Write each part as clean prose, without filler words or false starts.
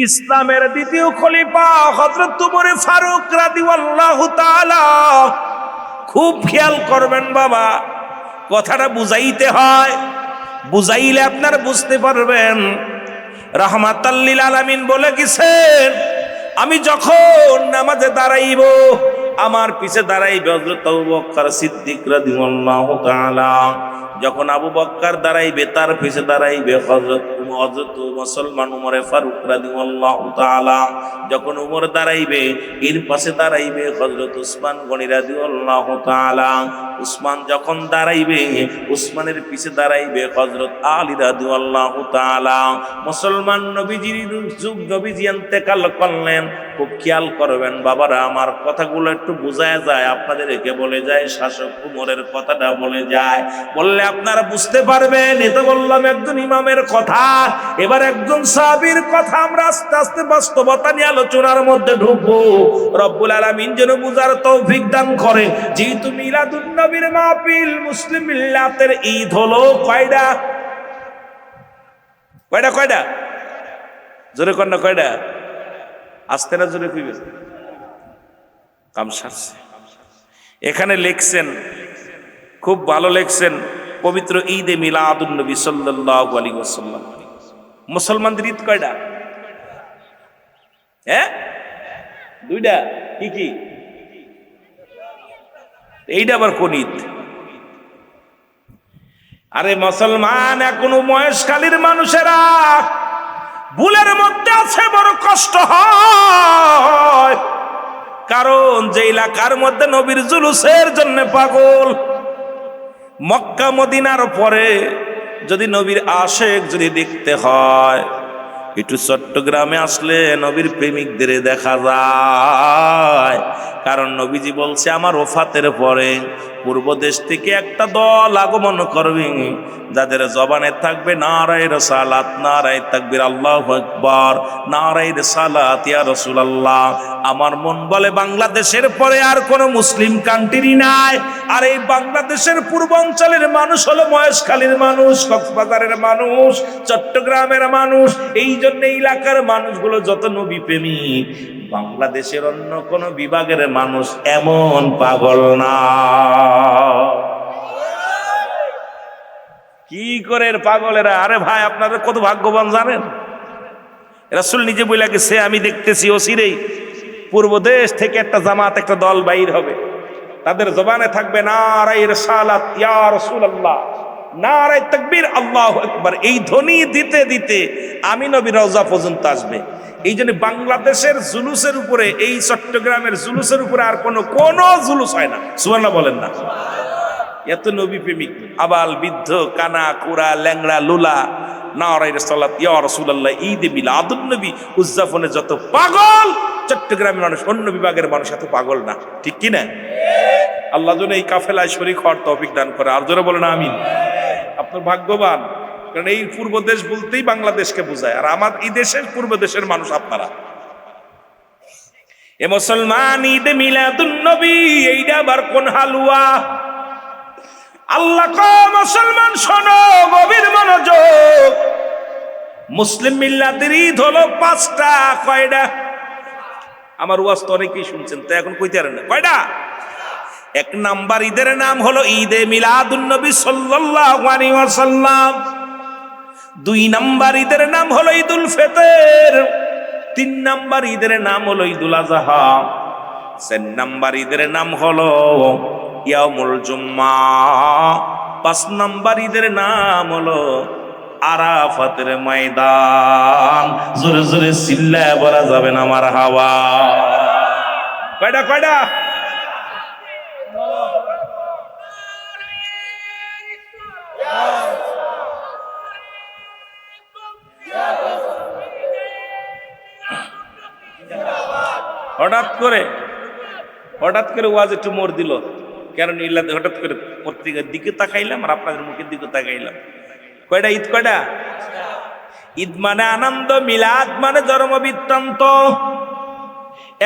ইসলামের দ্বিতীয় খলিফা হযরত ওমর ফারুক রাদিয়াল্লাহু তাআলা, খুব খেয়াল করবেন বাবা, কথাটা বুঝাইতে হয়, বুঝাইলে আপনারা বুঝতে পারবেন। রাহমাতাল লিল আলামিন বলে গেছেন, আমি যখন নামাজে দাঁড়াইব আমার পিছে দাঁড়াইবে হযরত আবু বকর সিদ্দিক রাদিয়াল্লাহু তাআলা, যখন আবু বকর দাঁড়াইবে তার পিছে দাঁড়াইবে হযরত মুসলমান ওমর ফারুক রাদিয়াল্লাহু তাআলা, যখন ওমর দাঁড়াইবে এর পাশে দাঁড়াইবে হযরত উসমান গনি রাদিয়াল্লাহু তাআলা, উসমান যখন দাঁড়াইবে উসমানের পিছে দাঁড়াইবে হযরত আলী রাদিয়াল্লাহু তাআলা। মুসলমান নবীজির যুগ নবীজি ইন্তেকাল করলেন, খুব খেয়াল করবেন বাবারা, আমার কথাগুলো একটু বোঝায় যায়, আপনাদেরকে বলে যায় শাসক উমরের কথাটা বলে যায়, বললে আপনারা বুঝতে পারবেন। এটা বললাম একজন ইমামের কথা, এবার একজন সাহাবীর কথা আমরা আস্তে আস্তে বাস্তবতা নিয়ে আলোচনার মধ্যে ঢুকবো। রব্বুল আলামিন যেন বুঝার তৌফিক দান করে। যেহেতু মিলাদুন নবীর মাহফিল, মুসলিম মিল্লাতের ঈদ হলো কয়টা? কয়টা কয়টা? জোরে কর না, কয়টা? আসতে না জোরে কইবে, কাম সারছে। এখানে লিখছেন, খুব ভালো লিখছেন, পবিত্র ঈদে মিলাদুন নবী সাল্লাল্লাহু আলাইহি ওয়াসাল্লাম। মুসলমানদের ঈদ কয়টা? হ্যাঁ, দুইটা। কি কি? এইটা আবার কোন ঈদ? আরে মুসলমান, এখনো মহেশখালীর মানুষেরা ভুলের মধ্যে আছে, বড় কষ্ট হয়, কারণ যে এলাকার মধ্যে নবীর জুলুসের জন্য পাগল, মক্কা মদিনার পরে যদি নবীর আশেক যদি দেখতে হয়, একটু চট্টগ্রামে আসলে নবীর প্রেমিকদের দেখা যায়। কারণ নবীজি বলছে আমার ওফাতের পরে পূর্ব দেশ থেকে একটা দল আগমন করবে, যাদের জবানে থাকবে নারায়ে রিসালাত, নারায়ে তাকবীর, আল্লাহু আকবার, নারায়ে রিসালাত ইয়া রাসূলুল্লাহ। আমার মন বলে বাংলাদেশের পরে আর কোনো মুসলিম কান্ট্রি নাই, আর এই বাংলাদেশের পূর্বাঞ্চলের মানুষ হলো মহেশখালীর মানুষ, কক্সবাজারের মানুষ, চট্টগ্রামের মানুষ। এই জন্য এলাকার মানুষগুলো যত নবী প্রেমিক, বাংলাদেশের অন্য কোন বিভাগের মানুষ এমন পাগল না। কি করে পাগলেরা? আরে ভাই, আপনারা কত ভাগ্যবান জানেন? রাসূল নিজে বলে গেছে, আমি দেখতেছি অচিরেই পূর্ব দেশ থেকে একটা জামাত, একটা দল বাইর হবে, তাদের জবানে থাকবে নারায়ে রিসালাত ইয়া রাসূলুল্লাহ, নারায়ে তাকবীর, আল্লাহু আকবার। এই ধ্বনি দিতে দিতে আমি নবীর রওজা পর্যন্ত আসবে। এই জন্য বাংলাদেশের জুলুসের উপরে, এই চট্টগ্রামের জুলুসের উপরে আর কোনো জুলুস হয় না। সুবহানাল্লাহ বলেন না? এত নবী প্রেমিক, আবাল বৃদ্ধ, কানা কুড়া, ল্যাংড়া লুলা, নারায়ে রিসালাত ইয়া রাসূলুল্লাহ, ঈদে মিলাদুন নবী উদযাপনে যত পাগল চট্টগ্রামের মানুষ, অন্য বিভাগের মানুষ এত পাগল না। ঠিক কি না? আল্লাহ যেন এই কাফেলায় শরীক হওয়ার তৌফিক দান করে। আর জোরে বলেন আমিন। আপনার ভাগ্যবান, কারণ এই পূর্ব দেশ বলতেই বাংলাদেশকে বোঝায়, আর আমার এই দেশের পূর্ব দেশের মানুষ আপনারা। এ মুসলমান, ঈদে মিলাদুন নবী এইটা আবার কোন হালুয়া? আল্লাহ কো মুসলমান শোনো, গভীর মনোযোগ। মুসলিম মিল্লাতের ঈদ হলো পাঁচটা। কয়টা? আমার ওয়াজ তো অনেকেই শুনছেন, তো এখন কইতে পারেন না কয়টা? এক নাম্বার ঈদের নাম হলো ঈদে মিলাদুন নবী সাল্লাল্লাহু আলাইহি ওয়াসাল্লাম। দুই নাম্বার ঈদের নাম হলো ঈদুল ফিতর। তিন নাম্বার ঈদের নাম হলো ঈদুল আযহা। চার নাম্বার ঈদের নাম হলো ইয়াউমুল জুম্মা। পাঁচ নাম্বার ঈদের নাম হলো আরাফাতের ময়দান। জোরে জোরে চিল্লায় বলা যাবে না মারহাবা। কয়টা কয়টা? হঠাৎ করে ওয়াজ একটু মোড় দিল, কারণ ইল্লাতে হঠাৎ করে পত্রিকার দিকে তাকাইলাম আর আপনাদের মুখের দিকে তাকাইলাম। কয়টা ঈদ? কয়টা? ঈদ মানে আনন্দ, মিলাদ মানে জন্ম বৃত্তান্ত।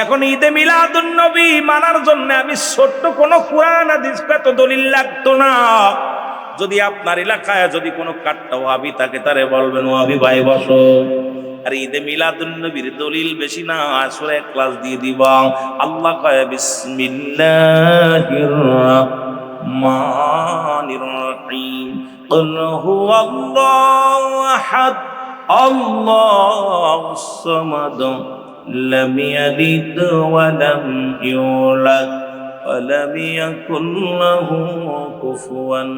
এখন ঈদে মিলাদুন নবী মানার জন্য আমি ছোট্ট কোনো কুরআন হাদিস এত দলিল লাগতো না। যদি আপনার এলাকায় যদি কোনো কাট্টা ওয়াহাবি থাকে, তারে বলবেন ওয়াহাবি ভাই বসো, আর ঈদে মিলাদুন নবীর দলিল বেশি না, সূরা ইখলাস দিয়ে দিব। আল্লাহ কয় বিসমিল্লাহির রাহমানির রহিম, কুল হুয়াল্লাহু আহাদ আল্লাহুস সামাদ লাম ইয়ালিদ ওয়া লাম ইউলাদ ওয়া লাম ইয়াকুল লাহু কুফুয়ান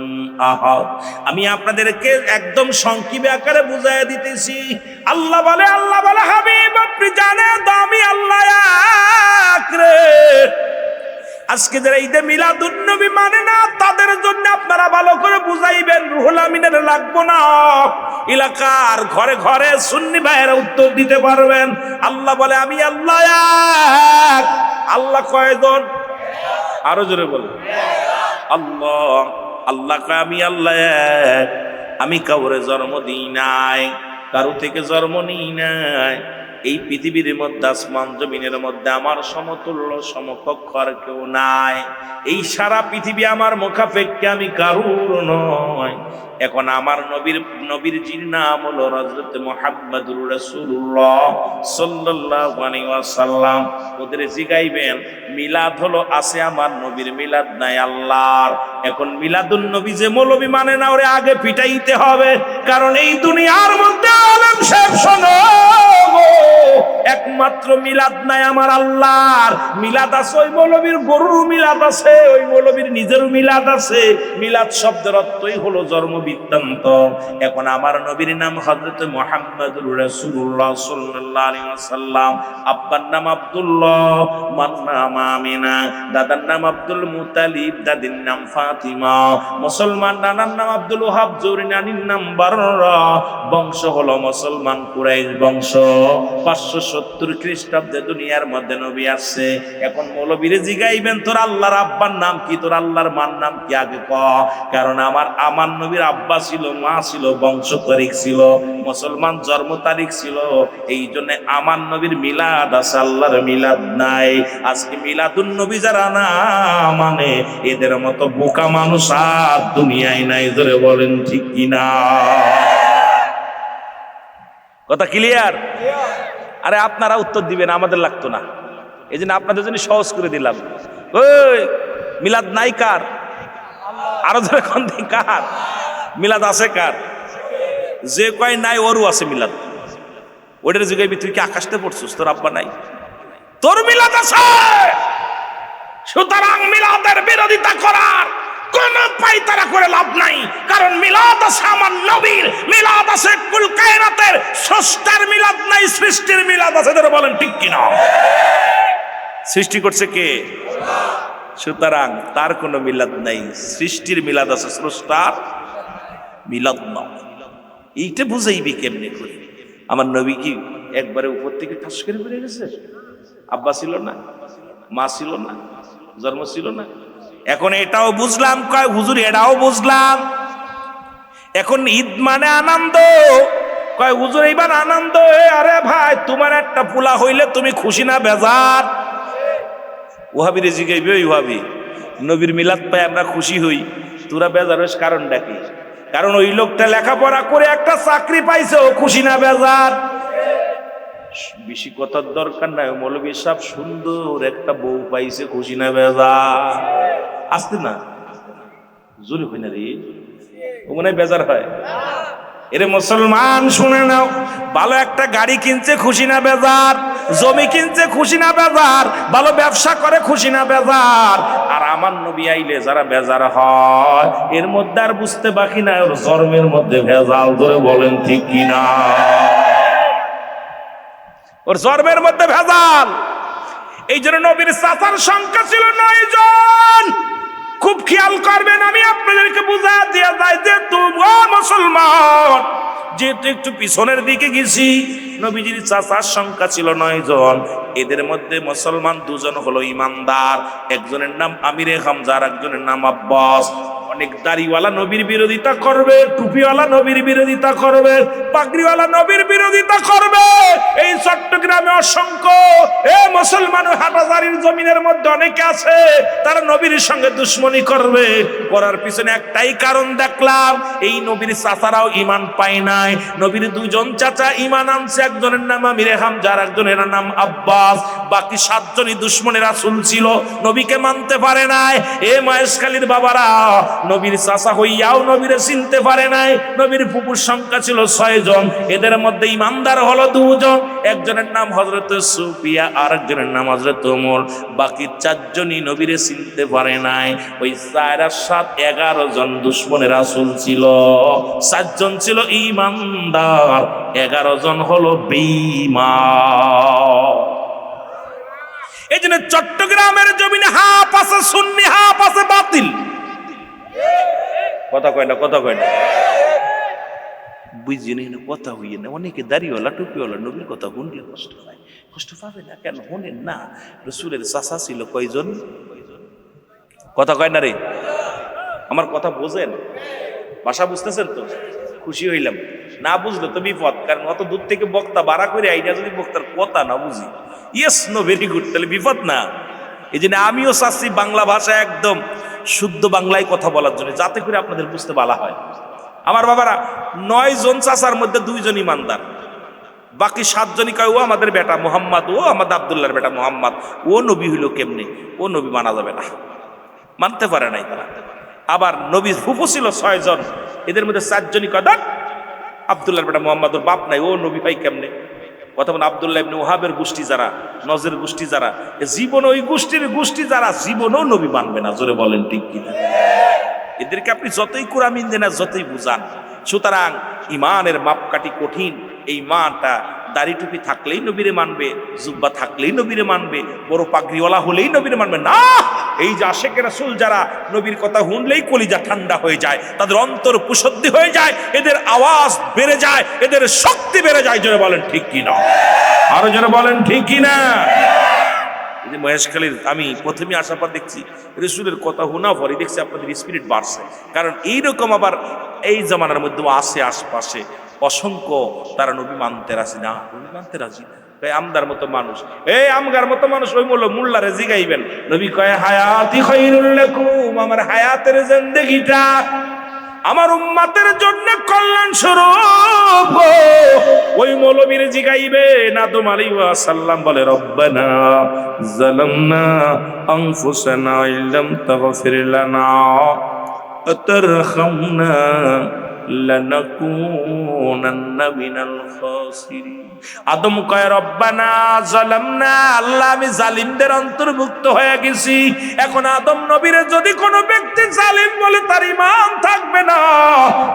আহাদ। আমি আপনাদেরকে একদম সংক্ষেপে আকারে বুঝাইয়া দিতেছি। আল্লাহ বলে হাবিব আপনি জানেন তো আমি আল্লাহ এক রে। আজকে যারা ঈদে মিলাদুন নবী মানে না তাদের জন্য আপনারা ভালো করে বুঝাইবেন, রুহুল আমিনের লাগবো না। এলাকার ঘরে ঘরে সুন্নি ভাইয়েরা উত্তর দিতে পারবেন। আল্লাহ বলে আমি আল্লাহ এক। আল্লাহ কয়জন? আরো জোরে বল আল্লাহ। আল্লাহ কয় আমি আল্লাহ এক, আমি কাউরে জন্ম দিই নাই, কারো থেকে জন্ম নিই নাই। এই পৃথিবীর মধ্যে আসমান জমিনের মধ্যে আমার সমতুল্য সমকক্ষ আর কেউ নাই। এই সারা পৃথিবী আমার মুখাপেক্ষে আমি কারুর নয়। এখন আমার নবীর যিনি নাম হলো হযরত মুহাম্মদুর রাসূলুল্লাহ সাল্লাল্লাহু আলাইহি ওয়াসাল্লাম, ওদের জিগাইবেন মিলাদ হলো আছে আমার নবীর, মিলাদ নাই আল্লাহর। এখন মিলাদুন নবী যে মৌলবী মানে না ওরে আগে পিটাইতে হবে, কারণ এই দুনিয়ার মধ্যে আলেম সাহেব শোনো, একমাত্র মিলাদ নাই আমার আল্লাহর। মিলাদ আছে ওই মৌলবীর গরুর মিলাদ আছে, ওই মৌলবীর নিজের মিলাদ আছে। মিলাদ শব্দের অর্থই হলো জন্ম বৃত্তান্ত। এখন আমার নবীর নাম হযরত মুহাম্মদুর রাসূলুল্লাহ সাল্লাল্লাহু আলাইহি ওয়াসাল্লাম। আব্বার নাম আব্দুল্লাহ, মার নাম আমিনা, দাদার নাম আব্দুল মুতালিব, দাদির নাম ফাতিমা। মুসলমান নানার নাম আব্দুল ওয়াহাব, জোহরি নানির নাম বাররা। বংশ হলো মুসলমান কুরাইশ বংশ। 570 খ্রিস্টাব্দে দুনিয়ার মধ্যে নবী আসছে। এখন মৌলবীরে জিগাইবেন তোর আল্লাহর আব্বার নাম কি, তোর আল্লাহর মার নাম কি আগে ক। কারণ আমার নবীর আব্বা ছিল, মা ছিল, বংশ তারিখ ছিল, মুসলমান জন্ম তারিখ ছিল। এই জন্য আমার নবীর মিলাদ আছে, আল্লাহর মিলাদ নাই। আজকে মিলাদুন নবী যারা না মানে এদের মতো বোকা মানুষ আর দুনিয়ায় নাই। ধরে বলেন ঠিক কিনা? কথা ক্লিয়ার? আরে আপনারা উত্তর দিবেন, আমাদের লাগতো না, এই জন্য আপনাদের জন্য সহজ করে দিলাম। ওই মিলাদ নাই কার? আরো ধরে কোন দিন কার? মিলাদ আছে কার? যে কয় নাই ওরও আছে মিলাদ। ওটার জিগাইবি তুই কি আকাশতে পড়ছিস, তোর আব্বা নাই? তোর মিলাদ আছে। সুতরাং মিলাদের বিরোধিতা করার কোন পায়তারা করে লাভ নাই, কারণ মিলাদ আছে আমার নবীর, মিলাদ আছে কুল কায়নাতের স্রষ্টার মিলাদ নাই, সৃষ্টির মিলাদ আছে। ধরে বলেন ঠিক কিনা? সৃষ্টি করছে কে? সুতরাং তার কোনো মিলাদ নাই, সৃষ্টির মিলাদ আছে, স্রষ্টার মিলাদ না। এইটা বুঝাইবি কেমনে করে? আমার নবী কি একবারে উপর থেকে ঠাস করে বেড়ে গেছে? আব্বা ছিল না, মা ছিল না, জন্ম ছিল না। এখন এটাও বুঝলাম, কয় হুজুর এটাও বুঝলাম। এখন ঈদ মানে আনন্দ, কয় হুজুর এইবার আনন্দ। আরে ভাই তোমার একটা পোলা হইলে তুমি খুশি না বেজার? ওহাবিরে জিগাইবে, ওই ওহাবি নবীর মিলাদ পাই আমরা খুশি হই, তোরা বেজার হইস কারণটা কি? কারণ ওই লোকটা লেখাপড়া করে একটা চাকরি পাইছে, ও খুশি না বেজার? বেশি কথার দরকার নাই, মৌলবী সাহেব সুন্দর একটা বউ পাইছে, খুশি না বেজার? আসতে না জোরে হয় না রে, ও মনে হয় বেজার হয়। এরে মুসলমান শুনে নাও, ভালো একটা গাড়ি কিনছে খুশি না বেজার? জমি কিনছে খুশি না বেজার? ভালো ব্যবসা করে খুশি না বেজার? আর আমার নবী আইলে যারা বেজার হয় এর মধ্যে আর বুঝতে বাকি না ওর জন্মের মধ্যে ভেজাল। ধরে বলেন ঠিক কিনা? ওর জন্মের মধ্যে ভেজাল। এই জন্য নবীর চাচার সংখ্যা ছিল 9 জন। খুব খেয়াল করবেন, আমি আপনাদেরকে বুঝা দিয়ে যাই যে তুমি মুসলমান, যেহেতু একটু পিছনের দিকে গেছি, নবীজির চাচার সংখ্যা ছিল 9 জন। এদের মধ্যে মুসলমান 2 জন হলো ইমানদার, একজনের নাম আমিরে হামজা আর একজনের নাম আব্বাস। অনেক দাড়িওয়ালা নবীর বিরোধিতা করবে, টুপিওয়ালা নবীর বিরোধিতা করবে, পাগড়িওয়ালা নবীর বিরোধিতা করবে। এই চট্টগ্রামে অসংখ্য মুসলমান হাটাজারির জমিনের মধ্যে অনেকে আছে তারা নবীর সঙ্গে দুশ্মনী করবে, করার পিছনে একটাই কারণ দেখলাম, এই নবীর চাচারাও ঈমান পায় নাই। নবীর দুজন চাচা ঈমান আনছে, একজনের নাম আমির হামজা আর একজনের নাম আব্বাস, বাকি 7 জনই দুশ্মনে রাসূল ছিল, নবীকে মানতে পারে নাই। মহেশখালীর বাবারা, নবীর চাচা হইয়াও নবীরে চিনতে পারে নাই। নবীর ফুপুর সংখ্যা ছিল 6 জন, এদের মধ্যে ঈমানদার হলো 2 জন, একজনের নাম হযরত সুফিয়া আর একজনের নাম হযরত ওমর, বাকি 4 জনই নবীরে চিনতে পারে নাই। ওই 4 আর 7 11 জন দুশ্মনে রাসূল ছিল, 7 জন ছিল ঈমানদার, 11 জন হলো বেঈমান। এই জন্য চট্টগ্রামের জমিনে হাফ আছে সুন্নি, হাফ আছে বাতিল। কথা কয় না, কথা কয় না, বুঝিনি না, কথা হইয়ে না। অনেকে দাড়িওয়ালা টুপিওয়ালা নবীর কথা শুনলে কষ্ট হয়, কষ্ট পাবে না কেন? শোনেন না, রাসূলের চাচা ছিল কয়জন? কথা কয় না রে, আমার কথা বোঝেন? ভাষা বুঝতেছেন তো? খুশি হইলাম। না বুঝলে তো বিপদ, কারণ অত দূর থেকে বক্তা বাড়া করে আইনা যদি বক্তার কথা না বুঝি, ইয়েস নো ভেরি গুড, তাহলে বিপদ না। এই জন্য আমিও চাচ্ছি বাংলা ভাষা একদম শুদ্ধ বাংলায় কথা বলার জন্য, যাতে করে আপনাদের বুঝতে ভালো হয়। আমার বাবারা, 9 জন চাচার মধ্যে 2 জন ঈমানদার, বাকি 7 জনই কয় ও আমাদের বেটা মুহাম্মদ, ও আমাদের আব্দুল্লাহর বেটা মুহাম্মদ, ও নবী হইল কেমনে? ও নবী মানা যাবে না, মানতে পারে নাই তারা। আবার নবীর ফুফু ছিল 6 জন, এদের মধ্যে 4 জনই কয় আব্দুল্লাহর বেটা মুহাম্মদ, ওর বাপ নাই, ও নবী ভাই কেমনে? কথা বলে আব্দুল্লাহ ইবনে ওহাবের গোষ্ঠী যারা, নজরের গোষ্ঠী যারা, জীবন ওই গোষ্ঠী যারা জীবনও নবী মানবে না। জোরে বলেন ঠিক কিনা? এদেরকে আপনি যতই কুরামিন দেন আর যতই বুঝান, সুতরাং ইমানের মাপকাঠি কঠিন। এই মানটা দাড়ি টুপি থাকলেই নবীরে মানবে, জুব্বা থাকলেই নবীরে মানবে, বড় পাগড়িওয়ালা হলেই নবীরে মানবে না। এই যে আশেকে রাসূল যারা নবীর কথা শুনলেই কলিজা ঠান্ডা হয়ে যায়, তাদের অন্তর কুশুদ্ধি হয়ে যায়, এদের আওয়াজ বেড়ে যায়, এদের শক্তি বেড়ে যায়। জোরে বলেন ঠিক কিনা? আরো জোরে বলেন ঠিক কিনা? এই যে মহেশখালীর আমি প্রথমে আসার পর দেখছি রাসূলের কথা শোনা পরে দেখছি আপনাদের স্পিরিট বাড়ছে, কারণ এইরকম আবার এই জামানার মধ্যে আছে আশপাশে অসংখ্য তারা নবী মানতে রাজি না, নবী মানতে রাজি না। আমদার মতো মানুষ, আমগার মতো মানুষ ওই মোল্লারে জিগাইবেন, নবী কয় হায়াতি খায়রুল লাকুম, আমার হায়াতের জিন্দেগিটা আমার উম্মতের জন্য কল্যাণ স্বরূপ। ওই মৌলবীর জিগাইবে আদম আলাইহিস সালাম বলে রব্বানা যালামনা আনফুসানা ইল্লাম তাগফির লানা ওয়া তারহামনা লানাকুনান্না মিনাল খাসিরিন। আদম কয় রব্বানা যালামনা, আল্লাহ আমি জালিমদের অন্তর্ভুক্ত হয়ে গেছি। এখন আদম নবীরে যদি কোনো ব্যক্তি জালিম বলে তার ঈমান থাকবে না,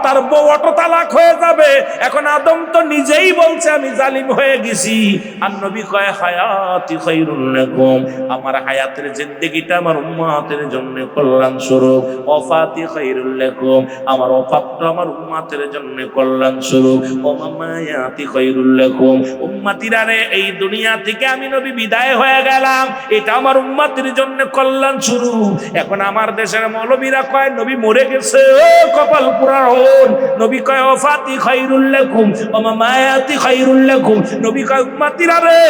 তার বউ অটো তালাক হয়ে যাবে। এখন আদম তো নিজেই বলছে আমি জালিম হয়ে গেছি, আর নবী কয় হায়াতি খায়রুল লাকুম, আমার হায়াতের জিন্দেগিটা আমার উম্মতের জন্য কল্যাণ স্বরূপ, ওয়াফাতি খায়রুল লাকুম, আমার ওয়াফাতটা আমার উম্মতের জন্য কল্যাণ স্বরূপ, ওয়া মামায়াতি খায়রুল লাকুম, উম্মতিরা রে এই দুনিয়া থেকে আমি নবী বিদায় হয়ে গেলাম, এটা আমার উম্মতের জন্য কল্যাণ স্বরূপ। এখন আমার দেশের মৌলবীরা কয় নবী মরে গেছে, ও কপাল পুরা হন। নবী কয় ওয়াফাতি খায়রুল লাকুম ওয়া মামায়াতি খায়রুল লাকুম, নবী কয় উম্মতিরা রে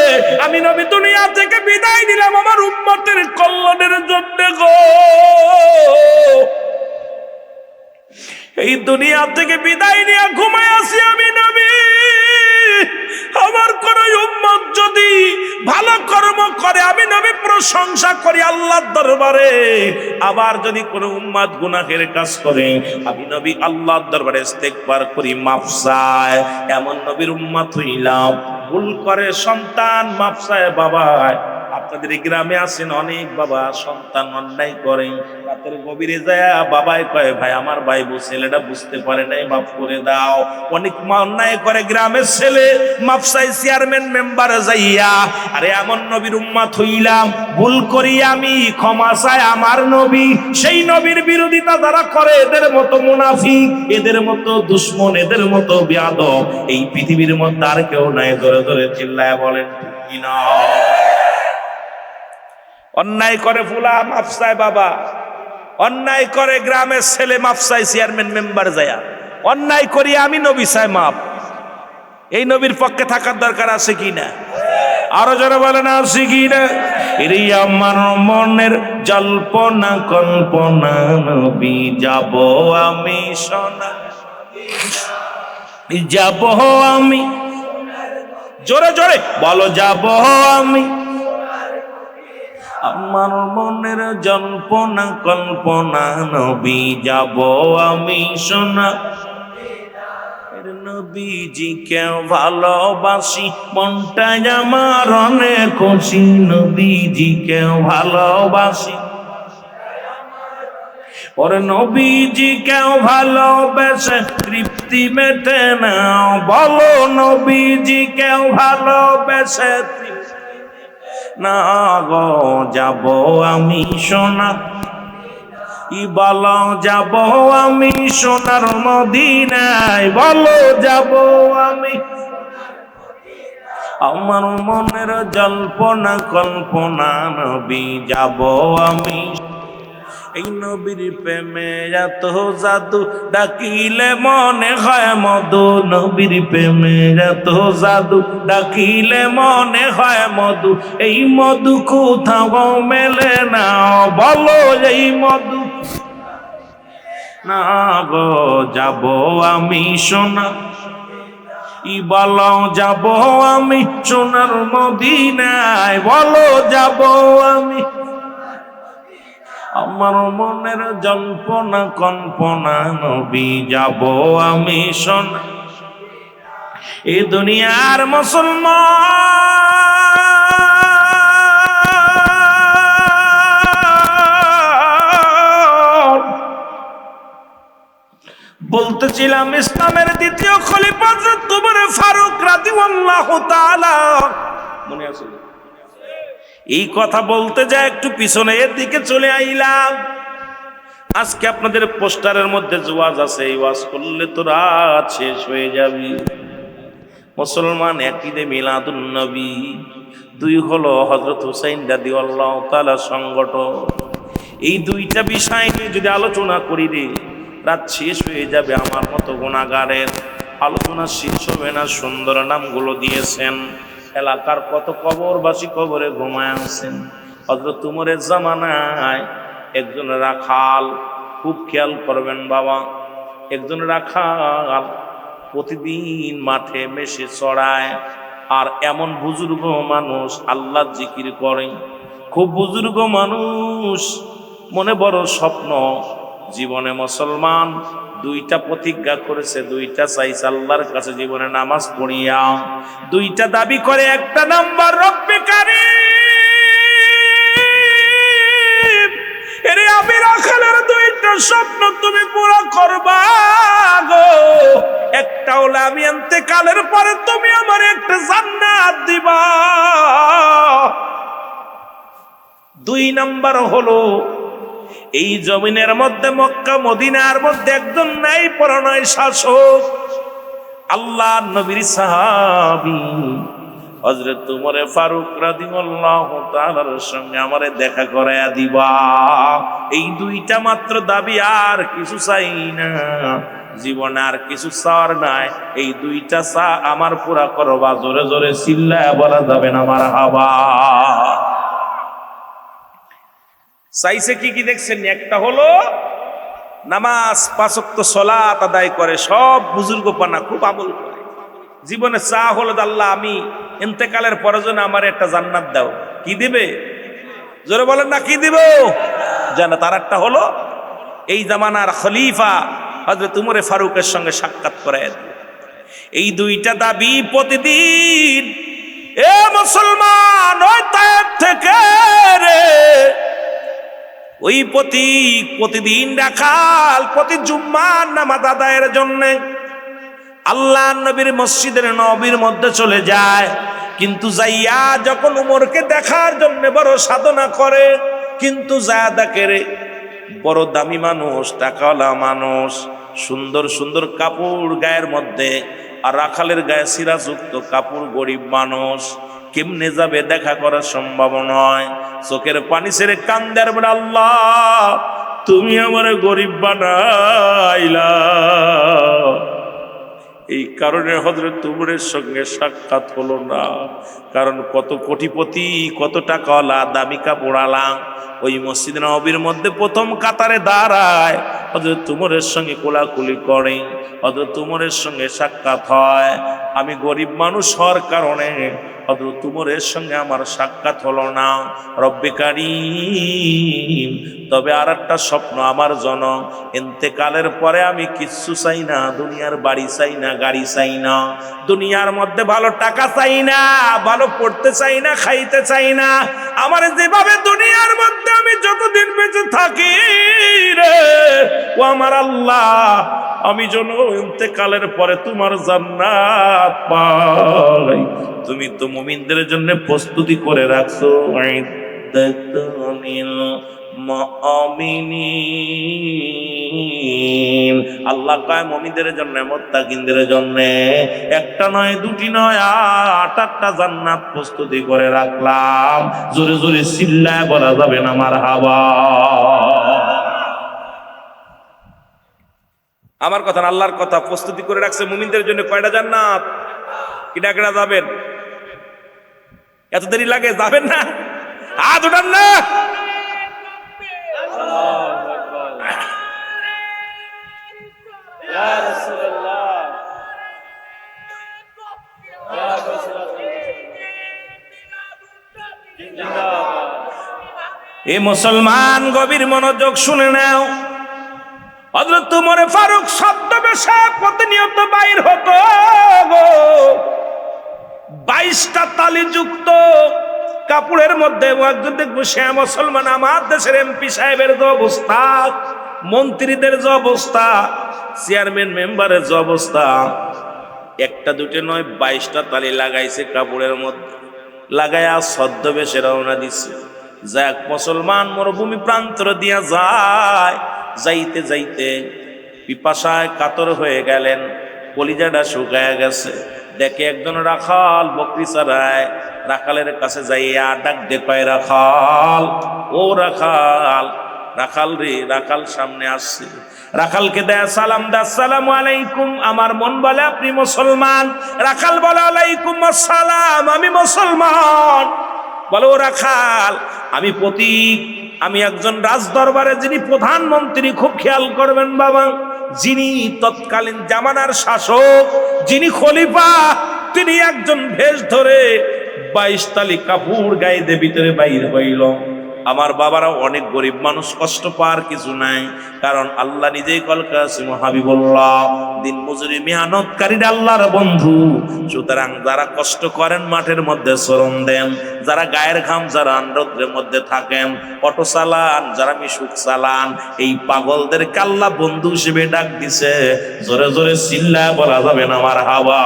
আমি নবী দুনিয়া থেকে বিদায় নিলাম আমার উম্মতের কল্যাণের জন্য গো। এই দুনিয়া থেকে বিদায় নিয়ে ঘুমায় আছি আমি নবী, আমার কোন উম্মত যদি ভালো কর্ম করে আমি নবী প্রশংসা করি আল্লাহর দরবারে, আবার যদি কোন উম্মত গুনাহের কাজ করে আমি নবী আল্লাহর দরবারে ইস্তেগফার করি, মাফ চাই। এমন নবীর উম্মত হইলাম। ভুল করে সন্তান মাফ চায় বাবা। আপনাদের গ্রামে আছেন অনেক বাবা, সন্তান অন্যায় করে, রাতের গভীরে যায় বাবাই কয় ভাই আমার ভাই ছেলেটা বুঝতে পারে নাই, মাফ করে দাও। অনেক মা অন্যায় করে, গ্রামের ছেলে মাফ চাই চেয়ারম্যান মেম্বার যাইয়া। আরে এমন নবীর উম্মত হইলাম, ভুল করি আমি ক্ষমা চাই আমার নবী। সেই নবীর বিরোধিতা যারা করে এদের মতো মুনাফিক, এদের মতো দুশমন, এদের মতো বেয়াদব এই পৃথিবীর মধ্যে আর কেউ নাই। ধরে ধরে চিল্লায় বলেন ঠিক কিনা? অন্যায় করে ফুলা মাফ চায় বাবা, অন্যায় করে গ্রামের ছেলে মাফ চাই চেয়ারম্যান মেম্বার যায়া। অন্যায় করি আমি নবী চাই মাফ। এই নবীর পক্ষে থাকার দরকার আছে কি না? আরো যারা বলে না শিখি না এরে আমার মনের জল্পনা কল্পনা নবী যাব আমি সোনা যাব আমি জোরে জোরে বলো যাব আমি আমার মনের জল্পনা কল্পনা নবী যাব আমি সোনা নবীজি কেউ ভালোবাসি মনটা আমার অনেক খুশি নবীজি কেউ ভালোবাসি ওরে নবীজি কেউ ভালোবেসে তৃপ্তি মেটে না বলো নবীজি কেউ ভালোবেসে না গো যাব আমি সোনা বলো যাব আমি সোনার মদিনায় বলো যাব আমি আমার মনের জল্পনা কল্পনা নবী যাব আমি এই নবীর প্রেমে এত জাদু ডাকিলে মনে হয় মধু নবীর প্রেমে এত জাদু ডাকিলে মনে হয় মধু এই মধু কোথাও মেলে না বলো এই মধু না গো যাব আমি সোনা বলো যাব আমি সোনার মদিনায় বলো যাব আমি আমার মনের জল্পনা কল্পনা নবী যাব আমি সোনা এই দুনিয়ার মুসলমান বলতেছিলাম ইসলামের দ্বিতীয় খলিফা হযরত ওমর ফারুক রাদিয়াল্লাহু তাআলা মনে আছে এই কথা বলতে যায় একটু পিছনে এর দিকে চলে আইলাম আজকে আপনাদের পোস্টারের মধ্যে যে ওয়াজ আছে এই ওয়াজ করলে তো রাত শেষ হয়ে যাবে মুসলমান একইদে মিলাদুন নবী দুই হলো হযরত হুসাইন রাদিয়াল্লাহু তাআলা সংগঠন এই দুইটা বিষয় নিয়ে যদি আলোচনা করি রে রাত শেষ হয়ে যাবে আমার মতো গুনাহগারের আলোচনা শেষ হবে না সুন্দর নামগুলো দিয়েছেন এলাকার কত কবরবাসী কবরে ঘুমায় আছেন হযরত ওমরের জামানায় একজন রাখাল খুব খেয়াল করবেন বাবা একজন রাখাল প্রতিদিন মাঠে মেশে চড়ায় আর এমন বুজুর্গ মানুষ আল্লাহ জিকির করে খুব বুজুর্গ মানুষ মনে বড় স্বপ্ন জীবনে মুসলমান দুইটা প্রতিজ্ঞা করেছে দুইটা চাইছে আল্লাহর কাছে জীবনে নামাজ পড়িয়া দুইটা দাবি করে একটা নাম্বার রব্বে কারীম এরে আমি রাখালের দুইটা স্বপ্ন তুমি পুরা করবা গো একটা হলো আমি ইন্তেকালের পরে তুমি আমার একটা জান্নাত দিবা দুই নাম্বার হলো এই জমিনের মধ্যে মক্কা মদিনার মধ্যে একজন নাই পরনয় শাসক আল্লাহর নবীর সাহাবী হযরত ওমর ফারুক রাদিয়াল্লাহু তাআলার সঙ্গে আমারে দেখা করায়া দিবা এই দুইটা মাত্র দাবি আর কিছু চাই না জীবনে আর কিছু চাওয়ার নাই এই দুইটা চা আমার পুরা করবা জোরে জোরে চিল্লায়া বলা যাবে না মারহাবা চাইছে কি কি দেখছেন একটা হলো নামাজ পাঁচ ওয়াক্ত সালাত আদায় করে সব বুজুর্গ পানা খুব আমল করে জীবনে চা হলো আল্লাহ আমি ইন্তেকালের পরে যেন আমার একটা জান্নাত দাও কি দিবে জোরে বলেন না কি দিব জান্নাত আর একটা হলো এই জামানার খলিফা হযরত ওমর ফারুকের সঙ্গে সাক্ষাৎ করায় এই দুইটা দাবি প্রতিদিন এ মুসলমান ওই তায়েব থেকে রে ওই প্রতিদিন রাখাল প্রতি জুম্মার নামাজ আদায়ের জন্য আল্লাহ নবীর মসজিদের নবীর মধ্যে চলে যায় কিন্তু যাইয়া যখন উমরকে দেখার জন্য বড় সাধনা করে কিন্তু যা দেখে রে বড় দামি মানুষ টাকাওয়ালা মানুষ সুন্দর সুন্দর কাপড় গায়ের মধ্যে আর রাখালের গায়ে সিরাযুক্ত কাপড় গরিব মানুষ কেমনে যাবে দেখা করা সম্ভব নয় চোখের পানি ছেড়ে কান্দার বলে আল্লাহ তুমি আমার গরিব বানাইলা এই কারণে হযরত উমরের সঙ্গে সাক্ষাৎ হলো না। কারণ কত কোটিপতি, কত টাকাওয়ালা, দামি কাপড়ওয়ালা ওই মসজিদ নববীর মধ্যে প্রথম কাতারে দাঁড়ায়, হযরত উমরের সঙ্গে কোলাকুলি করে, হযরত উমরের সঙ্গে সাক্ষাৎ হয়। আমি গরিব মানুষ হওয়ার কারণে হযরত উমরের সঙ্গে আমার সাক্ষাৎ হলো না। রব্বে কারীম, তবে আর একটা স্বপ্ন আমার জন্য, ইন্তেকালের পরে আমি কিচ্ছু চাই না, দুনিয়ার বাড়ি চাই না, গাড়ি চাই না, দুনিয়ার মধ্যে ভালো টাকা চাই না, ভালো পড়তে চাই না, খাইতে চাই না। আমার যেভাবে দুনিয়ার মধ্যে আমি যতদিন বেঁচে থাকি রে ও আমার আল্লাহ, আমি যেন ইন্তেকালের পরে তোমার জান্নাত পাই। তুমি তো মুমিনদের জন্য প্রস্তুতি করে রাখছো। আল্লাহ কয় মুমিনদের জন্য, মুত্তাকিনদের জন্য একটা নয়, দুটি নয়, 8টা জান্নাত প্রস্তুতি করে রাখলাম। জোরে জোরে চিল্লায় বলা যাবে না মারহাবা। আমার কথা না, আল্লাহর কথা। প্রস্তুতি করে রাখছে মুমিনদের জন্য কয়টা জান্নাত? কিনা কিনা যাবেন? এত দেরি লাগে? যাবেন না? হাত উঠান না। এ মুসলমান গভীর মনোযোগ শুনে নাও। হযরত উমর ফারুক ছদ্মবেশে প্রতিনিয়ত বাইর হতো। 22টা তালিযুক্ত কাপড়ের মধ্যে একজন দেখবো সে মুসলমান। আমার দেশের এমপি সাহেবের যে অবস্থা, মন্ত্রীদের যে অবস্থা, চেয়ারম্যান মেম্বারের যে অবস্থা, একটা দুটো নয় 22টা তালি লাগাইছে কাপড়ের মধ্যে, লাগাইয়া ছদ্মবেশে রওনা দিচ্ছে। যাক, মুসলমান মরুভূমি প্রান্তর দিয়া যায়, যাইতে যাইতে পিপাসায় কাতর হয়ে গেলেন, কলিজাটা শুকায় গেছে। দেখে একজন রাখাল বকরি চড়ায়, রাখালের কাছে যাইয়া ডাক দে, কয় রাখাল, ও রাখাল, রাখাল রে। রাখাল সামনে আসছে, রাখালকে দেয় সালাম, দে আসসালামু আলাইকুম। আমার মন বলে আপনি মুসলমান। রাখাল বলে আলাইকুম আসসালাম, আমি মুসলমান। বলো রাখাল, আমি প্রতীক, আমি একজন রাজদরবারে যিনি প্রধানমন্ত্রী, খুব খেয়াল করবেন বাবা, যিনি তৎকালীন জামানার শাসক, যিনি খলিফা, তিনি একজন ভেষ ধরে 22 তালি কাপড় গায়ে দিয়ে ভিতরে বাইর হইল। আমার বাবারা অনেক গরিব মানুষ, কষ্ট পাওয়ার কিছু নাই, কারণ আল্লাহ নিজেই কল কাসিম হাবিবুল্লাহ, দিন মজুরি মেহনতকারীরা আল্লাহর বন্ধু। সুতরাং যারা কষ্ট করেন, মাঠের মধ্যে শ্রম দেন, যারা গায়ের ঘাম, যারা রৌদ্রের মধ্যে থাকেন, অটো চালান, যারা মিশুক চালান, এই পাগলদেরকে আল্লাহ বন্ধু হিসেবে ডাক দিছে। জোরে জোরে চিল্লায় বলা যাবে না মারহাবা।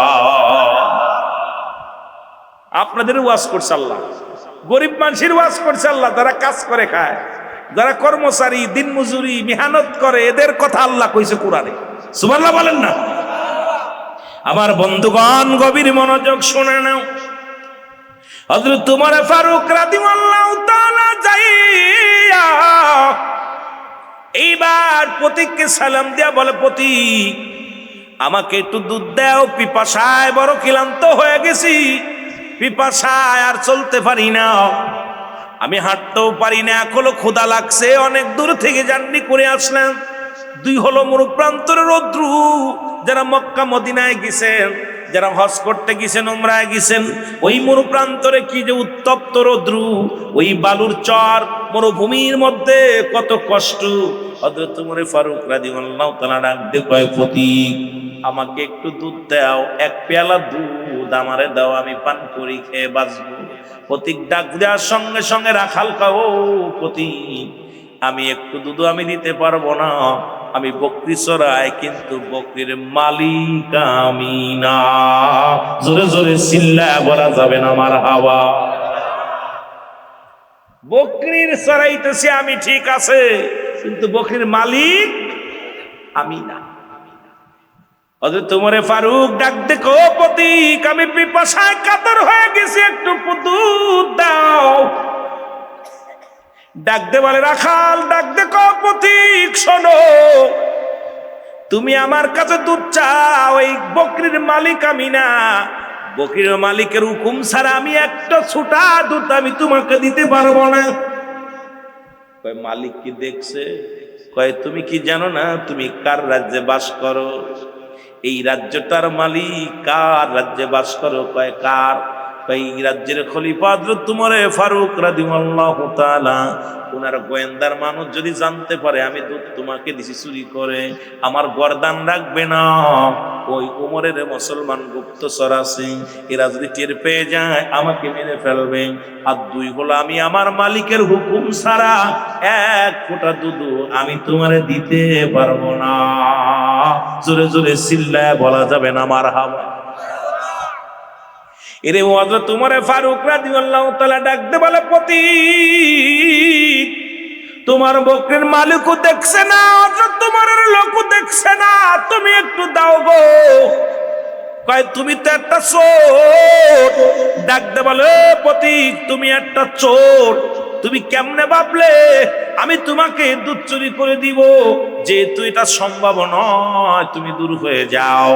আপনাদের ওয়াজ করছে আল্লাহ, গরিব মানুষের ওয়াজ করছে আল্লাহ, যারা কাজ করে খায়, যারা কর্মচারী, দিন মজুরি মেহনত করে, এদের কথা আল্লাহ কইছে কোরআনে। সুবহানাল্লাহ বলেন না? আমার বন্ধুগণ গভীর মনোযোগ শুনে নাও। হযরত উমর ফারুক রাদিয়াল্লাহু তাআলা যাইয়া এইবার প্রতীককে সালাম দিয়া বলে, প্রতীক আমাকে একটু দুধ দাও, পিপাসায় বড় ক্লান্ত হয়ে গেছি, পিপাসায় আর চলতে পারি না, আমি হাঁটতেও পারি না, এখনো ক্ষুধা লাগছে, অনেক দূর থেকে জার্নি করে আসলাম। 2 হলো মরুপ্রান্তরের রৌদ্র। যারা মক্কা মদিনায় গেছেন, যারা হজ করতে গেছেন, উমরায় গেছেন, ওই মরুপ্রান্তরে কি যে উত্তপ্ত রৌদ্র, ওই বালুর চর মরুভূমির মধ্যে কত কষ্ট। হযরত উমর ফারুক রাদিয়াল্লাহু তাআলা ডাক দিয়ে কয়, প্রতীক আমাকে একটু দুধ দাও, 1 পেয়ালা দুধ আমারে দাও, আমি পান করি, খেয়ে বাঁচবো। প্রতীক ডাক দেওয়ার সঙ্গে সঙ্গে রাখাল কয়, ও প্রতীক, আমি একটু দুধ আমি দিতে পারবো না, আমি বকরি চড়াই, কিন্তু বকরির মালিক আমি না। জোরে জোরে চিল্লায় বলা যাবে না মারহাবা। বকরির চড়াইতেছি আমি, ঠিক আছে, কিন্তু বকরির মালিক আমি না। হযরত উমর ফারুক ডাক দেখো, প্রতীক আমি পিপাসায় কাতর হয়ে গেছি, একটু দুধ দাও। ডাক দে বলে, রাখাল ডাক দেখো, প্রতীক শোনো, তুমি আমার কাছে দুধ চাও, এই বকরির মালিক আমি না, বকরির মালিকের হুকুম ছাড়া আমি একটা ছোটা দুধ আমি তোমাকে দিতে পারবো না। কয় মালিক কি দেখছে? কয় তুমি কি জানো না তুমি কার রাজ্যে বাস করো? এই রাজ্যটার মালিক কার রাজ্যে বাস করো? কয় কার? এই রাজ্যের খলিফা হযরত উমর ফারুক রাদিয়াল্লাহু তাআলা। ওনার গোয়েন্দার মানুষ যদি জানতে পারে আমি দুধ তোমাকে দিছি চুরি করে, আমার গর্দান রাখবে না। ওই উমরের মুসলমান গুপ্তচর আছে, এরা যদি টের পেয়ে যায় আমাকে মেরে ফেলবে। আর দুই হলো আমি আমার মালিকের হুকুম ছাড়া এক ফোঁটা দুধ আমি তোমারে দিতে পারবো না। জোরে জোরে চিল্লায় বলা যাবে না মারহাবা। এরে হযরত উমর ফারুক রাদিয়াল্লাহু তাআলা ডাকতে বলে, পথিক তোমার বকরির মালিকও দেখছে না, হযরত উমরের লোকও দেখছে না, তুমি একটু দাও গো। কয় তুমি তো একটা চোর। ডাকতে বলে, পথিক তুমি একটা চোর, তুমি কেমনে ভাবলে আমি তোমাকে দুধ চুরি করে দিব? যেহেতু এটা সম্ভব নয়, তুমি দূর হয়ে যাও,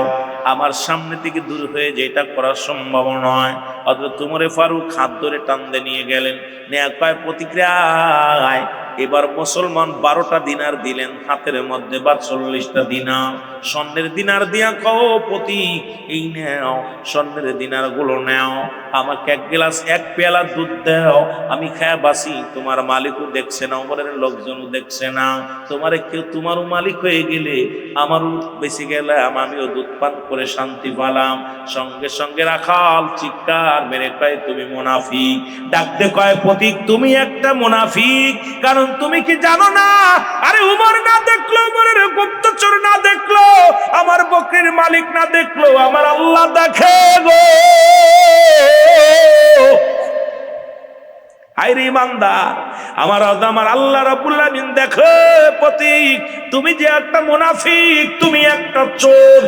আমার সামনে থেকে দূর হয়ে যে এটা করা সম্ভব নয়। হযরত উমর ফারুক হাত ধরে টানতে নিয়ে গেলেন। নেয়া কয় প্রতিক্রিয়ায় এবার মুসলমান 12টা দিনার দিলেন, হাতের মধ্যে বা 40টা দিনার স্বর্ণের দিনার দিয়া কও, পথিক এই নেও স্বর্ণের দিনার গুলো নেও, আমাকে এক গ্লাস এক পেয়ালা দুধ দাও, আমি খায়া বাসি। তোমার মালিকও দেখছে না, উমরের লোকজনও দেখছে না, তোমারে কেউ তোমারও মালিক হয়ে গেলে আমারও বেঁচে গেলে আমিও দুধ পান করে শান্তি পেলাম। সঙ্গে সঙ্গে রাখাল চিৎকার মেরে কয়, তুমি মুনাফিক। ডাকতে কয়, পথিক তুমি একটা মুনাফিক, কারণ তুমি কি জানো না, আরে উমর না দেখলো, উমরের গুপ্তচর না দেখলো, আমার বকরির মালিক না দেখলো, আমার আল্লাহ দেখে গো। আইরে ইমানদার, আমার আল্লাহ রাব্বুল আলামিন দেখো। পথিক তুমি যে একটা মুনাফিক, তুমি একটা চোর।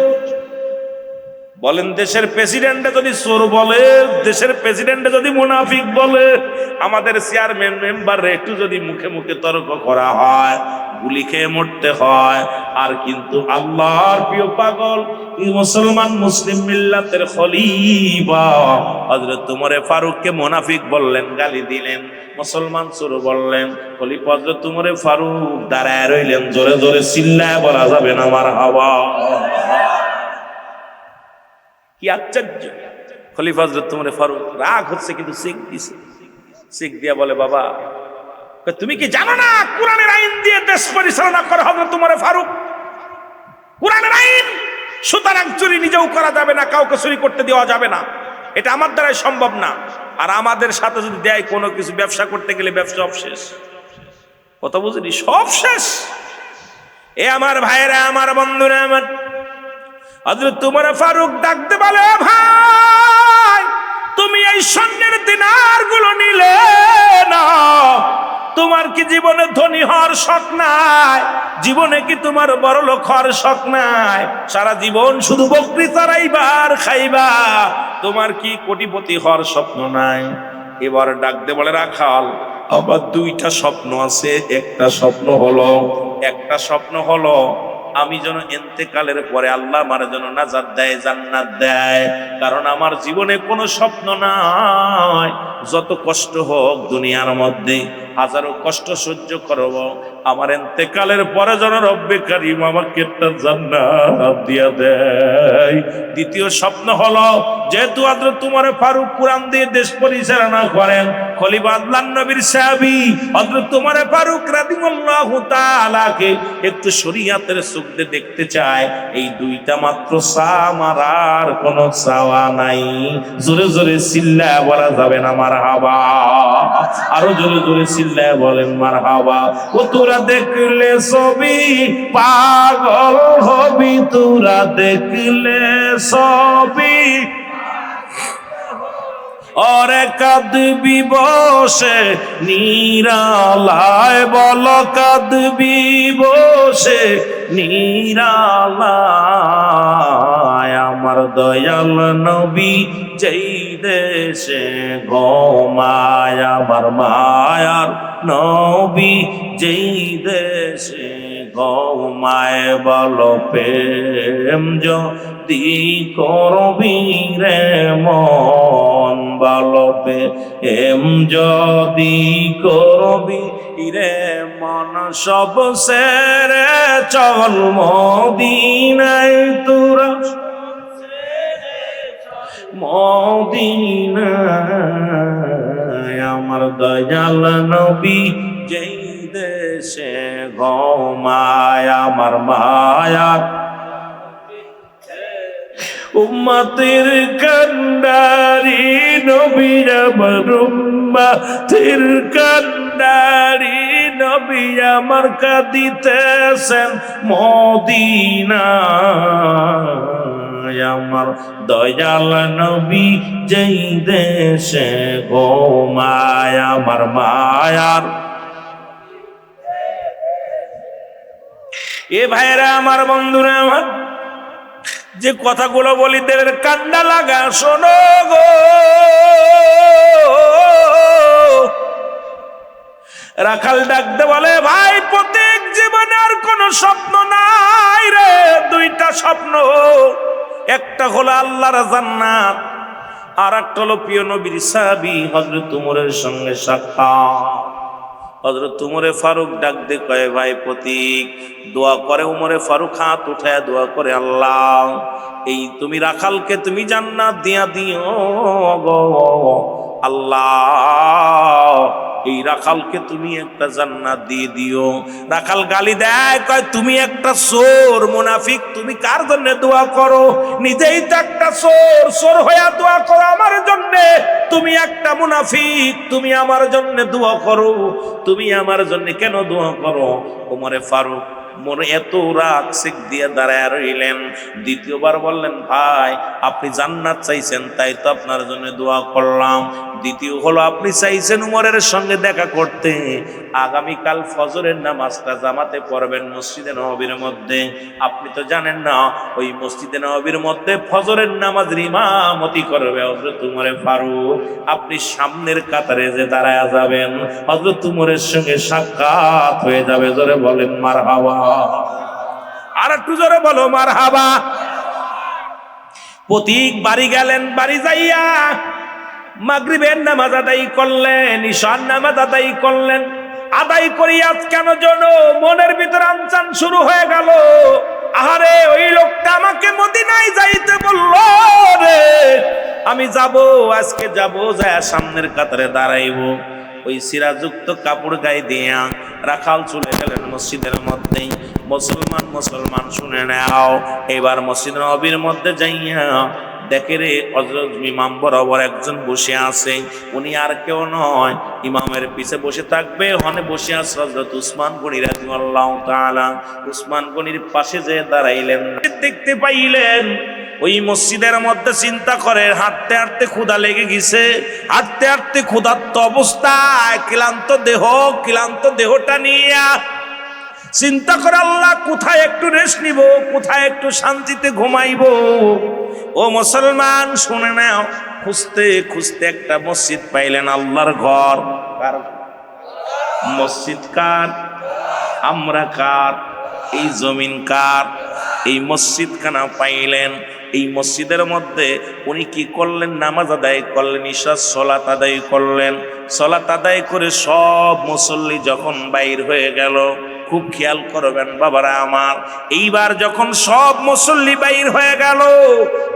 বলেন দেশের প্রেসিডেন্টে যদি চোর বলে, দেশের প্রেসিডেন্টে যদি মুনাফিক বলে, আমাদের চেয়ারম্যান মেম্বার একটু যদি মুখে মুখে তর্ক করা হয়, গুলি খেয়ে মরতে হয়। আর কিন্তু আল্লাহর প্রিয় পাগল মুসলমান মুসলিম মিল্লাতের খলিফা হযরত উমর ফারুককে মুনাফিক বললেন, গালি দিলেন। মুসলমান চোর বললেন, খলিফা হযরত উমর ফারুক দাঁড়ায় রইলেন। জোরে জোরে চিল্লায় বলা যাবে না মারহাবা। কি আশ্চর্য! খলিফা হযরত উমর ফারুক রাগ হচ্ছে, কিন্তু চেক দিছে। চেক দিয়া বলে, বাবা তুমি কি জানো না কোরআনের আইন দিয়ে দেশ পরিচালনা করে হযরত উমর ফারুক? কোরআনের আইন, সুতরাং চুরি নিজেও করা যাবে না, কাউকে চুরি করতে দেওয়া যাবে না, এটা আমার দ্বারাই সম্ভব না। আর আমাদের সাথে যদি দেয় কোনো কিছু, ব্যবসা করতে গেলে ব্যবসা সব শেষ। কথা বুঝলি? সব শেষ। এ আমার ভাইরা, আমার বন্ধুরা, আমার হযরত উমর ফারুক ডাকতে বলে, ভাই তুমি এই স্বর্ণের দিনার গুলো নিলে না, তোমার কি জীবনে ধনী হওয়ার শখ নাই? জীবনে কি তোমার বড় লোক হওয়ার শখ নাই? সারা জীবন শুধু বকরি চড়াইবা আর খাইবা, তোমার কি কোটিপতি হওয়ার স্বপ্ন নাই? এবার ডাকতে বলে, রাখাল আবার দুইটা স্বপ্ন আছে। একটা স্বপ্ন হলো আমি যেন ইন্তেকালের পরে আল্লাহ আমার যেন নাজাত দেয়, জান্নাত দেয়। কারণ আমার জীবনে কোনো স্বপ্ন নাই, যত কষ্ট হোক দুনিয়ার মধ্যে হাজারো কষ্ট সহ্য করব, আমার ইন্তেকালের পরে যেন রব্বে কারীম আমাকে একটা জান্নাত দিয়া দেয়। দ্বিতীয় স্বপ্ন হলো, যেহেতু হযরত উমর ফারুক কুরআন দিয়ে দেশ পরিচালনা করেন, খলিফা আল্লাহর নবীর সাহাবী হযরত উমর ফারুক রাদিয়াল্লাহু তাআলাকে একটু শরীয়তের চোখ দিয়ে দেখতে চায়। এই দুইটা মাত্র সামারার কোনো চাওয়া নাই। জোরে জোরে চিল্লায় বলা যাবে না মারহাবা? আরো জোরে জোরে চিল্লায় বলেন মারহাবা। ও তোরা দেখলে ছবি পাগল হবি, তোরা দেখলে ছবি ওরে কাঁদবি বসে নিরালায়, বল কাঁদবি বসে নিরালায়। আমার দয়াল নবী যেই দেশে ঘুমায়, আমার মায়ার নবী যেই দেশে ঘুমায় বলো প্রেম যদি করবি রে মন, বলো প্রেম যদি করবি রে মন, সব সেরে চল মদিনায় তোরা, মদিনায় আমার দয়াল নবী যেই দেশে ঘুমায়, আমার মায়া উম্মতের কান্ডারি নবী, আমার উম্মতের কান্ডারি নবী আমার কাঁদিতেছেন মদিনায়, আমার দয়াল নবী যেই দেশে ঘুমায়, আমার মায়ার। এ ভাইরা আমার, বন্ধুরা আমার, যে কথাগুলো বলি দেবের কান্না লাগা শোনো গো। রাখাল ডাকতে বলে, ভাই প্রত্যেক জীবনে আর কোন স্বপ্ন নাই রে, দুইটা স্বপ্ন, একটা হলো আল্লাহর জান্নাত, আর একটা হলো প্রিয় নবীর সাহাবী হযরত উমরের সঙ্গে সাক্ষাৎ। হযরত উমরে ফারুক ডাক দিয়ে কয়, ভাই প্রতীক দোয়া করে। উমরে ফারুক হাত উঠায় দোয়া করে, আল্লাহ এই তুমি রাখালকে তুমি জান্নাত দিয়া দিও গো আল্লাহ, এই রাখালকে তুমি একটা জান্নাত দিয়ে দিও। রাখাল গালি দেয়, কয় তুমি একটা চোর মুনাফিক, তুমি কার জন্য দোয়া করো? নিজেই তো একটা চোর, চোর হইয়া দোয়া করো আমার জন্য। তুমি একটা মুনাফিক, তুমি আমার জন্য দোয়া করো, তুমি আমার জন্য কেন দোয়া করো? ওমরে ফারুক মনে এত রাগ সেক দিয়ে দাঁড়ায় রইলেন। দ্বিতীয়বার বললেন, ভাই আপনি জান্নাত চাইছেন, তাই তো আপনার জন্য দোয়া করলাম। দ্বিতীয় হলো, আপনি চাইছেন উমরের সঙ্গে দেখা করতে, আগামীকাল ফজরের নামাজটা জামাতে পড়বেন মসজিদে নববীর মধ্যে। আপনি তো জানেন না ওই মসজিদে নববীর মধ্যে ফজরের নামাজের ইমামতি করবে হযরত উমরে ফারুক। আপনি সামনের কাতারে যে দাঁড়ায় যাবেন, হযরত উমরের সঙ্গে সাক্ষাৎ হয়ে যাবে। জোরে বলেন মারহাবা। আর একটু জোরে বলো মারহাবা। প্রতীক বাড়ি গেলেন, বাড়ি যাইয়া মাগরিবের নামাজ আদায় করলেন, ঈশার নামাজ আদায় করলেন। আদায় করিয়া কেন যেন মনের ভিতর আনচান শুরু হয়ে গেল, আহারে ওই লোকটা আমাকে মদিনায় যাইতে বলল রে, আমি যাব, আজকে যাব, যায় সামনের কাতারে দাঁড়াইব। ওই সিরাযুক্ত কাপড় গায়ে দিয়া রাখাল চলে গেলেন মসজিদের মধ্যে। মুসলমান শুনে নাও, এবার মসজিদ নববীর মধ্যে যাইয়া দেখে রে হযরত ইমাম বরাবর একজন বসে আছে। উনি আর কেউ নয়, ইমামের পিছে বসে থাকবে, ওখানে বসে আছে হযরত উসমান গনি রাদিয়াল্লাহু তাআলা। উসমান গনির পাশে যে দাঁড়াইলেন, দেখতে পাইলেন ওই মসজিদের মধ্যে, চিন্তা করে হাঁটতে হাঁটতে ক্ষুধা লেগে গেছে, হাঁটতে হাঁটতে ক্ষুধার্ত অবস্থায় ক্লান্ত দেহটা নিয়ে চিন্তা করে, আল্লাহ কোথায় একটু রেস্ট নিব, কোথায় একটু শান্তিতে ঘুমাইব। ও মুসলমান শুনে নাও, খুঁজতে খুঁজতে একটা মসজিদ পাইলেন, আল্লাহর ঘর। কার মসজিদ? কার? আমরা কার? এই জমিন কার? এই মসজিদ খানা পাইলেন। এই মসজিদের মধ্যে উনি কি করলেন? নামাজ আদায় করলেন, ঈশার সালাত আদায় করলেন। সালাত আদায় করে সব মুসল্লি যখন বাইর হয়ে গেল, খুব খেয়াল করবেন বাবারা আমার, এইবার যখন সব মুসল্লি বাইর হয়ে গেল,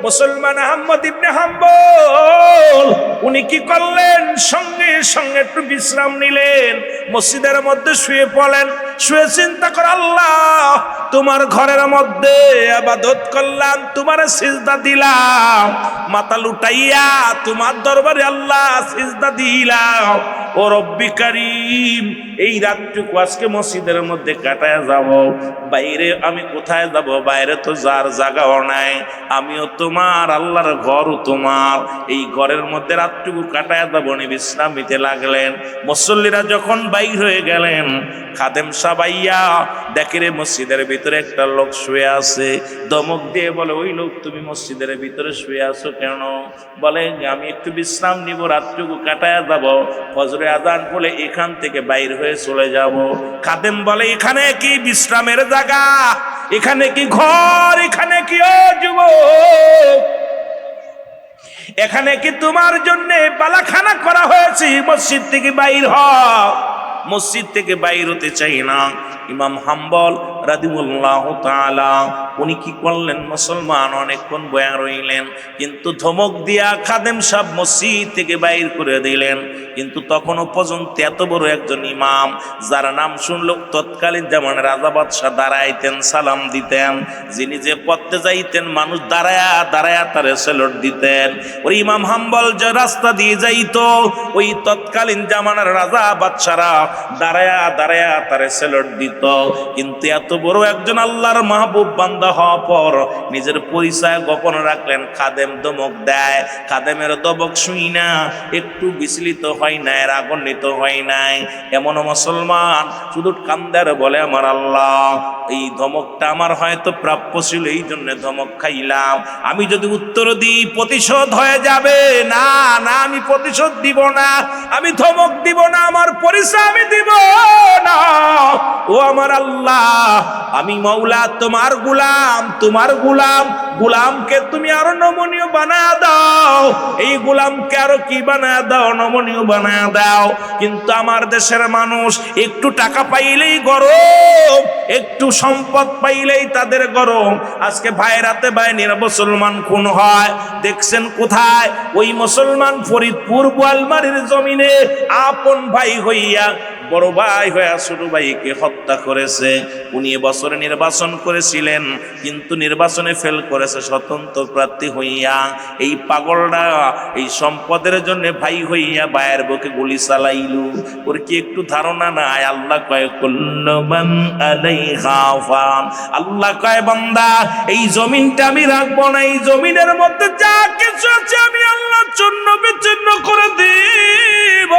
মুসলমান আহমদ ইবনে হাম্বল উনি কি করলেন? সঙ্গে সঙ্গে একটু বিশ্রাম নিলেন, মসজিদের মধ্যে শুয়ে পড়লেন। শুয়ে চিন্তা করে, আল্লাহ তোমার ঘরের মধ্যে ইবাদত করলাম, তোমার সিজদা দিলাম, মাথা লুটাইয়া তোমার দরবারে আল্লাহ সিজদা দিলাম। ও রব্বি কারীম, এই রাতটুকু আজকে মসজিদের মধ্যে কাটায় যাব, বাইরে আমি কোথায় যাব? বাইরে তো যার জায়গাও নাই, আমিও তোমার, আল্লাহর ঘরও তোমার, এই ঘরের মধ্যে রাতটুকু কাটায় যাব। উনি বিশ্রাম নিতে লাগলেন। মুসল্লিরা যখন বাইর হয়ে গেলেন, খাদেম সাবাইয়া দেখে রে মসজিদের ভিতরে ভিতরে একটা লোক শুয়ে আছে। ধমক দিয়ে বলে, ওই লোক তুমি মসজিদের ভিতরে শুয়ে আছো কেন? বলে, আমি একটু বিশ্রাম নিব, রাতটুকু কাটায় যাব, ফজরে আজান বলে এখান থেকে বাইর হয়ে চলে যাব। খাদেম বলে, এখানে কি বিশ্রামের জায়গা? এখানে কি ঘর? এখানে কি ও যুবক, এখানে কি তোমার জন্য বালাখানা করা হয়েছে? মসজিদ থেকে বাইর হ। মসজিদ থেকে বাইর হতে চাই না। ইমাম হাম্বল রাদিয়াল্লাহু তাআলা উনি কি করলেন? মুসলমান অনেকক্ষণ বয়া রইলেন, কিন্তু ধমক দিয়া খাদেম সাহেব মসজিদ থেকে বাইর করে দিলেন। কিন্তু তখনও পর্যন্ত এত বড় একজন ইমাম, যার নাম শুনলো তৎকালীন যেমন রাজা বাদশাহ দাঁড়াইতেন, সালাম দিতেন, যিনি যে পড়তে যাইতেন মানুষ দাঁড়ায়া দাঁড়ায়া তারে সেলট দিতেন। ওই ইমাম হাম্বল যে রাস্তা দিয়ে যাইতো, ওই তৎকালীন জামানার রাজা বাদশারা দাঁড়ায়া দাঁড়ায়া তারে সেলট দিত। কিন্তু এত বড় একজন আল্লাহর মাহবুব বান্দা হওয়ার পর নিজের পরিচয় গোপন রাখলেন। খাদেম ধমক দেয়, খাদেমের ধমক শুই না একটু বিচলিত হয় নাই, রাগান্বিত হয় নাই। এমন মুসলমান শুধু কান্দার বলে, আমার আল্লাহ, এই ধমকটা আমার হয়তো প্রাপ্য ছিল, এই জন্য ধমক খাইলাম। আমি যদি উত্তর দিই প্রতিশোধ হয়ে যাবে। না না, আমি প্রতিশোধ দিব না, আমি ধমক দিব না, আমার পরিচয় আমি দিব না। ও আমার আল্লাহ, আমি মাওলা তোমার গোলাম, তোমার গোলাম। গোলামকে তুমি আরো নমনীয় বানায় দাও, এই গোলামকে আরো কি বানায় দাও, নমনীয় বানায় দাও। কিন্তু আমার দেশের মানুষ একটু টাকা পাইলেই গরম, একটু সম্পদ পাইলেই তাদের গরম। আজকে ভাইরাতে বাইনের মুসলমান খুন হয়, দেখছেন কোথায়? ওই মুসলমান ফরিদপুর বোয়ালমারীর জমিনে আপন ভাই হইয়া বড় ভাই হইয়া ছোট ভাইকে হত্যা করেছে। উনি এবছরে নির্বাচন করেছিলেন, কিন্তু নির্বাচনে ফেল করেছে স্বতন্ত্র প্রার্থী হইয়া। এই পাগলটা এই সম্পদের জন্য ভাই হইয়া ভাইয়ের বুকে গুলি চালাইল। ওর কি একটু ধারণা নাই? আল্লাহ কয়, কুল্লু মান আলাইহা ফান। আল্লাহ কয়, বান্দা এই জমিনটা আমি রাখবো না, এই জমিনের মধ্যে যা কিছু আছে আমি আল্লাহর জন্য বিচ্ছিন্ন করে দিব।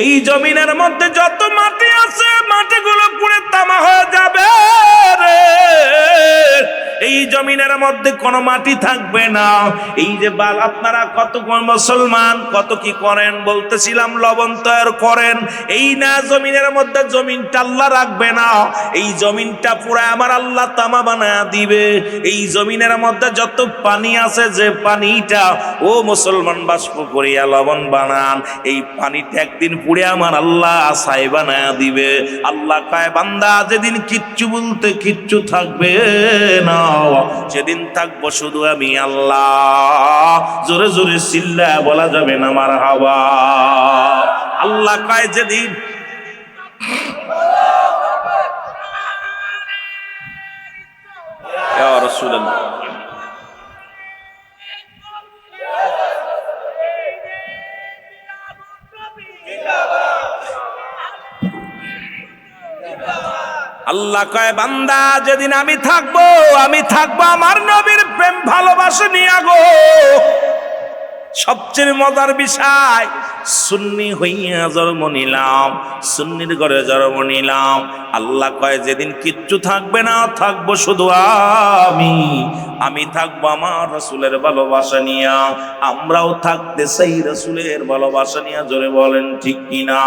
এই জমিনের মধ্যে যত মাটি আছে মাটিগুলো পুড়ে তামা হয়ে যাবে রে। এই জমিনের মধ্যে কোনো মাটি থাকবে না। এই যে বাল, আপনারা কত মুসলমান কত কি করেন বলতেছিলাম, লবণ তৈরি করেন, এই না জমিনের মধ্যে জমিনটা আল্লাহ রাখবে না, এই জমিনটা পুরো আমার আল্লাহ তামা বানায় দিবে। এই জমিনের মধ্যে যত পানি আছে, যে পানিটা ও মুসলমান বাষ্প করিয়া লবণ বানান, এই পানিটা একদিন পুড়ে আমার আল্লাহ ছাই বানায় দিবে। আল্লাহ কয়, বান্দা যেদিন কিচ্ছু বলতে কিচ্ছু থাকবে না, সেদিন থাকবো শুধু আমি আল্লাহ। জোরে জোরে চিল্লা বলা যাবে না মারহাবা। আল্লাহ কয়, যেদিন ইয়া রাসূলুল্লাহ আল্লাহ কয়, বান্দা যেদিন আমি থাকবো আমার নবীর প্রেম ভালোবাসা নিয়ে গো। সবচেয়ে মজার বিষয়, সুন্নি হইয়া জন্ম নিলাম, সুন্নির ঘরে জন্ম নিলাম। আল্লাহ কয়, যেদিন কিচ্ছু থাকবে না, থাকবো শুধু আমি থাকবো আমার রাসূলের ভালোবাসা নিয়া। আমরাও থাকতে চাই রাসূলের ভালোবাসা নিয়া। জোরে বলেন ঠিক কিনা?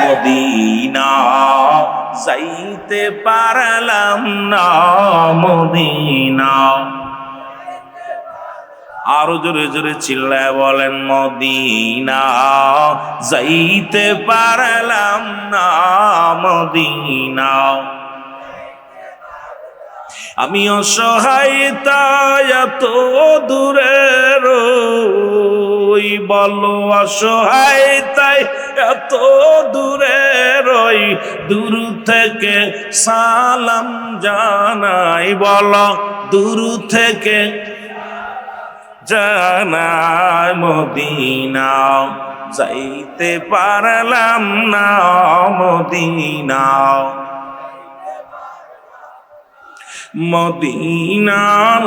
মদিনা যাইতে পারলাম না, মদিনা। আরো জোরে জোরে চিল্লায় বলেন, মদিনা যাইতে পারলাম না, মদিনা। আমি অসহায় তাই এত দূরে রই, বলো অসহায় তাই এত দূরে রই, দূর থেকে সালাম জানাই, বলো দূর থেকে জানাই। মদিনা যাইতে পারলাম না, মদিনা। মদিনার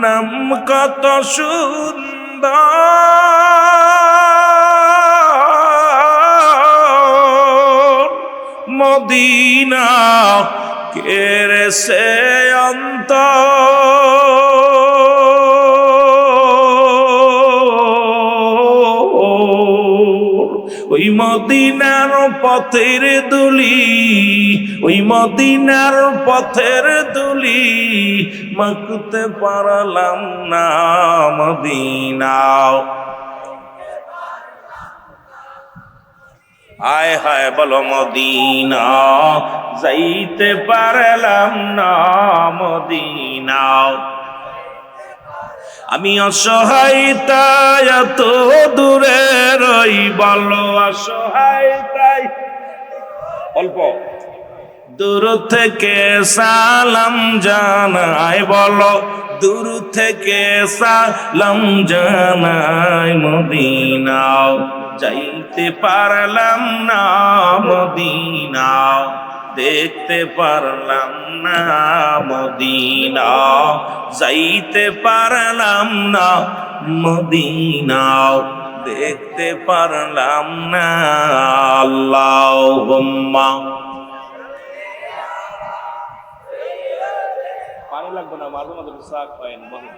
নাম কত সুন্দর, মদিনা কেড়েছে অন্তর, ওই মদিনার পথের দুলি, ওই মদিনার পথের দুলি মাখতে পারলাম না মদিনা। হায় হায় বলো মদিনা যাইতে পারলাম না মদিনা। আমি অসহায় তাই এত দূরে রই, বলো অসহায় তাই অল্প দূর থেকে সালাম জানাই, বলো দূর থেকে সালাম জানাই মদিনা যাইতে পারলাম না মদিনা, দেখতে পারলাম না মদিনা, যাইতে পারলাম না মদিনা, দেখতে পারলাম না। আল্লাহুম্মা পানি লাগবে না, মাঝে মাঝে শাক পাইন বহু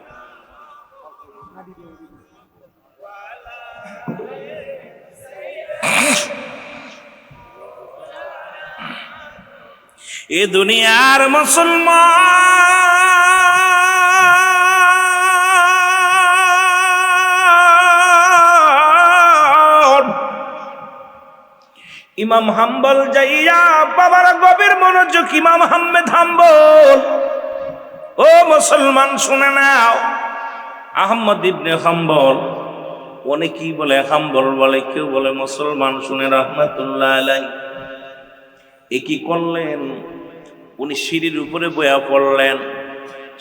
এ দুনিয়ার মুসলমান ইমাম হাম্বল যাইয়া বাবার গভীর মনোযোগ, ইমাম আহমেদ হাম্বল, ও মুসলমান শুনে নাও, আহমদ ইবনে হাম্বল, অনেকেই বলে হাম্বল বলে, কেউ বলে মুসলমান, শুনে রাহমাতুল্লাহ আলাইহি এ কি করলেন, উনি সিঁড়ির উপরে বইয়া পড়লেন,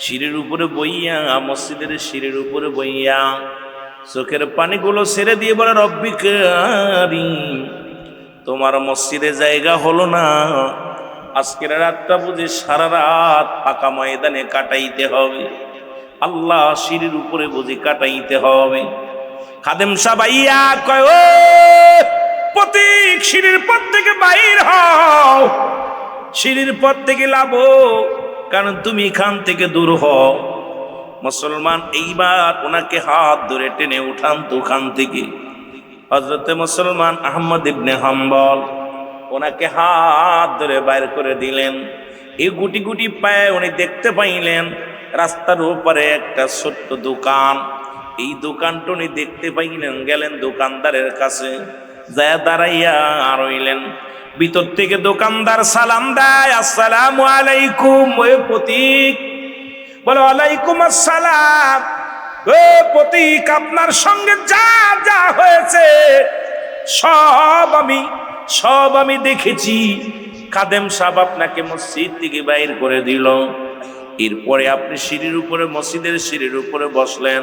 সিঁড়ির উপরে বইয়া, মসজিদের সিঁড়ির উপরে বইয়া চোখের পানিগুলো ছেড়ে দিয়ে বলে রব্বি কারীম, তোমার মসজিদে জায়গা হলো না, আজকের রাতটা বুঝি সারা রাত ফাঁকা ময়দানে কাটাইতে হবে, আল্লাহ সিঁড়ির উপরে বুঝি কাটাইতে হবে। খাদেম সাহেব আইয়া কয়, ও প্রতীক সিঁড়ির পর থেকে বাইর হও, সিঁড়ির পর থেকে লাভো, কারণ তুমি এখান থেকে দূর হও। মুসলমান এইবার ওনাকে হাত ধরে টেনে উঠান তো ওখান থেকে। হযরতে মুসলমান আহমদ ইবনে হাম্বল ওনাকে হাত ধরে বাইর করে দিলেন। এই গুটি গুটি পায়ে উনি দেখতে পাইলেন রাস্তার উপরে একটা ছোট্ট দোকান, এই দোকানটা উনি দেখতে পাইলেন, গেলেন দোকানদারের কাছে, যায় দাঁড়াইয়া রইলেন। ভিতর থেকে দোকানদার সালাম দেয়, আসসালামু আলাইকুম। ওই প্রতীক বলে, ওয়ালাইকুম আসসালাম। ও প্রতীক, আপনার সঙ্গে যা যা হয়েছে সব আমি দেখেছি। খাদেম সাহেব আপনাকে মসজিদ থেকে বাইর করে দিল, এরপরে আপনি সিঁড়ির উপরে, মসজিদের সিঁড়ির উপরে বসলেন,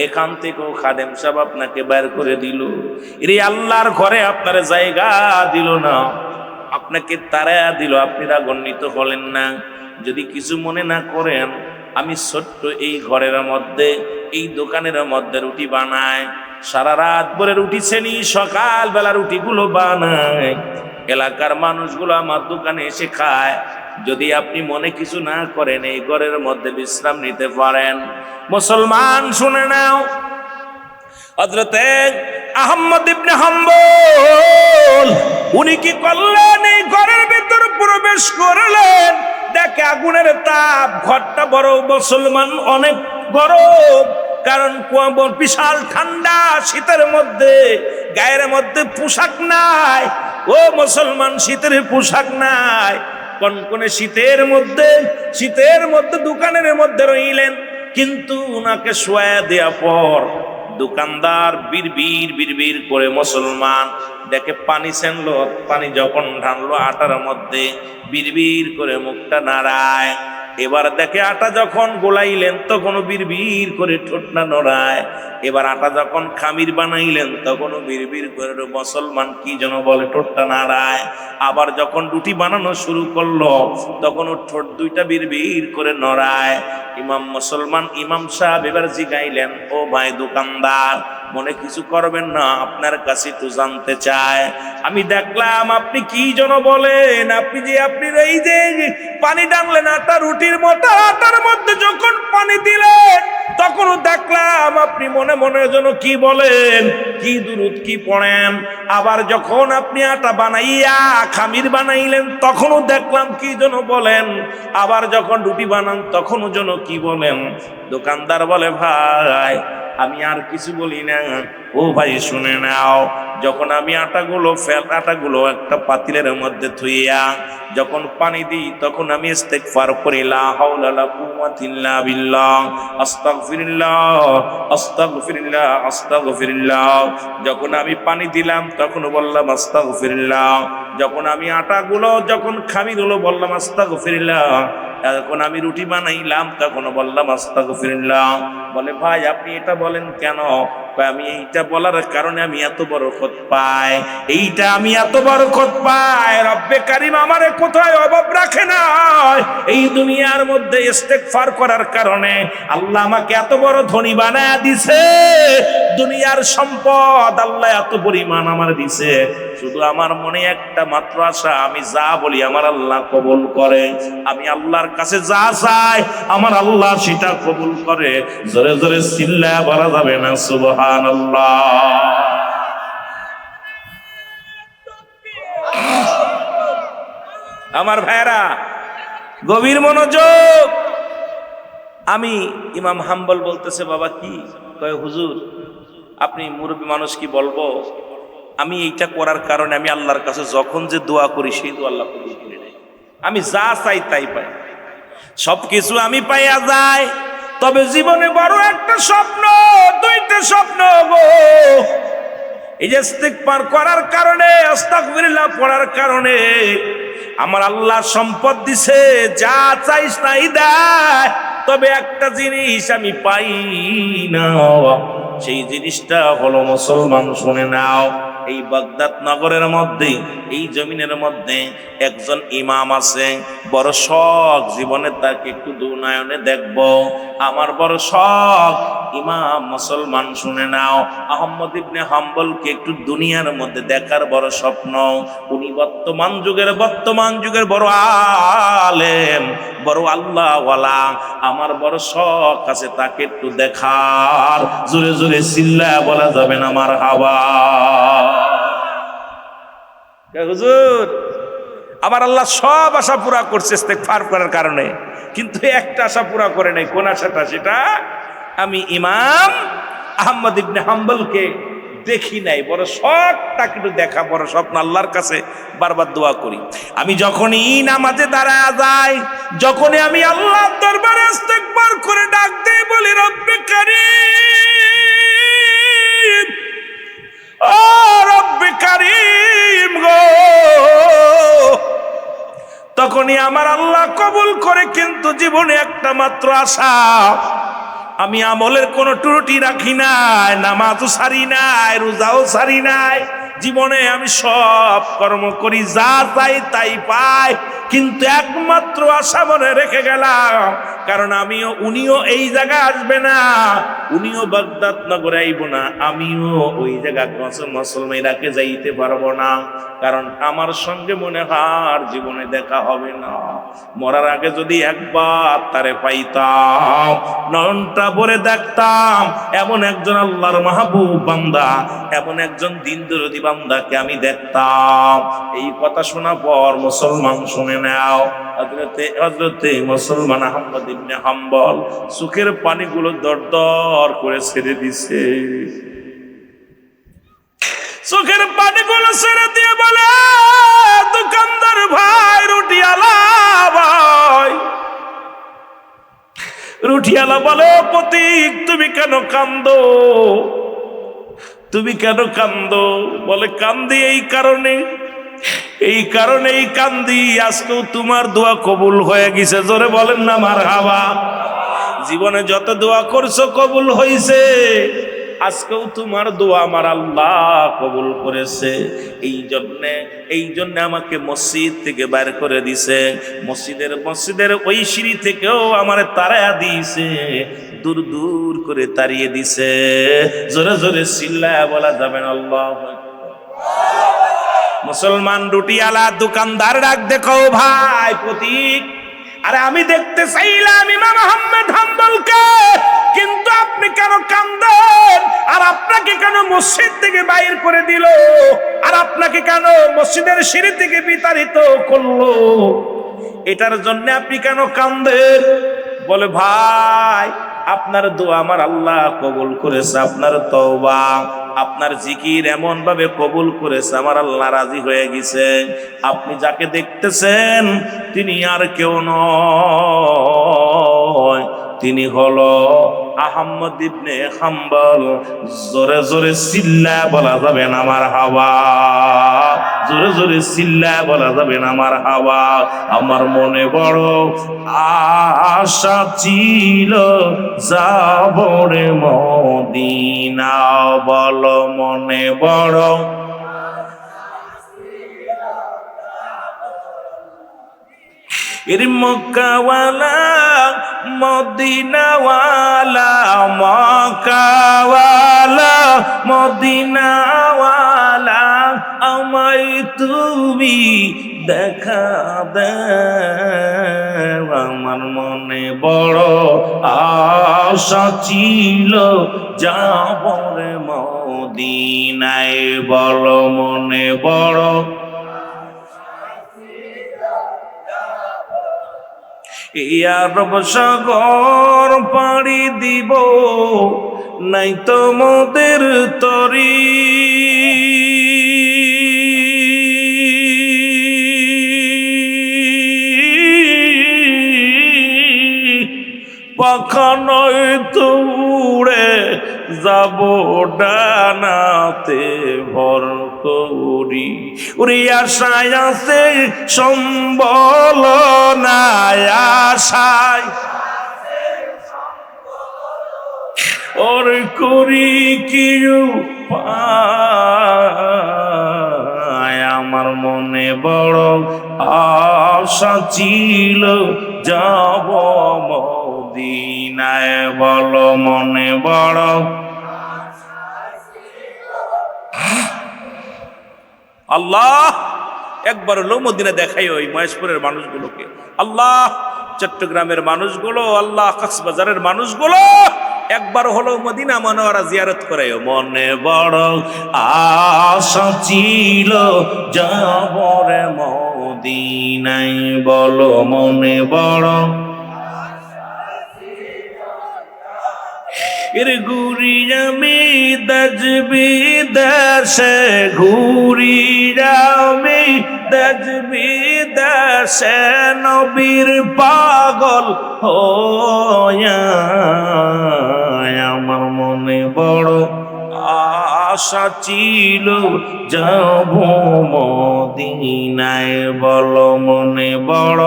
এখান থেকেও খাদেম সাহেব আপনাকে বের করে দিল। এর আল্লাহর ঘরে আপনার জায়গা দিল না, আপনাকে তাড়া দিল, আপনি রাগান্বিত হলেন না। যদি কিছু মনে না করেন, আমি ছোট্ট এই ঘরের মধ্যে, এই দোকানের মধ্যে রুটি বানায়, সারা রাত ভরে রুটি ছেনি, সকালবেলা রুটিগুলো বানায়, এলাকার মানুষগুলো আমার দোকানে এসে খায়। যদি আপনি মনে কিছু না করেন, এই ঘরের মধ্যে বিশ্রাম নিতে পারেন। মুসলমান শুনে নাও, হযরতে আহমদ ইবনে হাম্বল উনি কি করলেন, এই ঘরের ভিতর প্রবেশ করলেন, দেখে আগুনের তাপ, ঘরটা বড়, মুসলমান অনেক গরম, কারণ বিশাল ঠান্ডা, শীতের মধ্যে গায়ের মধ্যে পোশাক নাই। ও মুসলমান, শীতের পোশাক নাই, কনকনে শীতের মধ্যে দোকানের মধ্যে রইলেন। কিন্তু উনাকে শোয়া দেয়া পর দোকানদার বিড়বিড় করে মুসলমান দেখে পানি ছেনলো, পানি যখন ঢাললো আটার মধ্যে, বিড়বিড় করে মুখটা নাড়ায়। এবার দেখে আটা যখন গোলাইলেন তখনও বিড়বিড় করে ঠোঁটনা নড়ায়। এবার আটা যখন খামির বানাইলেন তখনও বিড়বিড় করে মুসলমান কি যেন বলে, ঠোঁটটা নাড়ায়। আবার যখন রুটি বানানো শুরু করলো তখনও ঠোঁট দুইটা বিড়বিড় করে নড়ায়। ইমাম সাহেব এবার জিগাইলেন, ও ভাই দোকানদার, মনে কিছু করবেন না, আপনার কাছে একটু জানতে চায়। আমি দেখলাম আপনি কি যেন বলেন, আপনি এই যে পানি টানলেন আটা রুটির মতো, আটার মধ্যে যখন পানি দিলেন তখনও দেখলাম আপনি মনে মনে যেন কি বলেন, কি দুরূদ কি পড়েন। আবার যখন আপনি আটা বানাইয়া খামির বানাইলেন তখনও দেখলাম কি যেন বলেন। আবার যখন রুটি বানান তখনও যেন কি বলেন। দোকানদার বলে, ভাই আমি আর কিছু বলি না। ও ভাই শুনে নাও, যখন আমি আটাগুলো একটা পাতিলের মধ্যে থুইয়া যখন পানি দিই তখন আমি ইস্তেগফার করি, লা হাওলা লা কুওয়াতা ইল্লা বিল্লাহ, আস্তাগফিরুল্লাহ আস্তাগফিরুল্লাহ আস্তাগফিরুল্লাহ। যখন আমি পানি দিলাম তখন বললাম আস্তাগফিরুল্লাহ, যখন আমি যখন খামিরগুলো বললাম আস্তাগফিরুল্লাহ, যখন আমি রুটি বানাইলাম তখন বললাম আস্তাগফিরুল্লাহ। বলে, ভাই আপনি এটা বলেন কেন? আমি এইটা বলার কারণে আমি এত বরকত পাই, আমি এত বরকত পাই। রব্বে কারীম আমারে কোথায় অভাব রাখে না। এই দুনিয়ার মধ্যে ইস্তেগফার করার কারণে আল্লাহ আমাকে এত বড় ধনী বানায় দিছে। দুনিয়ার সম্পদ আল্লাহ এত পরিমাণ আমার দিছে। শুধু আমার মনে একটা মাত্র আশা, আমি যা বলি আমার আল্লাহ কবুল করে। আমি আল্লাহর কাছে যা চাই আমার আল্লাহ সেটা কবুল করে। জোরে জোরে চিল্লায়া বলা যাবে না সুবহানাল্লাহ। আমার ভাইরা গভীর মনোযোগ। আমি ইমাম হাম্বল বলতেছে, বাবা কি কয়? হুজুর আপনি মুরব্বী মানুষ, কি বলবো? আমি এইটা করার কারণে আমি আল্লাহর কাছে যখন যে দোয়া করি সেই দোয়া আল্লাহ কবুল করে নেয়। আমি যা চাই তাই পাই, সবকিছু আমি পাইয়া যাই। তবে জীবনে বড় একটা স্বপ্ন, দুইটা স্বপ্ন গো। এই যে ইস্তেগফার করার কারণে, আস্তাগফিরুল্লাহ পড়ার কারণে আমার আল্লাহ সম্পদ দিছে, যা চাইস নাই দেয়। তবে একটা জিনিস আমি পাই না, সেই জিনিসটা হলো মুসলমান শুনে নাও। এই বাগদাদ নগরের মধ্যে, এই জমিনের মধ্যে একজন ইমাম আছে। বড় শখ জীবনে তাকে একটু দুনয়নে দেখব, আমার বড় শখ। ইমাম মুসলমান শুনে নাও, আহমদ ইবনে হাম্বলকে একটু দুনিয়ার মধ্যে দেখার বড় স্বপ্ন। উনি বর্তমান যুগের বড় আলেম, বড় আল্লাহওয়ালা। আমার বড় শখ আছে তাকে একটু দেখার। জোরে জোরে চিল্লায়া বলা যাবে না মারহাবা। হুজুর আমার আল্লাহ সব আশা পুরা করছে ইস্তেগফার করার কারণে, কিন্তু একটা আশা পুরা করে নাই। কোন আশাটা? সেটা আমি ইমাম আহমদ ইবনে হাম্বলকে দেখি নাই। বড় শখ তাকে একটু দেখা, বড় স্বপ্ন। আল্লাহর কাছে বারবার দোয়া করি। আমি যখনই নামাজে দাঁড়ায় যাই, যখনই আমি আল্লাহর দরবারে ইস্তেগফার করে ডাক দেই, বলি রব্বে কারীম, ও রব্বে কারীম গো, তখনই আমার আল্লাহ কবুল করে। কিন্তু জীবনে একটা মাত্র আশা, আমি আমলের কোনো ত্রুটি রাখি নাই, নামাজও সারি নাই, রোজাও সারি নাই। জীবনে আমি সব কর্ম করি, যা চাই তাই পাই, কিন্তু একমাত্র আশা মনে রেখে গেলাম। কারণ উনিও এই জায়গায় আসবে না, উনিও বাগদাদ নগরে আইব না, আমিও ওই জায়গায় মুসলমানকে যাইতে পারবো না। কারণ আমার সঙ্গে মনে হয় জীবনে দেখা হবে না। মরার আগে যদি একবার তারে পাইতাম, নয়নটা ভরে দেখতাম, এমন একজন আল্লাহর মাহবুব বান্দা, এমন একজন দিন দরদি বান্দাকে আমি দেখতাম। এই কথা শোনা পর মুসলমান শুনে নাও, হযরতে মুসলমান আহমদ ইবনে হাম্বল চোখের পানিগুলো দরদর করে ছেড়ে দিছে। চোখের পানিগুলো ছেড়ে দিয়ে বলে, দোকানদার ভাই, রুটিওয়ালা ভাই। রুটিওয়ালা বলে, প্রতীক তুমি কেন কান্দো? তুমি কেন কান্দো? বলে, কান্দি এই কারণেই কান্দি, আজকেও তোমার দোয়া কবুল হয়ে গেছে। জোরে বলেন না মারহাবা। জীবনে যত দোয়া করছো কবুল হয়েছে, আজকেও তোমার দোয়া আমার আল্লাহ কবুল করেছে। এই জন্য আমাকে মসজিদ থেকে বাইর করে দিছে, মসজিদের ওই সিঁড়ি থেকেও আমার তাড়া দিয়েছে, দূর দূর করে তাড়িয়ে দিছে। জোরে জোরে চিল্লায়া বলা যাবেন আল্লাহু আকবার। মুসলমান রুটিওয়ালা দোকানদার ডাক দেখো ভাই প্রতীক, আরে আমি দেখতে চাইলাম ইমাম আহমদ হাম্বলকে, কিন্তু আপনি কেন কান্দেন? আর আপনাকে কেন মসজিদ থেকে বাইর করে দিল? আর আপনাকে কেন মসজিদের সিঁড়ি থেকে বিতাড়িত করলো? এটার জন্য আপনি কেন কান্দেন? বলে ভাই আপনার দোয়া আমার আল্লাহ কবুল করেছে, আপনার তওবা আপনার জিকির এমন ভাবে কবুল করেছে, আমার আল্লাহ রাজি হয়ে গেছে। আপনি যাকে দেখতেছেন তিনি আর কেউ নয়, তিনি হলো আহমদ ইবনে হাম্বল। জোরে জোরে চিল্লা বলা যাবে না আমার হাওয়া, জোরে জোরে চিল্লা বলা যাবে না আমার হাওয়া। আমার মনে বড় আশা ছিল যাব রে মদিনা, বলো মনে বড় এর মক্কাওয়ালা মদিনাওয়ালা, মক্কাওয়ালা মদিনাওয়ালা, আমায় তুমি দেখা দাও। আমার মনে বড় আশা ছিল যাব রে মদিনায়, বলো মনে বড় আরব সাগর পাড়ি দিব, নাই তো মোদের তরি, পাখা নয় তো উড়ে যাব ডানাতে ভর করি, ওরে আশায় আছে সম্বল নাই, আশায় ওর করি কি উপায়। আমার মনে বড় আশা ছিল যাব মদিনায়, বলো মনে বড় আল্লাহ একবার হলো মদিনা দেখাই ওই মহেশপুরের মানুষগুলোকে, আল্লাহ চট্টগ্রামের মানুষগুলো, আল্লাহ কক্সবাজারের মানুষগুলো একবার হলো মদিনা মনোয়ারা জিয়ারত করে। মনে বড় আশা ছিল যাব রে মদিনায়, বলো মনে বড় এর ঘুরি আমি দেশ বিদেশে, ঘুরি আমি দেশ বিদেশে, নবীর পাগল হইয়া। আমার মনে বড় আশা ছিল যাব মদিনায়, বলো মনে বড়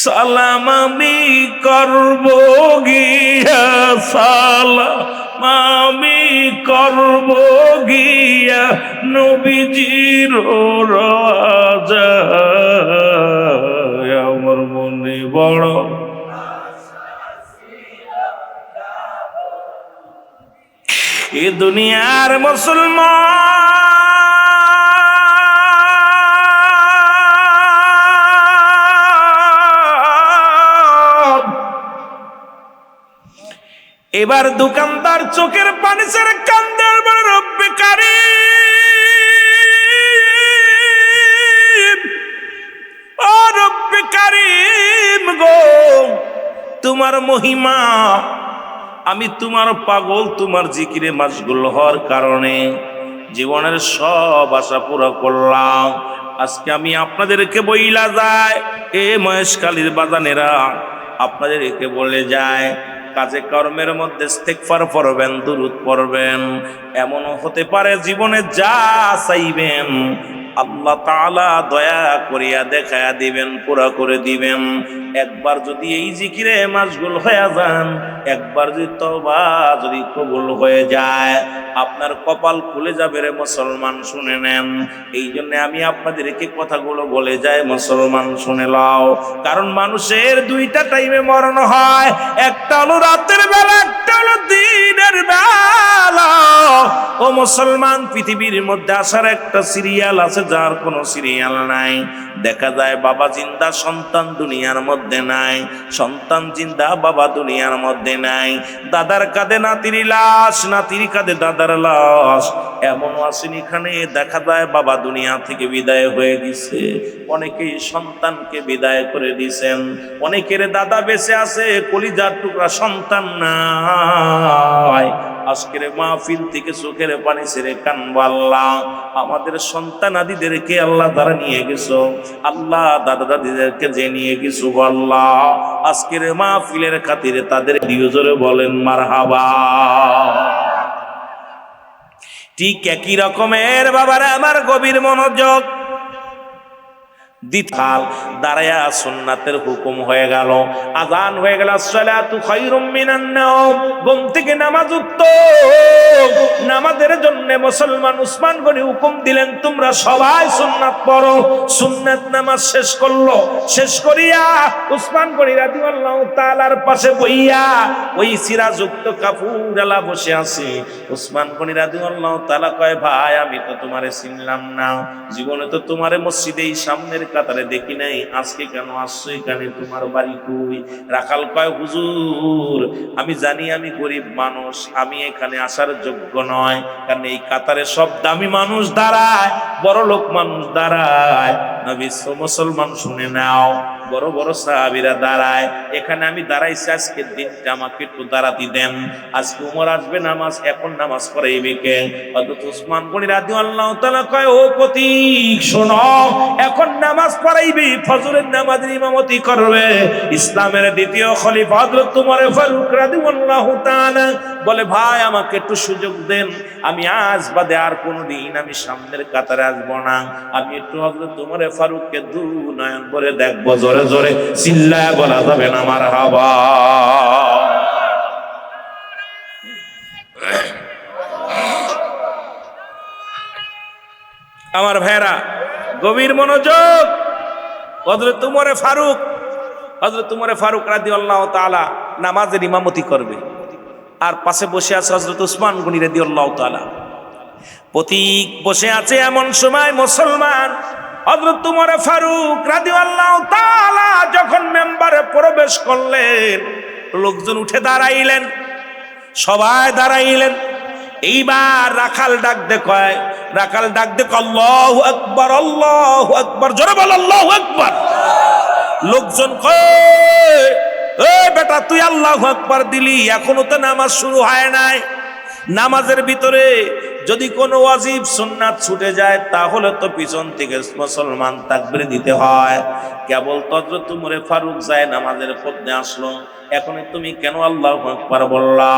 সালাম আমি করব গিয়া, সালাম আমি করব গিয়া নবীজির রাজা। আমার মনে বড় এ দুনিয়ার মুসলমান এবার দোকানদার চোখের পানি ছেড়ে কান্দের, বলে রব্বে কারীম, ও রব্বে কারীম গো, তোমার মহিমা, আমি তোমার পাগল, তোমার জিকিরে মাশগুল হওয়ার কারণে জীবনের সব আশা পুরো করলাম। আজকে আমি আপনাদেরকে বইলা যায়, এ মহেশখালীর বাজানেরা আপনাদেরকে বলে যায়, কাজে কর্মের মধ্যে ইস্তেগফার পড়বেন, দুরূদ পড়বেন। এমনও হতে পারে জীবনে যা চাইবেন আল্লাহ তাআলা দয়া করিয়া দেখায়া দিবেন, পুরা করে দিবেন। একবার যদি এই জিকিরে মাশগুল হয়ে যান, একবার যদি তওবা যদি কবুল হয়ে যায়, আপনার কপাল খুলে যাবে রে মুসলমান, শুনে নেন। এই জন্য আমি আপনাদেরকে কথাগুলো বলে যাই, মুসলমান শুনে লাও। কারণ মানুষের দুইটা টাইমে মরণ হয়, একটা হলো রাতের বেলা, একটা হলো দিনের বেলা। ও মুসলমান, পৃথিবীর মধ্যে আসার একটা সিরিয়াল আছে যার কোনো সিরিয়াল নাই। দেখা যায় বাবা জিন্দা, সন্তান দুনিয়ার মধ্যে নাই, সন্তান জিন্দা, বাবা দুনিয়ার মধ্যে নাই। দাদার কাঁধে নাতির লাশ, নাতির কাঁধে দাদার লাশ। এমন আসেন এখানে দেখা যায় বাবা দুনিয়া থেকে বিদায় হয়ে গেছে, অনেকেই সন্তানকে বিদায় করে দিয়েছেন, অনেকের দাদা বেঁচে আছে, কলিজার টুকরা সন্তান নাই। আজকের মাহফিল থেকে চোখের পানি ছেড়ে কানবো, আল্লাহ আমাদের সন্তান আদিদেরকে আল্লাহ দ্বারা নিয়ে গেছো, আল্লাহ দাদা দাদিদেরকে যে নিয়ে গেছো আল্লাহ, আজকের মাহফিলের খাতিরে তাদের জোরে বলেন মারহাবা। ঠিক একই রকমের বাবারা আমার গভীর মনোযোগ দিতাল দাঁড়ায়া সুন্নাতের হুকুম হয়ে গেল, আযান হয়ে গেল, আসসালাতু খায়রুম মিনান নাওম, ঘুম থেকে নামাজ উত্তম। নামাজের জন্য মুসলমান উসমান গনি হুকুম দিলেন, তোমরা সবাই সুন্নাত পড়ো। সুন্নাত নামাজ শেষ করলো, শেষ করিয়া উসমান গনি রাদিয়াল্লাহু তাআলার পাশে বইয়া ওই সিরাজুক্ত কাপড়ওয়ালা বসে আছে। উসমান গনি রাদিয়াল্লাহু তাআলা কয়, ভাই আমি তো তোমারে চিনলাম না, জীবনে তো তোমারে মসজিদেই সামনের কাতারে দেখি নাই, আজকে কেন আসছো এখানে, তোমার বাড়ি কই? রাখাল কয়, হুজুর আমি জানি আমি গরিব মানুষ, আমি এখানে আসার যোগ্য নয়, কারণ এই কাতারে সব দামি মানুষ দাঁড়ায়, বড় লোক মানুষ দাঁড়ায়। নবী মুসলমান শুনে নাও, বড় বড় সাহাবীরা দাঁড়ায়, এখানে আমি দাঁড়াইছি, আজকের দিনটা আমাকে একটু দাঁড়াতে দেন। আজকে উমর আসবে, নামাজ এখন নামাজ পড়াইবে কে? হযরত উসমান গনি রাদিয়াল্লাহু তাআলা কয়, ও প্রতীক শোনো, এখন নামাজ পড়াইবি, ফজরের নামাজের ইমামতি করবে ইসলামের দ্বিতীয় খলিফা হযরত উমর ফারুক রাদিয়াল্লাহু তাআলা। বলে, ভাই আমাকে একটু সুযোগ দেন, আমি আজ বাদে আর কোনোদিন আমি সামনের কাতারে আসবো না, আমি একটু হযরত উমর ফারুককে দু নয়ন ভরে দেখবো। জোরে জোরে চিল্লায় বলা যাবে না মারহাবা। আমার ভাইরা গভীর মনোযোগ, হযরত উমর ফারুক রাদিয়াল্লাহু তাআলা নামাজের ইমামতি করবে, আর পাশে বসে আছে হযরত উসমান গনি রাদিয়াল্লাহু তাআলা। প্রতীক বসে আছে, এমন সময় মুসলমান হযরত উমর ফারুক রাদিয়াল্লাহু তাআলা যখন মেম্বারে প্রবেশ করলেন, লোকজন উঠে দাঁড়াইলেন, সবাই দাঁড়াইলেন। এইবার রাখাল ডাক দে কয়, আল্লাহু আকবার, আল্লাহু আকবার, জোরে বল আল্লাহু আকবার। লোকজন কয়, এ বেটা তুই আল্লাহু আকবার দিলি, এখনো তো নামাজ শুরু হয় নাই। নামাজের ভিতরে যদি কোনো ওয়াজিব সুন্নাত ছুটে যায় তাহলে তো পিছন থেকে মুসলমান তাকবীর দিতে হয়। কেবল হযরত উমর ফারুক যায় নামাজের পথে আসলো, এখন তুমি কেন আল্লাহু আকবার বললা?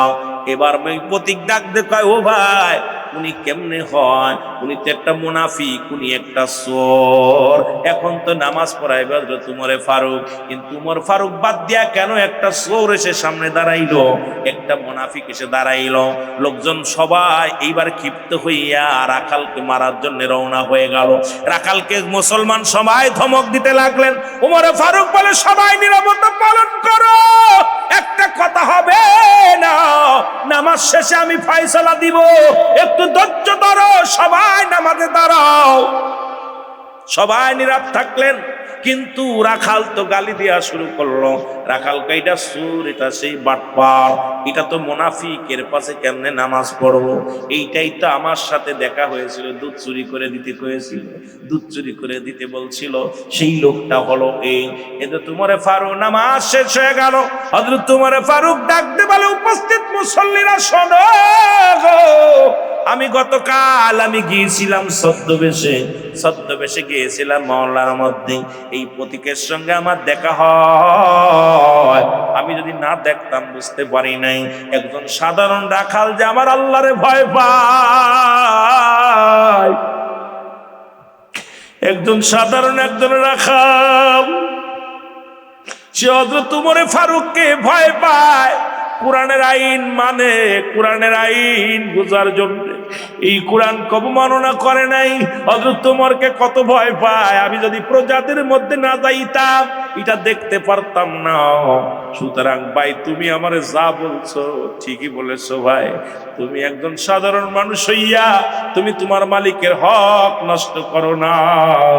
এবার ওই প্রতীক ডাক দে কয়, ও ভাই উনি কেমনে হয়, উনি তো একটা মুনাফিক, উনি একটা চোর, এখন তো নামাজ পড়াইবে হযরত উমর ফারুক, কিন্তু উমর ফারুক বাদ দিয়া কেন একটা চোর এসে সামনে দাঁড়াইলো, একটা মুনাফিক এসে দাঁড়াইলো। লোকজন সবাই এইবার ক্ষিপ্ত হইয়া রাখালকে মারার জন্য রওনা হয়ে গেল। রাখালকে মুসলমান সবাই ধমক দিতে লাগলেন। উমর ফারুক বলে, সবাই নীরবতা পালন করো, একটা কথা হবে না, নামাজ শেষে আমি ফয়সালা দিব, একটু ধৈর্য ধরো, সবাই নামাজে দাঁড়াও। সবাই নীরব থাকলেন, কিন্তু রাখাল তো গালি দেওয়া শুরু করলো। রাখালকে, এটা সুর, এটা সেই বাটপার, এটা তো মুনাফিকের পাশে কেমনে নামাজ পড়বো? এইটাই তো আমার সাথে দেখা হয়েছিল, দুধ চুরি করে দিতে হয়েছিল, দুধ চুরি করে দিতে বলছিল, সেই লোকটা হলো এই। এটা তোমার ফারুক, নামাজ শেষ হয়ে গেল। হযরত তোমার ফারুক ডাকতে বলে, উপস্থিত মুসল্লিরা শোনো গো, আমি গতকাল আমি গিয়েছিলাম ছদ্মবেশে গিয়েছিলাম মহল্লার মধ্যে, এই প্রতীকের সঙ্গে আমার দেখা হয়। আমি যদি না দেখতাম বুঝতে পারি নাই একজন সাধারণ রাখাল যে আমার আল্লাহরে ভয় পায়। একজন সাধারণ একজন রাখাল, সে হযরত উমর ফারুককে ভয় পায়। কোরআনের আইন মানে, কোরআনের আইন বোঝার জন্য এই কোরআন কবু মাননা করে নাই। হযরত উমরকে কত ভয় পায়, আমি যদি প্রজাতির মধ্যে না যাইতাম এটা দেখতে পারতাম না। সুতরাং ভাই তুমি আমারে যা বলছো ঠিকই বলেছো ভাই। তুমি একজন সাধারণ মানুষ হইয়া তুমি তোমার মালিকের হক নষ্ট করো না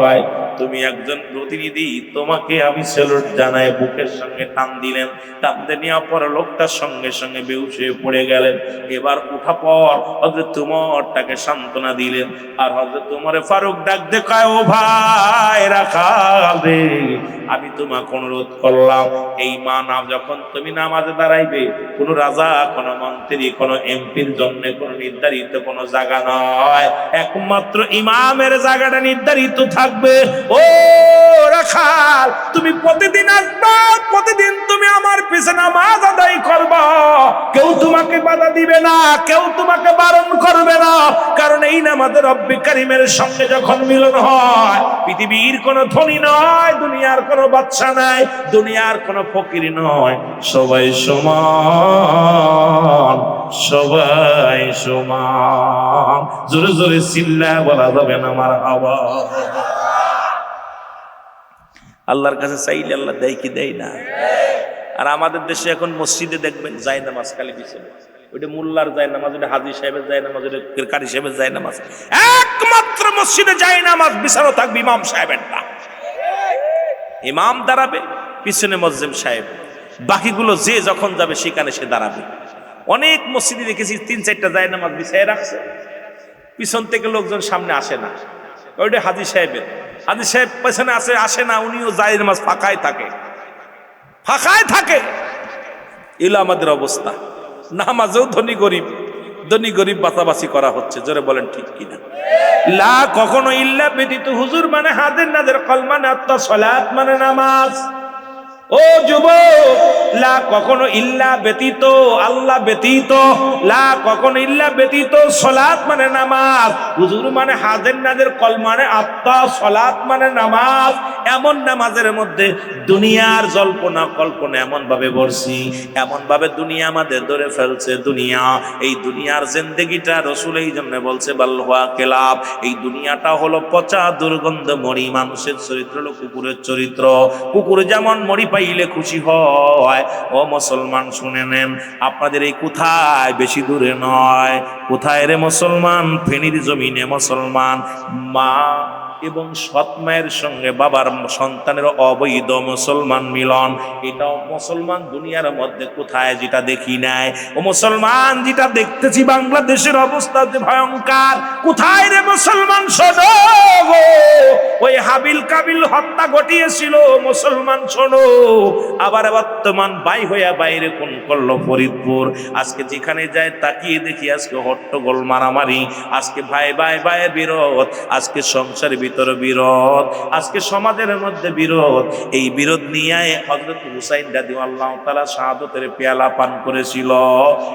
ভাই। তুমি একজন প্রতিনিধি, তোমাকে আমি স্যালুট জানাই। বুকের সঙ্গে টান দিলেন, টানতে নেওয়া পরে লোকটার সঙ্গে সঙ্গে বেহুশ হয়ে পড়ে গেলেন। এবার উঠা পর হযরত উমরটাকে সান্ত্বনা দিলেন। আর হযরত উমরে ফারুক ডাক দেখায়, ও ভাই রাখাল রে, আমি তোমাকে অনুরোধ করলাম, এই মানা যখন তুমি নামাজে দাঁড়াইবে, কোন রাজা, কোন মন্ত্রী, কোন এমপির জন্য কোন নির্ধারিত কোন জায়গা নয়, একমাত্র ইমামের জায়গাটা নির্ধারিত থাকবে। ও রাখাল, তুমি প্রতিদিন আসবা, প্রতিদিন তুমি আমার পিছনে নামাজ আদায় করবা। কেউ তোমাকে বাধা দিবে না, কেউ তোমাকে বারণ করবে না। কারণ এই নামাজে রব্বে কারীমের সঙ্গে যখন মিলন হয়, পৃথিবীর কোন ধনী নয়, দুনিয়ার কোন বাদশা নাই, দুনিয়ার কোন ফকির নয়, সবাই সমান, সবাই সমান। জোরে জোরে চিল্লায় বলা যাবে না মারহাবা। আল্লাহর কাছে চাইলে আল্লাহ দেয় কি দেয় না? আর আমাদের দেশে এখন মসজিদে দেখবেন যায় নামাজ খালি বিছানে, ওইটা মোল্লার যায় নামাজ, ওইটা হাজী সাহেবের যায় নামাজ, ওইটা কারি সাহেবের যায় নামাজ। একমাত্র মসজিদে যায় নামাজ বিছানো থাকবে ইমাম সাহেবেরটা। ইমাম দাঁড়াবে, পিছনে মুয়াজ্জিম সাহেব, বাকিগুলো যে যখন যাবে সেখানে সে দাঁড়াবে। অনেক মসজিদে দেখেছি 3-4টা যায় নামাজ বিছায় রাখছে, পিছন থেকে লোকজন সামনে আসে না, ওইটা হাজী সাহেবের। হাজী সাহেব পেছনে আসে না, উনিও যায় নামাজ ফাঁকায় থাকে, ফাঁকায় থাকে। এলো আমাদের অবস্থা। নামাজেও ধনী গরিব, ধনী গরিব বাতাবাসি করা হচ্ছে। জোরে বলেন ঠিক কিনা? লা কখনো ইল্লা ব্যতীত, হুজুর মানে হাজির নাজির, কল মানে আত্মা, সালাত মানে নামাজ। ও যুবক, লা কখনো ইল্লা ব্যতীত, আল্লাহ ব্যতীত, লা কখনো ইল্লা ব্যতীত, সালাত মানে নামাজ, হুজুর মানে হাজির নাজির, কল মানে আত্মা, সালাত মানে নামাজ। এমন নামাজের মধ্যে দুনিয়ার জল্পনা কল্পনা এমন ভাবে বলছি, এমন ভাবে দুনিয়া আমাদের ধরে ফেলছে। দুনিয়া, এই দুনিয়ার জিন্দেগিটা রাসূল এই জন্য বলছে বালহুয়া কেলাব, এই দুনিয়াটা হলো পচা দুর্গন্ধ মরি। মানুষের চরিত্র হলো কুকুরের চরিত্র। কুকুর যেমন মরি পাইলে খুশি হয়, ও মুসলমান শুনে নেন, আপনাদের এই কোথায়, বেশি দূরে নয়, কোথায় রে মুসলমান, ফেনীর জমিনে মুসলমান মা এবং সৎ মায়ের সঙ্গে বাবার সন্তানের অবৈধ মুসলমান মিলন, এটাও মুসলমান দুনিয়ার মধ্যে কোথায়, যেটা দেখি নাই। ও মুসলমান, যেটা দেখতেছি বাংলাদেশের অবস্থা যে ভয়ঙ্কর, কোথায় রে মুসলমান? শোনো, ওই হাবিল কাবিল হত্যা ঘটিয়েছিল মুসলমান, শোনো। আবার বর্তমান বাইরে কোন করলো ফরিদপুর। আজকে যেখানে যায় তাকিয়ে দেখি আজকে হট্টগোল মারামারি, আজকে ভাই বিরোধ, আজকে সংসারের ভিতরে বিরোধ, আজকে সমাজের মধ্যে বিরোধ। এই বিরোধ নিয়ে হযরত হুসাইন রাদিয়াল্লাহু তাআলা শাহাদাতের পেয়ালা পান করেছিল।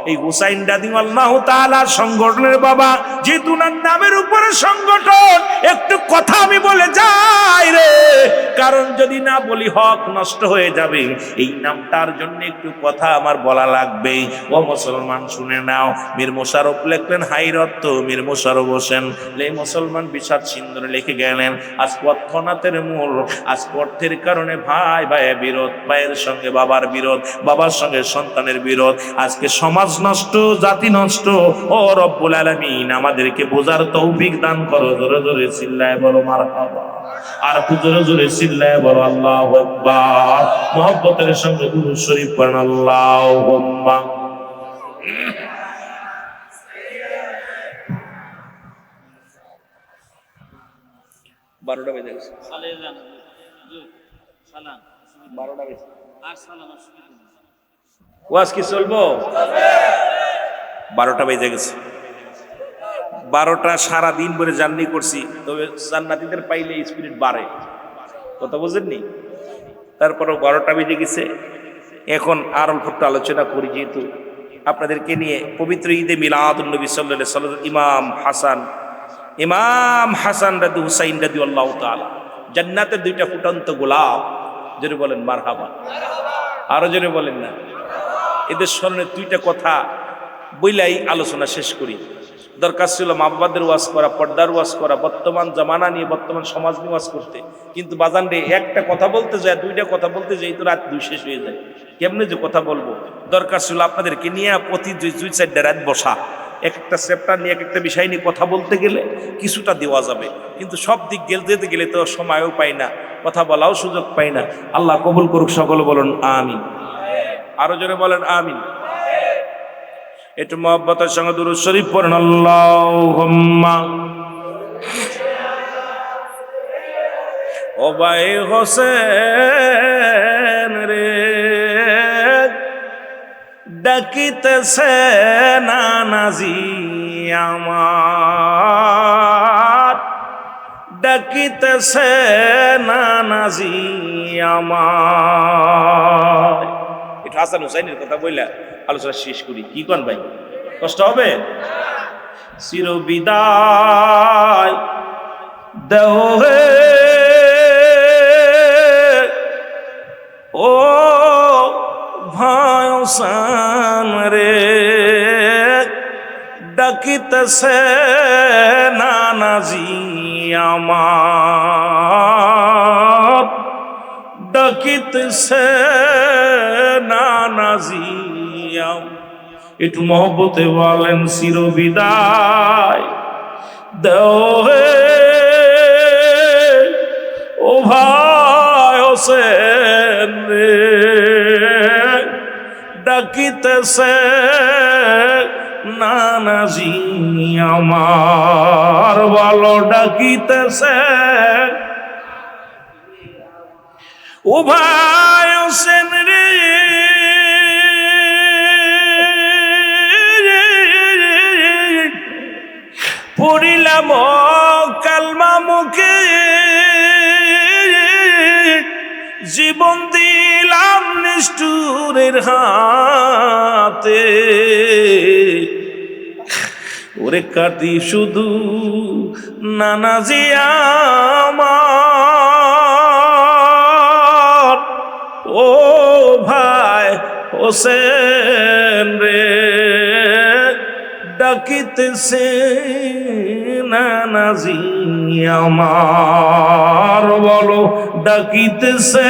এই হুসাইন রাদিয়াল্লাহু তাআলা সংগঠনের বাবা, যেহেতু ওনার নামের উপরে সংগঠন, একটু কথা আমি বলে যাই রে, কারণ যদি না বলি হক নষ্ট হয়ে যাবে। এই নামটার জন্য একটু কথা আমার বলা লাগবে। ও মুসলমান শুনে নাও, মীর মোশাররফ লিখলেন হাইরত, মীর মোশাররফ হোসেন এই মুসলমান বিষাদ সিন্ধুরে লিখে গেলেন, আজ অর্থনাথের মূল, আজ অর্থের কারণে ভাই বিরোধ, ভাইয়ের সঙ্গে বাবার বিরোধ, বাবার সঙ্গে সন্তানের বিরোধ, আজকে সমাজ নষ্ট, জাতি নষ্ট। ও রব্বুল আলামিন আমাদেরকে বোঝার তৌফিক দান করো। জোরে জোরে চিল্লায় বলো মারহাবা। আর জোরে জোরে চিল্লায় বলো আল্লাহু আকবার। মুহাব্বতের সঙ্গে দুরূদ শরীফ পড়েন আল্লাহুম্মা। 12টা বেজে গেছে, 12টা বেজে ওয়াজ কি চলবো? 12টা বেজে গেছে। 12টা সারাদিন ভরে জার্নি করছি, তবে জান্নাতীদের পাইলে স্পিরিট বাড়ে, কথা বুঝেননি? তারপরে 12টা বেজে গেছে। এখন আর অল্প একটু আলোচনা করি, যেহেতু আপনাদেরকে নিয়ে পবিত্র ঈদে মিলাদুন নবী সাল্লাল্লাহু আলাইহি ওয়াসাল্লাম ইমাম হাসান ইমাম হাসান রাদি হুসাইন রাদিয়াল্লাহু তাআলা জান্নাতের দুইটা ফুটন্ত গোলাপ। জোরে বলেন মারহাবা, আরো জোরে বলেন না। এদের স্মরণে দুইটা কথা বইলাই আলোচনা শেষ করি। দরকার ছিল মা বাবাদের ওয়াজ করা, পর্দার ওয়াজ করা, বর্তমান জামানা নিয়ে, বর্তমান সমাজ নিয়ে ওয়াজ করতে, কিন্তু বাজান রে একটা কথা বলতে যায়, দুইটা কথা বলতে যাই তো রাত দুই শেষ হয়ে যায়। কেমনে যে কথা বলবো? দরকার ছিল আপনাদেরকে নিয়ে প্রতি দুই চারটা রাত বসা, এক একটা চ্যাপ্টার নিয়ে, এক একটা বিষয় নিয়ে কথা বলতে গেলে কিছুটা দেওয়া যাবে, কিন্তু সব দিক যেতে গেলে তো সময়ও পাই না, কথা বলাও সুযোগ পাই না। আল্লাহ কবুল করুক, সকলে বলুন আমিন। আরো জোরে বলেন আমিন। একটু মহব্বতের সঙ্গে দুরূদ শরীফ পড়েন। আল্লাহুম্মা ও ভাই হোসেন রে, ডাকিতেছে নানাজি আমার, ডাকিতেছে নানাজি আমার। এটা হাসান হুসাইনের কথা বইলা আলোচনা শেষ করি। কি কন ভাই, কষ্ট হবে? চির বিদায় দেও হে ও ভাই হোসেন রে, ডাকিতেছে নানাজি আমার, ডাকিতেছে নানাজি আমার। একটু মহব্বতে বলেন চির বিদায় দেও হে ও ভাই হোসেন রে, ডাকিতেছে নানাজি আমার, বলো ডাকিতেছে ও ভাই হোসেন রে, পড়িলাম কালমা মুখে, জীবন দিলাম নিষ্ঠুরের হাতে, ওরে কাটি শুধু নানাজি আমার, ও ভাই হোসেন রে, ডাকিতেছে নানাজি আমার, বলো ডাকিতেছে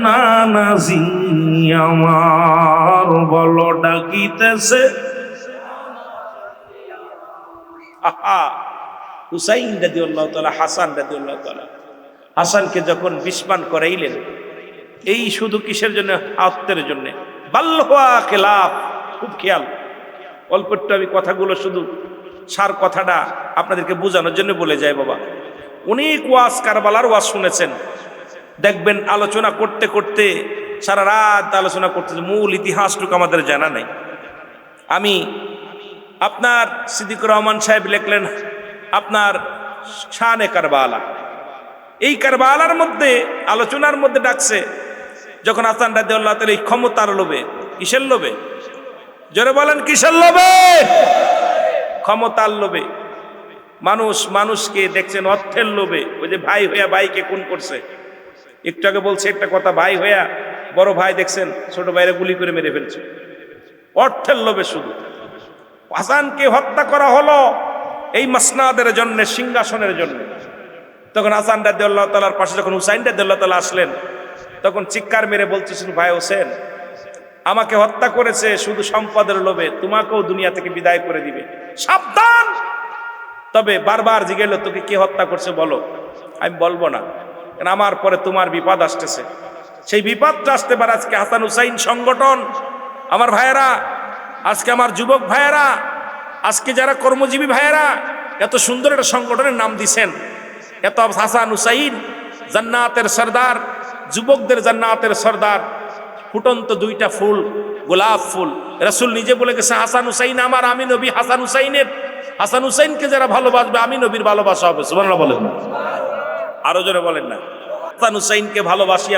নানাজি আমার, বলো ডাকিতেছে। হুসাইন রাদিয়াল্লাহু তাআলা, হাসান রাদিয়াল্লাহু তাআলা, হাসানকে যখন বিস্মান করাইলেন, এই শুধু কিসের জন্য? আত্মের জন্য। বাল্লুয়া খেলাফ, খুব খেয়াল, অল্প একটু আমি কথাগুলো শুধু সার কথাটা আপনাদেরকে বোঝানোর জন্য বলে যায়। বাবা অনেক ওয়াজ, কারবালার ওয়াজ শুনেছেন, দেখবেন আলোচনা করতে করতে সারা রাত আলোচনা করতেছে, মূল ইতিহাসটুকু আমাদের জানা নাই। আমি আপনার সিদ্দিকুর রহমান সাহেব লিখলেন আপনার শানে কারবালা, এই কারবালার মধ্যে আলোচনার মধ্যে ডাকছে যখন হাসান রাদিয়াল্লাহু তাআলা এই ক্ষমতার লোভে, কিসের লোভে? জোরে বলেন কিসের লোভে? ক্ষমতার লোভে। মানুষকে দেখছেন অর্থের লোভে। ওই যে ভাই হইয়া ভাইকে খুন করছে, একটু আগে বলছে একটা কথা, ভাই হইয়া বড় ভাই দেখছেন ছোট ভাইরে গুলি করে মেরে ফেলছে, অর্থের লোভে শুধু। হাসানকে হত্যা করা হলো এই মাসনাদের জন্য, সিংহাসনের জন্য। তখন হাসান রাদিয়াল্লাহু তাআলার পাশে যখন হুসাইন রাদিয়াল্লাহু তাআলা আসলেন, তখন চিৎকার মেরে বলতেছিল, ভাই হোসেন আমাকে হত্যা করেছে শুধু সম্পদের লোভে, তোমাকেও দুনিয়া থেকে বিদায় করে দিবে, সাবধান। তবে বারবার জিজ্ঞেস, তোকে কে হত্যা করছে বলো। আমি বলবো না, কারণ আমার পরে তোমার বিপদ আসতেছে। সেই বিপদটা আসতে পারে। আজকে হাসান হুসাইন সংগঠন, আমার ভাইয়েরা, আজকে আমার যুবক ভাইয়েরা, আজকে যারা কর্মজীবী ভাইয়েরা এত সুন্দর একটা সংগঠনের নাম দিছেন, এত হাসান হুসাইন জান্নাতের সরদার, যুবকদের জান্নাতের সরদার, ফুটন্ত দুইটা ফুল, গোলাপ ফুল। রাসূল নিজে বলে গেছে, হাসান হুসাইন আমার, আমি নবী হাসান হুসাইনের। হাসান হুসাইনকে যারা ভালোবাসবে আমি নবীর ভালোবাসা হবে। সুবহানাল্লাহ বলেন না, আরো জোরে বলেন না। হাসান হুসাইনকে ভালোবাসি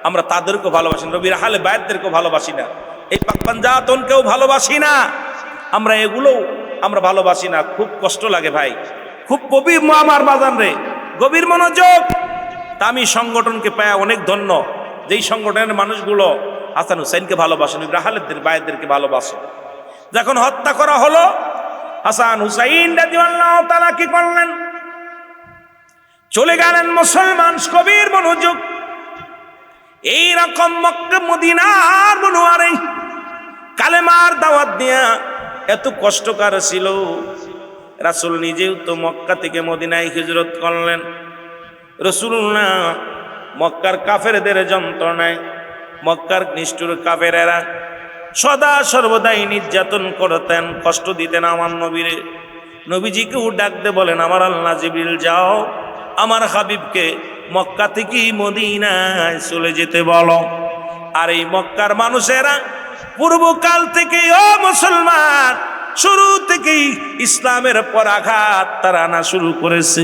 আমরা তাদেরকেও ভালোবাসি, নবীর আহলে বায়াতদেরকেও ভালোবাসি না, এই পাক পাঞ্জাতনকেও ভালোবাসি না। আমরা এগুলো আমরা ভালোবাসি না, খুব কষ্ট লাগে ভাই, খুব গভীর আমার বাজান রে, গভীর মনোযোগ। তা আমি সংগঠনকে পায় অনেক ধন্য, যেই সংগঠনের মানুষগুলো হাসান হুসাইনকে ভালোবাসেন, রাহালেদের ভাইদেরকে ভালোবাসেন। যখন হত্যা করা হলো, হাসান হুসাইন রাদিয়াল্লাহু তাআলা কি করলেন? চলে গেলেন মুসলমান, কবির মনোযোগ। এইরকম মক্কা মদিনার মনোয়ারে কালেমার দাওয়াত দিয়া এত কষ্টকর ছিল। রাসূল নিজেও তো মক্কা থেকে মদিনায় হিজরত করলেন। রাসূলুল্লাহ মক্কার কাফেরদের যন্ত্রণায়, মক্কার নিষ্ঠুর কাফেরেরা সদা সর্বদাই নির্যাতন করতেন, কষ্ট দিতেন আমার নবীরে। নবীজিকেও ডাকতে বলেন, আমার আল্লাহ জিবরিল যাও আমার হাবিবকে মক্কা থেকে মদিনায় চলে যেতে বলো। আর এই মক্কার মানুষেরা পূর্বকাল থেকে, ও মুসলমান, শুরু থেকেই ইসলামের পর আঘাত তারা আনা শুরু করেছে।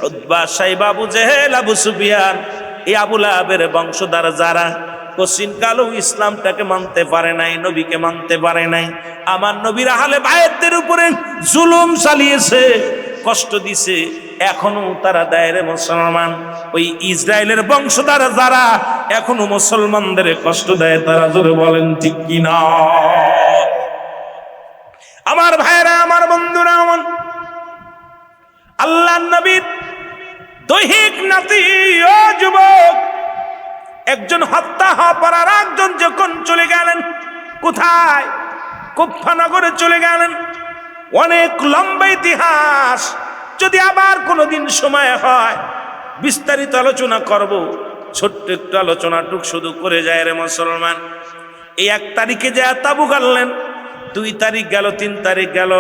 উতবা, সাইবা, আবু জেহেল, আবু সুফিয়ান, এই আবু লাহাবের বংশধর যারা কোশ্চিন কালেও ইসলামটাকে মানতে পারে নাই, নবীকে মানতে পারে নাই, আমার নবীর আহলে বায়তদের উপরে জুলুম চালিয়েছে, কষ্ট দিছে, এখনো তারা দায়রে মুসলমান। ওই ইসরায়েলের বংশধর যারা এখনো মুসলমানদের কষ্ট দেয়, তারা জোরে বলেন ঠিক কিনা? আমার ভাইরা, আমার বন্ধুরা, আমার আল্লাহর নবীর দৈহিক নাতি, ও যুবক, একজন হত্যা হওয়ার পর আর একজন যখন চলে গেলেন, কোথায়? কুফা নগরে চলে গেলেন। অনেক লম্বা ইতিহাস, যদি আবার কোনোদিন সময় হয় বিস্তারিত আলোচনা করব। ছোট্ট একটু আলোচনাটুক শুধু করে যায় রে মুসলমান। এই 1 তারিখে যায় তাবু গাড়লেন, 2 তারিখ গেল, 3 তারিখ গেল,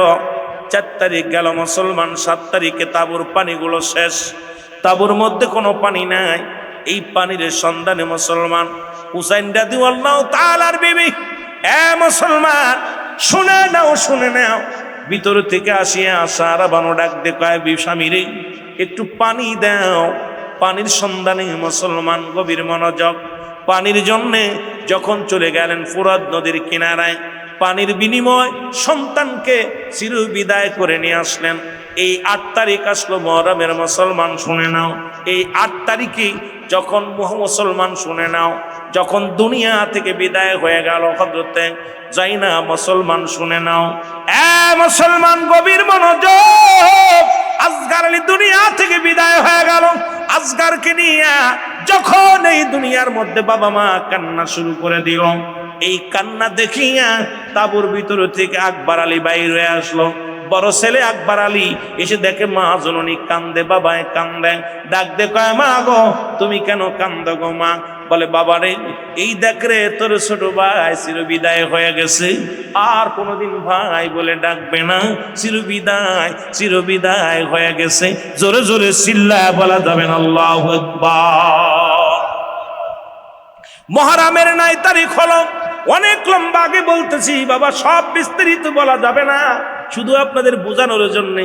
4 তারিখ গেল মুসলমান, 7 তারিখে তাবুর পানিগুলো শেষ, তাবুর মধ্যে কোনো পানি নাই। এই পানির সন্ধানে মুসলমান হুসাইন রাদিয়াল্লাহু তাআলার বিবি, এ মুসলমান শুনে নাও, শুনে নাও, ভিতর থেকে আসিয়া সারা বানো ডাক দে, কয় স্বামীরে একটু পানি দাও। পানির সন্ধানে মুসলমান গভীর মনোযোগ। পানির জন্যে যখন চলে গেলেন ফুরাত নদীর কিনারায়, পানির বিনিময় সন্তানকে চির বিদায় করে নিয়ে আসলেন। এই 8 তারিখ আসলো মুহররমের, মুসলমান শুনে নাও। এই 8 তারিখে যখন মুসলমান শুনে নাও, যখন দুনিয়া থেকে বিদায় হয়ে গেল হযরতে যায়নাব, মুসলমান শুনে নাও। এ মুসলমান গভীর মনোযোগ। আসগার আলী দুনিয়া থেকে বিদায় হয়ে গেল। আসগারকে নিয়ে যখন এই দুনিয়ার মধ্যে বাবা মা কান্না শুরু করে দিল, এই কান্না দেখিয়া তাবুর ভিতর থেকে আকবর আলী বাইর হয়ে আসলো। বড় ছেলে আকবর আলী এসে দেখে মা জননী কান্দে, বাবায় কান্দে, ডাক দে, কয় মা গো তুমি কেন কান্দ গো মা? বলে বাবা রে, এই দেখ রে তোর ছোট ভাই চির বিদায় হয়ে গেছে, আর কোনোদিন ভাই বলে ডাকবে না, চির বিদায় হয়ে গেছে। জোরে জোরে চিল্লায় বলা যাবে না আল্লাহু আকবার। মুহররমের 9 তারিখ হলো, অনেক লম্বা আগে বলতেছি বাবা, সব বিস্তারিত বলা যাবে না, শুধু আপনাদের বোঝানোর জন্য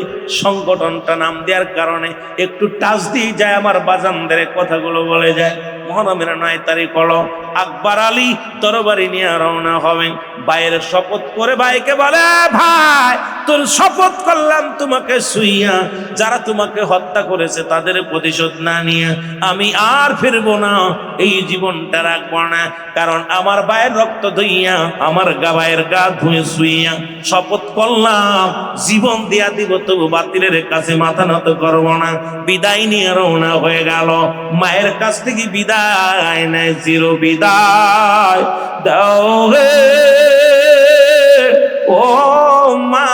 সংগঠনটা নাম দেওয়ার কারণে একটু টাচ দিয়ে যায়, আমার বাজানদের কথাগুলো বলে যায়। মুহররমের 9 তারিখ হলো, আকবর আলী তরবারি নিয়ে রওনা হবেন। ভাইয়ের শপথ করে ভাইকে বলে, ভাই তোর শপথ করলাম তোমাকে শুইয়া, যারা তোমাকে হত্যা করেছে তাদের প্রতিশোধ না নিয়ে আমি আর ফিরবো না, এই জীবনটা রাখবো না। কারণ আমার ভাইয়ের রক্ত ধুইয়া, আমার ভাইয়ের গা ধুয়ে শুইয়া শপথ করলাম জীবন দিয়া দিব, তবু বাতিলের কাছে মাথা নত করবো না। বিদায় নিয়ে রওনা হয়ে গেল। মায়ের কাছ থেকে বিদায় নেয়, চির বিদায় দাও হে ও মা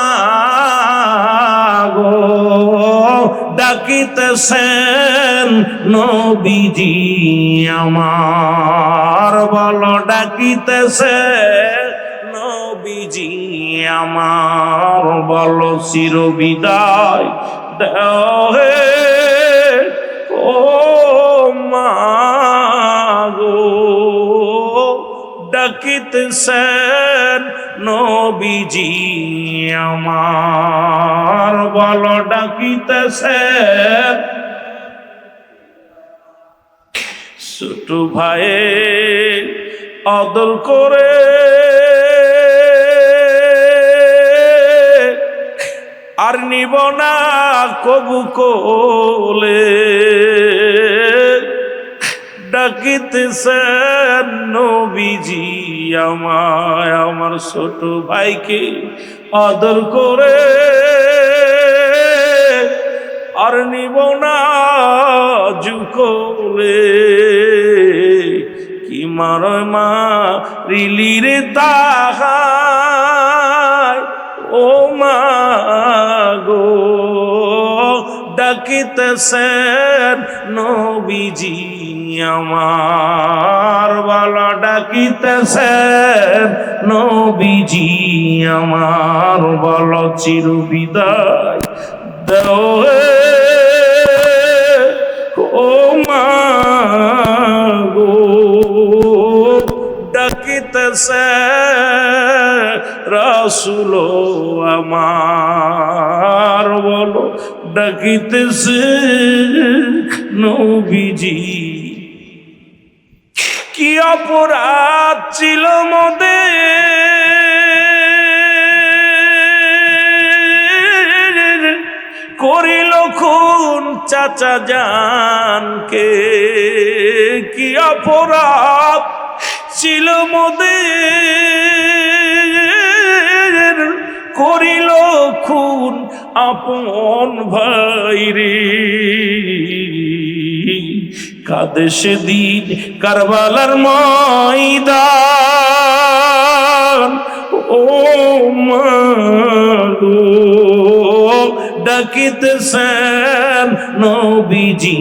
গো, ডাকিতেছেন নবীজি আমার, বলো ডাকিতেছেন নবীজি আমার, বলো চির বিদায় দাও হে ও মা গো, ডাকিতেছেন নবীজি আমার, বলো ডাকিতেছেন। ছোট ভাইয়ে আদর করে আর নিব না কবু কোলে, ডাকিতেছেন নবীজি আমায়, আমার ছোট ভাইকে আদর করে, আর নিব না জুকোলে। কি মারয় মা রিলির তাহার, ও মা গো ডাকিতেছেন নবীজি আমার, বলো ডাকিতেছেন নবীজি আমার, বলো চির বিদায় দাও ও মা গো ডাকিতেছেন রাসূল আমার, বলো ডাকিতেছে নবীজি। কি অপরাধ ছিল মোদের, করিল খুন চাচা জানকে। কি অপরাধ ছিল মোদের, করিল খুন আপন ভাইরে। কাঁদে সেদিন কারবালার ময়দান, ও মা গো ডাকিতেছেন নবীজি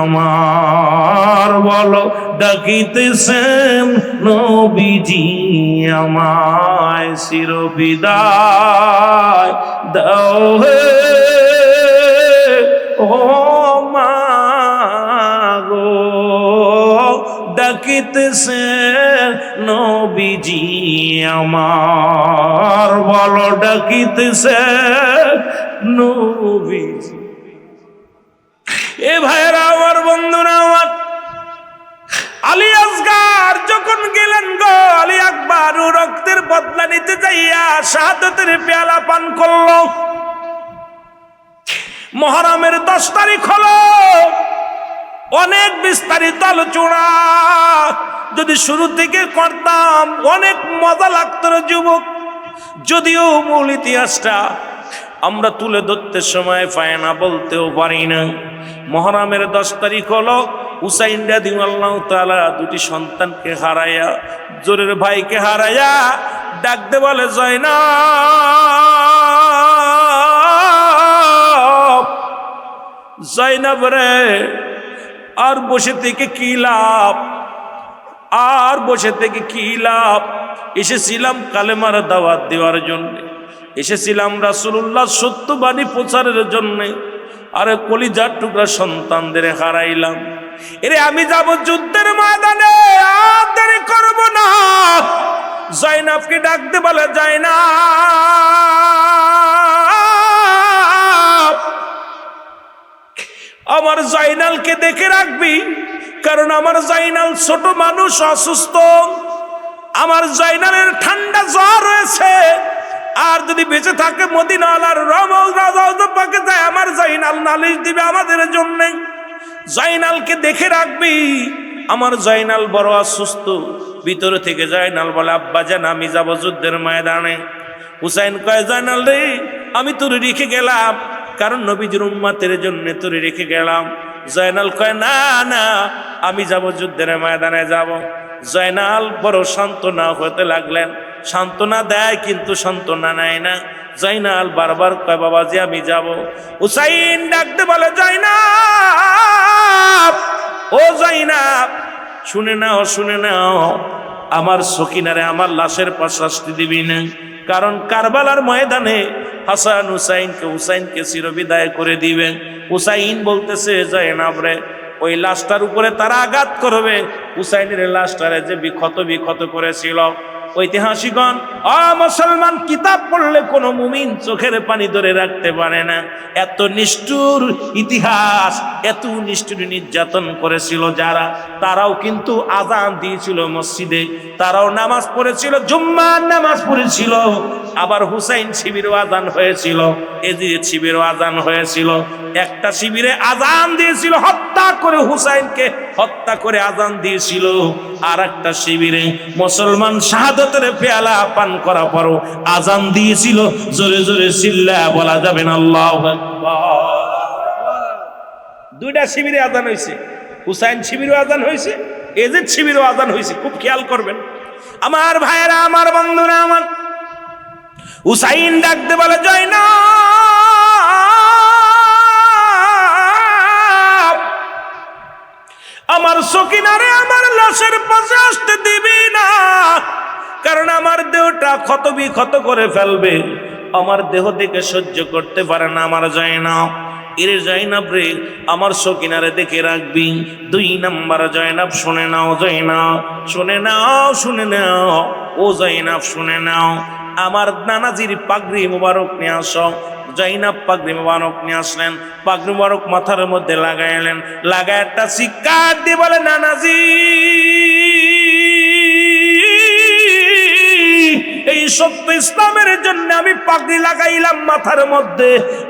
আমার, বলো ডাকিতেছেন নবীজি আমায়, চির বিদায় দাও হে ও মা গো ডাকিতেছেন নবীজি আমার, বলো ডাকিতেছেন নবীজি। এ ভাইরা আমার, বন্ধুরা আমার, আলী আসগার যখন গেলেন গো, আলী আকবর রক্তের বদলা নিতে যাইয়া শাহাদাতের পেয়ালা পান করল। মুহররমের 10 তারিখ হলো, অনেক বিস্তারিত আলোচনা যদি শুরু থেকে করতাম অনেক মজা লাগতো যুবক। যদিও মূল ইতিহাসটা আমরা তুলে ধরতে সময় পাই না, বলতেও পারি না। মুহররমের 10 তারিখ হলো, হুসাইন রাদিয়াল্লাহু তাআলা 2টি সন্তানকে হারাইয়া, জোরের ভাইকে হারাইয়া ডাকতে বলে জয়নাব, জয়নাব রে আর বসে থেকে কি লাভ, আর বসে থেকে কি লাভ। এসেছিলাম কালেমার দাওয়াত দেওয়ার জন্য, এসেছিলাম রাসূলুল্লাহ সত্যবাণী প্রচারের জন্য। আরে কলিজার টুকরা সন্তানদের হারাইলাম। এরে আমি যাব যুদ্ধের ময়দানে, আর দেরি করব না। জয়নাবকে ডাকতে বলে জয়নাব, আমার জয়নালকে দেখে রাখবি, কারণ আমার জয়নাল ছোট মানুষ, অসুস্থ। আমার জয়নালের ঠান্ডা জ্বর হয়েছে, আর যদি বেঁচে থাকে মদিনাওয়ালার রওজা পাকে যায়, আমার জয়নাল নালিশ দিবে আমাদের জন্য। জয়নালকে দেখে রাখবি, আমার জয়নাল বড় অসুস্থ। ভিতরে থেকে জয়নাল বলে আব্বাজান আমি যাব যুদ্ধের ময়দানে। হুসাইন কয় জয়নাল রে আমি তোরে রেখে গেলাম, কারণ নবীজির উম্মতের জন্য তোরে রেখে গেলাম। জয়নাল কয় না না আমি যাব যুদ্ধের ময়দানে যাব। জয়নাল বড় সান্ত্বনা হতে লাগলেন, সান্ত্বনা দেয় কিন্তু সান্ত্বনা নেয় না। জয়নাল বারবার কয় বাবাজি আমি যাব। হুসাইন ডাকতে বলে জয়নাব, ও জয়নাব শুনে নাও, শুনে নাও, আমার সকিনারে আমার লাশের পাশ শাস্তি দিবি না, কারণ কারবালার ময়দানে হাসান হুসাইনকে চিরবিদায় করে দিবেন। হুসাইন বলতেছে জয়নাব রে ওই লাশটার উপরে তারা আঘাত করবে, হুসাইনের লাশটারে যে বিক্ষত করেছিল। ঐতিহাসিকগণ, মুসলমান কিতাব পড়লে কোনো মুমিন চোখের পানি ধরে রাখতে পারে না। এত নিষ্ঠুর ইতিহাস, এত নিষ্ঠুর নির্যাতন করেছিল যারা, তারাও কিন্তু আযান দিয়েছিল মসজিদে, তারাও নামাজ পড়েছিল, জুম্মার নামাজ পড়েছিল। আবার হুসাইন শিবিরও আজান হয়েছিল, এজিদ শিবিরও আজান হয়েছিল। একটা শিবিরে আজান দিয়েছিল হত্যা করে, হুসাইনকে হত্যা করে আজান দিয়েছিল। আর একটা শিবিরে মুসলমান শাহাদাতের পেয়ালা পান করা পরও আজান দিয়েছিল। জোরে জোরে চিল্লা বলা যাবে না আল্লাহু আকবার। দুইটা শিবিরে আজান হয়েছে, হুসাইন শিবিরও আজান হয়েছে, এজিদ শিবিরও আজান হয়েছে। খুব খেয়াল করবেন আমার ভাইয়েরা, আমার বন্ধুরা আমার। হুসাইন ডাকতে বলে জয়নাব, আমার সকিনারে আমার লাশের পাশে আসতে দিবি না, কারণ আমার দেহটা ক্ষত বিক্ষত করে ফেলবে, আমার দেহ থেকে সহ্য করতে পারে না আমার জয়নাব। এর জয়নাব রে, আমার সকিনারে দেখে রাখবি। 2 নাম্বার জয়নাব শুনে নাও, জয়নাব শুনে নাও, শুনে নাও, ও জয়নাব শুনে নাও, আমার নানাজির পাগড়ি মুবারক নিয়ে আসো। জয়নাব পাগড়ি মুবারক নিয়ে আসলেন, পাগড়ি মুবারক মাথার মধ্যে লাগাইলেন, লাগায় একটা চিৎকার দিয়ে বলে নানাজি, এই সত্য ইসলামের জন্য আমি পাগড়ি লাগাইলাম মাথার মধ্যে,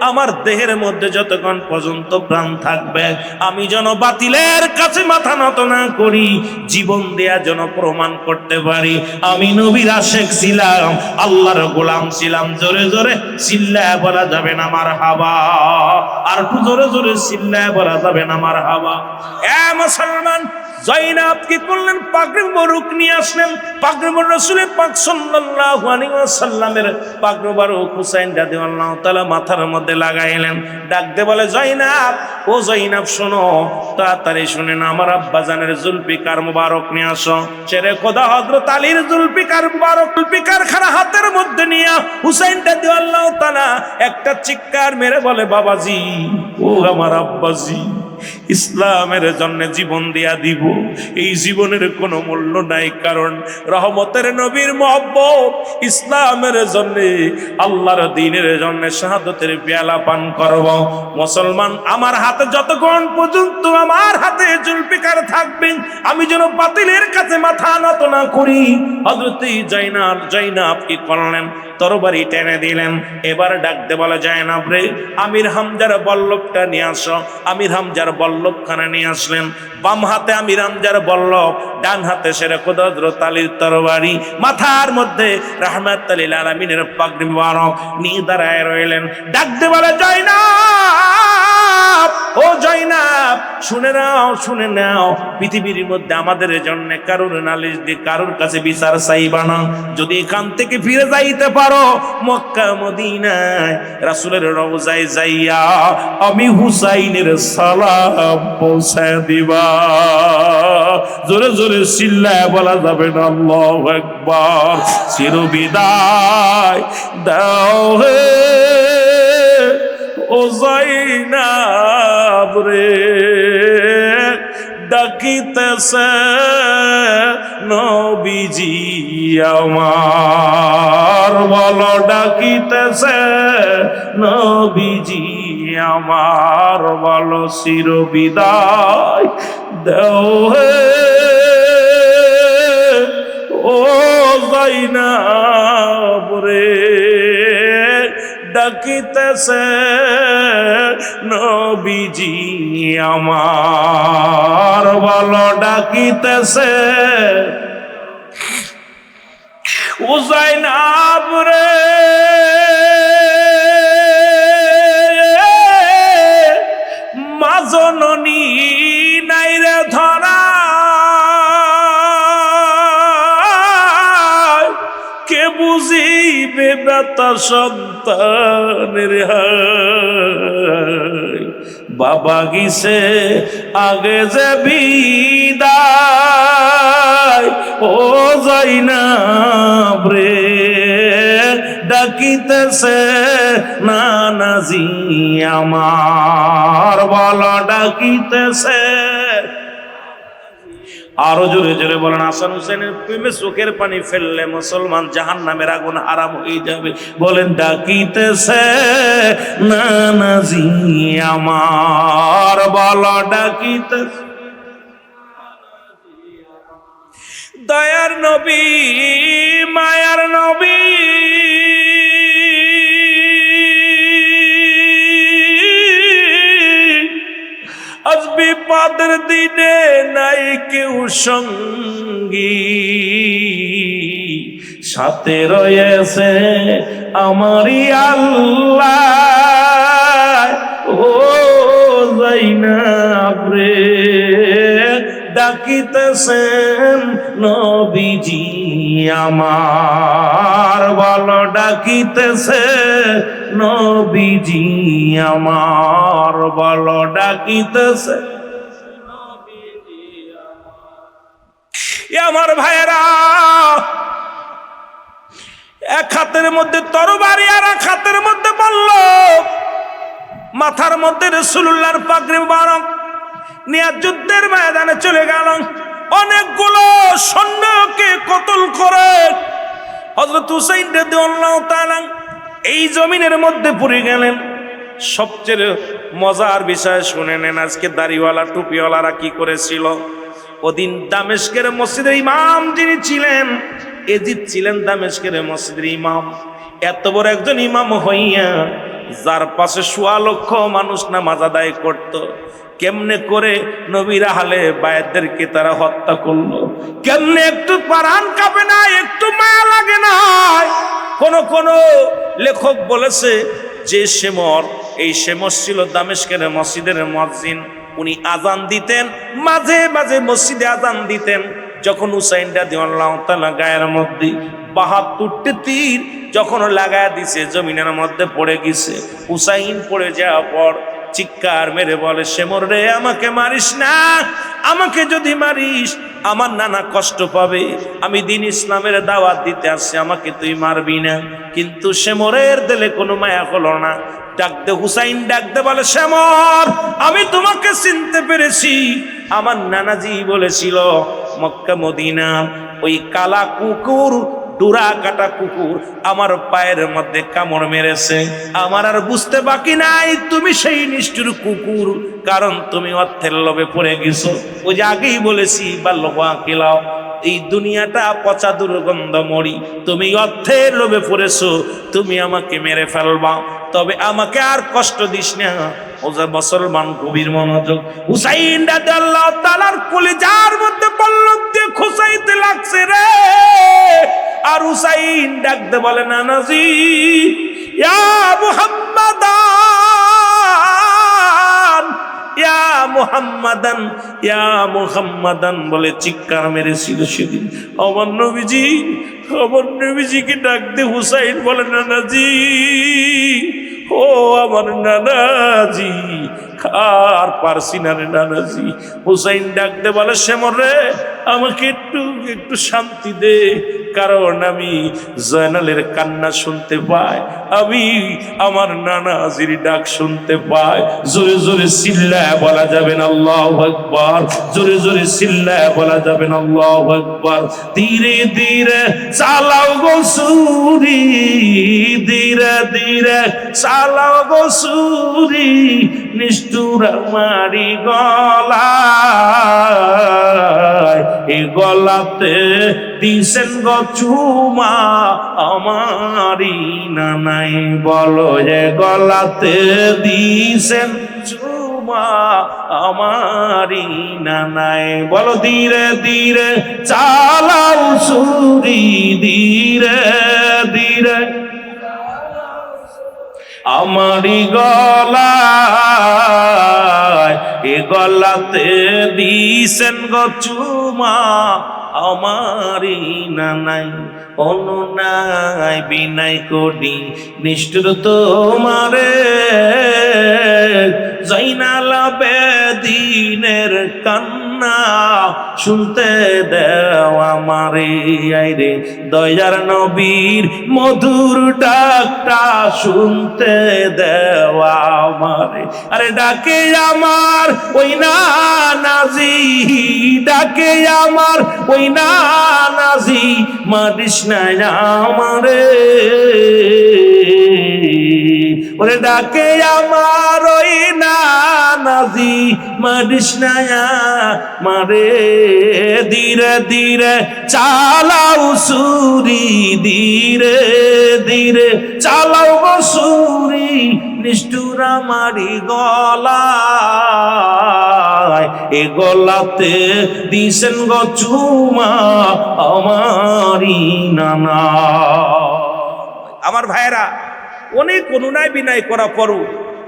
আমার দেহের মধ্যে যতক্ষণ পর্যন্ত প্রাণ থাকবে আমি যেন বাতিলের কাছে মাথা নত না করি, জীবন দেয়া যেন প্রমাণ করতে পারি আমি নবীর আশিক ছিলাম, আল্লাহর গোলাম ছিলাম। জোরে জোরে চিল্লায় বলা যাবে না মারহাবা, আর একটু জোরে জোরে চিল্লায় বলা যাবে না মারহাবা। এ মুসলমান, জয়নাব কি করলেন? পাগড়ি মুবারক নিয়ে আসলেন, পাগড়ি মুবারক রাসূল পাক সাল্লাল্লাহু আলাইহি ওয়াসাল্লামের পাগড়ি মুবারক হুসাইন রাদিয়াল্লাহু তাআলা মাথার মধ্যে লাগাইলেন। ডাকতে বলে জয়নাব, ও জয়নাব শোনো, তাড়াতাড়ি শুনে না, আমার আব্বা জানের জুলফিকার মুবারক নিয়ে আসো। শেরে খোদা হযরত আলীর জুলফিকার মুবারক, জুলফিকার খানা হাতের মধ্যে নিয়ে হুসাইন রাদিয়াল্লাহু তাআলা একটা চিৎকার মেরে বলে বাবাজি, ও আমার আব্বাজি, ইসলামের জন্য জীবন দিয়া দিব, এই জীবনের কোনো মূল্য নাই, কারণ রহমতের নবীর মহব্বত, ইসলামের জন্য, আল্লাহর দ্বীনের জন্য শাহাদাতের পেয়ালা পান করব। মুসলমান, আমার হাতে যতক্ষণ পর্যন্ত আমার হাতে জুলফিকার থাকবে আমি যেন বাতিলের কাছে মাথা নত না করি। হযরত জয়নাব কি করলেন? তরবারি টেনে দিলেন। এবার ডাকতে বলা জয়নাব রে, আমির হামজার বল্লভটা নিয়ে আসো। আমির হামজার বল্লভখানা নিয়ে আসলেন। বাম হাতে আমির হামজার বল্লভ, ডান হাতে শেরে খোদা হযরত আলীর তরবারি, মাথার মধ্যে রাহমাতুল লিল আলামিনের পাগড়ি মুবারক নিয়ে দাঁড়ায় রইলেন। ডাকতে বলে জয়নাব, ও জয়নাব শুনে নাও, শুনে নাও, পৃথিবীর মধ্যে আমাদের জন্য কারোর নালিশ দিয়ে কারোর কাছে বিচার চাইবা না। যদি এখান থেকে ফিরে যাইতে পারো মক্কা মদিনায় রাসূলের রওজায় যাইয়া আমি হুসাইনের সালাম পৌঁছে দিবা। জোরে জোরে চিল্লায় বলা যাবে না আল্লাহু আকবার। চির বিদায় দাও হে ও জয়নাব রে, ডাকিতেছে নবীজি আমার, বলো ডাকিতেছে নবীজি আমার, বলো চির বিদায় দাও হে ও জয়নাব রে, ডাকিতেছে নবীজি আমার, বলো ডাকিতেছে ও জয়নাব রে, মা জননী নাই রে ধরা, কে বুঝিবে ব্যথা সন্তানের হায়, বাবা গিছে আগে যে বিদায়, ও জয়নাব রে, ডাকিতেছে নানাজি আমার, বলো ডাকিতেছে। আরো জোরে জোরে বলেন, হাসান হুসেনের প্রেমে চোখের পানি ফেললে মুসলমান জাহান্নামের আগুন হারাম হয়ে যাবে। বলেন ডাকিতেছে নানাজি আমার, বলো ডাকিতেছে। দয়ার নবী মায়ার নবী বিপদের দিনে নাই কেউ সঙ্গী, সাথে রয়েছে আমারই আল্লাহ। ও যাইনাব রে, ডাকিতেছেন নবীজি আমার, বলো ডাকিতেছে নবীজি আমার, বলো ডাকিতেছে। আমার ভাইয়েরা, এক হাতের মধ্যে তরবারি আর এক হাতের মধ্যে বলল, মাথার মধ্যে রাসূলুল্লাহর পাগড়ি মুবারক নিয়ে যুদ্ধের ময়দানে চলে গেল। অনেকগুলো সৈন্যকে কতল করে হযরত হুসাইন রাদিয়াল্লাহু তাআলা এই জমিনের মধ্যে পড়ে গেলেন। সবচেয়ে মজার বিষয় শুনে নেন, আজকে দাড়িওয়ালা টুপিওয়ালারা কি করেছিল। ওদিন দামেস্কের মসজিদের ইমাম যিনি ছিলেন, এজিদ ছিলেন দামেস্কের মসজিদের ইমাম। এত বড় একজন ইমাম হইয়া যার পাশে ১৬ লক্ষ মানুষ নামাজ আদায় করত, কেমনে করে নবীর আহলে বায়াতদেরকে তারা হত্যা করলো? কেমনে একটু প্রাণ কাঁপে না, একটু মায়া লাগে না? কোন লেখক বলেছে যে শেমর, এই শেমর ছিল দামেস্কের মসজিদের মুয়াজ্জিন। উনি আজান দিতেন, মাঝে মাঝে মসজিদে আজান দিতেন। যখন হুসাইন রাদিয়াল্লাহু তাআলা গায়ের মধ্যে ৭২টি তীর যখন লাগায় দিছে, জমিনের মধ্যে পড়ে গেছে। হুসাইন পড়ে যাওয়ার পর চিৎকার মেরে বলে, শেমর রে, আমাকে মারিস না, আমাকে যদি মারিস আমার নানা কষ্ট পাবে। আমি দিন ইসলামের দাওয়াত দিতে আসছি, আমাকে তুই মারবি না। কিন্তু শেমরের দিলে কোনো মায়া হলো না। ডাকতে হুসাইন ডাকতে বলে, শেমর, আমি তোমাকে চিনতে পেরেছি। আমার নানাজি বলেছিল মক্কা মদিনা ওই কালা কুকুর, ডুরা কাটা কুকুর আমার পায়ের মধ্যে কামড় মেরেছে। আমার আর বুঝতে বাকি নাই তুমি সেই নিষ্ঠুর কুকুর, কারণ তুমি অর্থের লোভে পড়ে গেছো। ওই যে আগেই বলেছি, বাল্যহা কিলাও, এই দুনিয়াটা পচা দুর্গন্ধ মরি, তুমি অর্থের লোভে পড়েছো, তুমি আমাকে মেরে ফেলবা, তবে আমাকে আর কষ্ট দিস না। ওজা মুসলমান গভীর মনোযোগ। হুসাইন রাদিয়াল্লাহু তাআলার কলিজার মধ্যে পল্লব দিয়ে খুসাইতে লাগছে রে। আর হুসাইন ডাকতে বলে, নানাজি, ইয়া মুহাম্মাদান, ইয়া মুহাম্মাদান, ইয়া মুহাম্মাদান বলে চিৎকার মেরেছিল সেদিন। আমার নবীজিকে ডাকতে হুসাইন বলে, নানাজি, ও আমার নানাজি, আর পারছি না রে নানাজি। হুসাইন ডাকতে বলে, শেমর রে, আমাকে একটু শান্তি দে, কারণ আমি জয়নালের কান্না শুনতে পাই, আমি আমার নানাজির ডাক শুনতে পাই। জোরে জোরে চিল্লায় বলা যাবে না আল্লাহু আকবার, জোরে জোরে চিল্লায় বলা যাবে না আল্লাহু আকবার। ধীরে ধীরে চালাও গো ছুরি, ধীরে ধীরে চালাও গো ছুরি, নিষ্ঠুর মারি গলায়, এই গলাতে দিছেন গো চুমা আমারি নানাই, বলো যে গলাতে দিছেন চুমা আমারি নানাই, বলো ধীরে ধীরে চালাও ছুরি, ধীরে ধীরে আমারি গলায়, এ গলাতে দিছেন গো চুমা আমারি নানাই, অনুনাই বিনাই করি নিষ্ঠুর তোমারে, জয়নাল বেদিনের কান্না শুনতে দেও আমারে, আইরে দয়ার নবীর মধুর ডাকটা শুনতে দেও আমারে। আরে ডাকে আমার ওই নানাজি, ডাকে আমার ওই নানাজি, মারিস না আমারে, ওরে ডাকে আমার ওই নানাজি, নানাজি মারিস না মারে, ধীরে ধীরে চালাও সুরি, ধীরে ধীরে চালাও গো সুরি, নিষ্ঠুর আমারি গলায়, এ গলাতে দিছেন গো চুমা আমারি নানা। আমার ভাইয়েরা, অনেক অনুনয় বিনয় করা পরও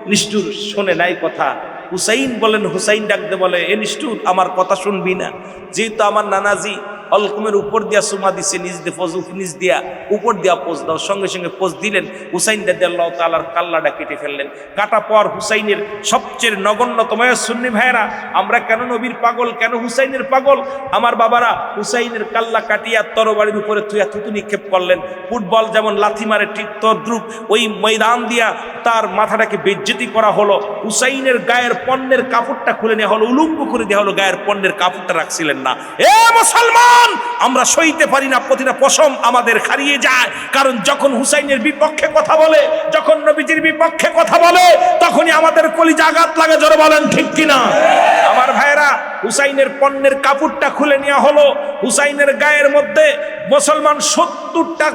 নিষ্ঠুর শোনে নাই কথা। হুসাইন বলেন, হুসাইন ডাকতে বলে, এ নিষ্ঠুর আমার কথা শুনবি না? যেহেতু আমার নানাজি অলকমের উপর দিয়া সুমা দিছে, নিজ দিয়ে ফজ, নিজ দিয়া উপর দিয়া পোজ দাও, সঙ্গে সঙ্গে পোজ দিলেন। হুসাইন রাদিয়াল্লাহু তাআলার কাল্লাটা কেটে ফেললেন। কাটা পর হুসাইনের সবচেয়ে নগণ্যতম সুন্নি ভাইয়েরা, আমরা কেন নবীর পাগল, কেন হুসাইনের পাগল? আমার বাবারা হুসাইনের কাল্লা কাটিয়া তরবারির উপরে তুইয়া থুতু নিক্ষেপ করলেন। ফুটবল যেমন লাথি মারে ঠিক তদ্রুপ ওই ময়দান দিয়া তার মাথাটাকে বেজ্জতি করা হলো। হুসাইনের গায়ের পণ্যের কাপড়টা খুলে নেওয়া হলো, উলঙ্গ করে দেওয়া হলো, গায়ের পণ্যের কাপড়টা রাখছিলেন না। এ মুসলমান, আমরা সইতে পারি না, প্রতিটা পশম আমাদের হারিয়ে যায়। কারণ যখন হুসাইনের বিপক্ষে কথা বলে, যখন নবীজির বিপক্ষে কথা বলে, তখনই আমাদের কলিজা আঘাত লাগে। জোরে বলেন ঠিক কিনা? আমার ভাইয়েরা, হুসাইনের পণ্যের কাপড়টা খুলে নেওয়া হলো। হুসাইনের গায়ের মধ্যে মুসলমান 70টা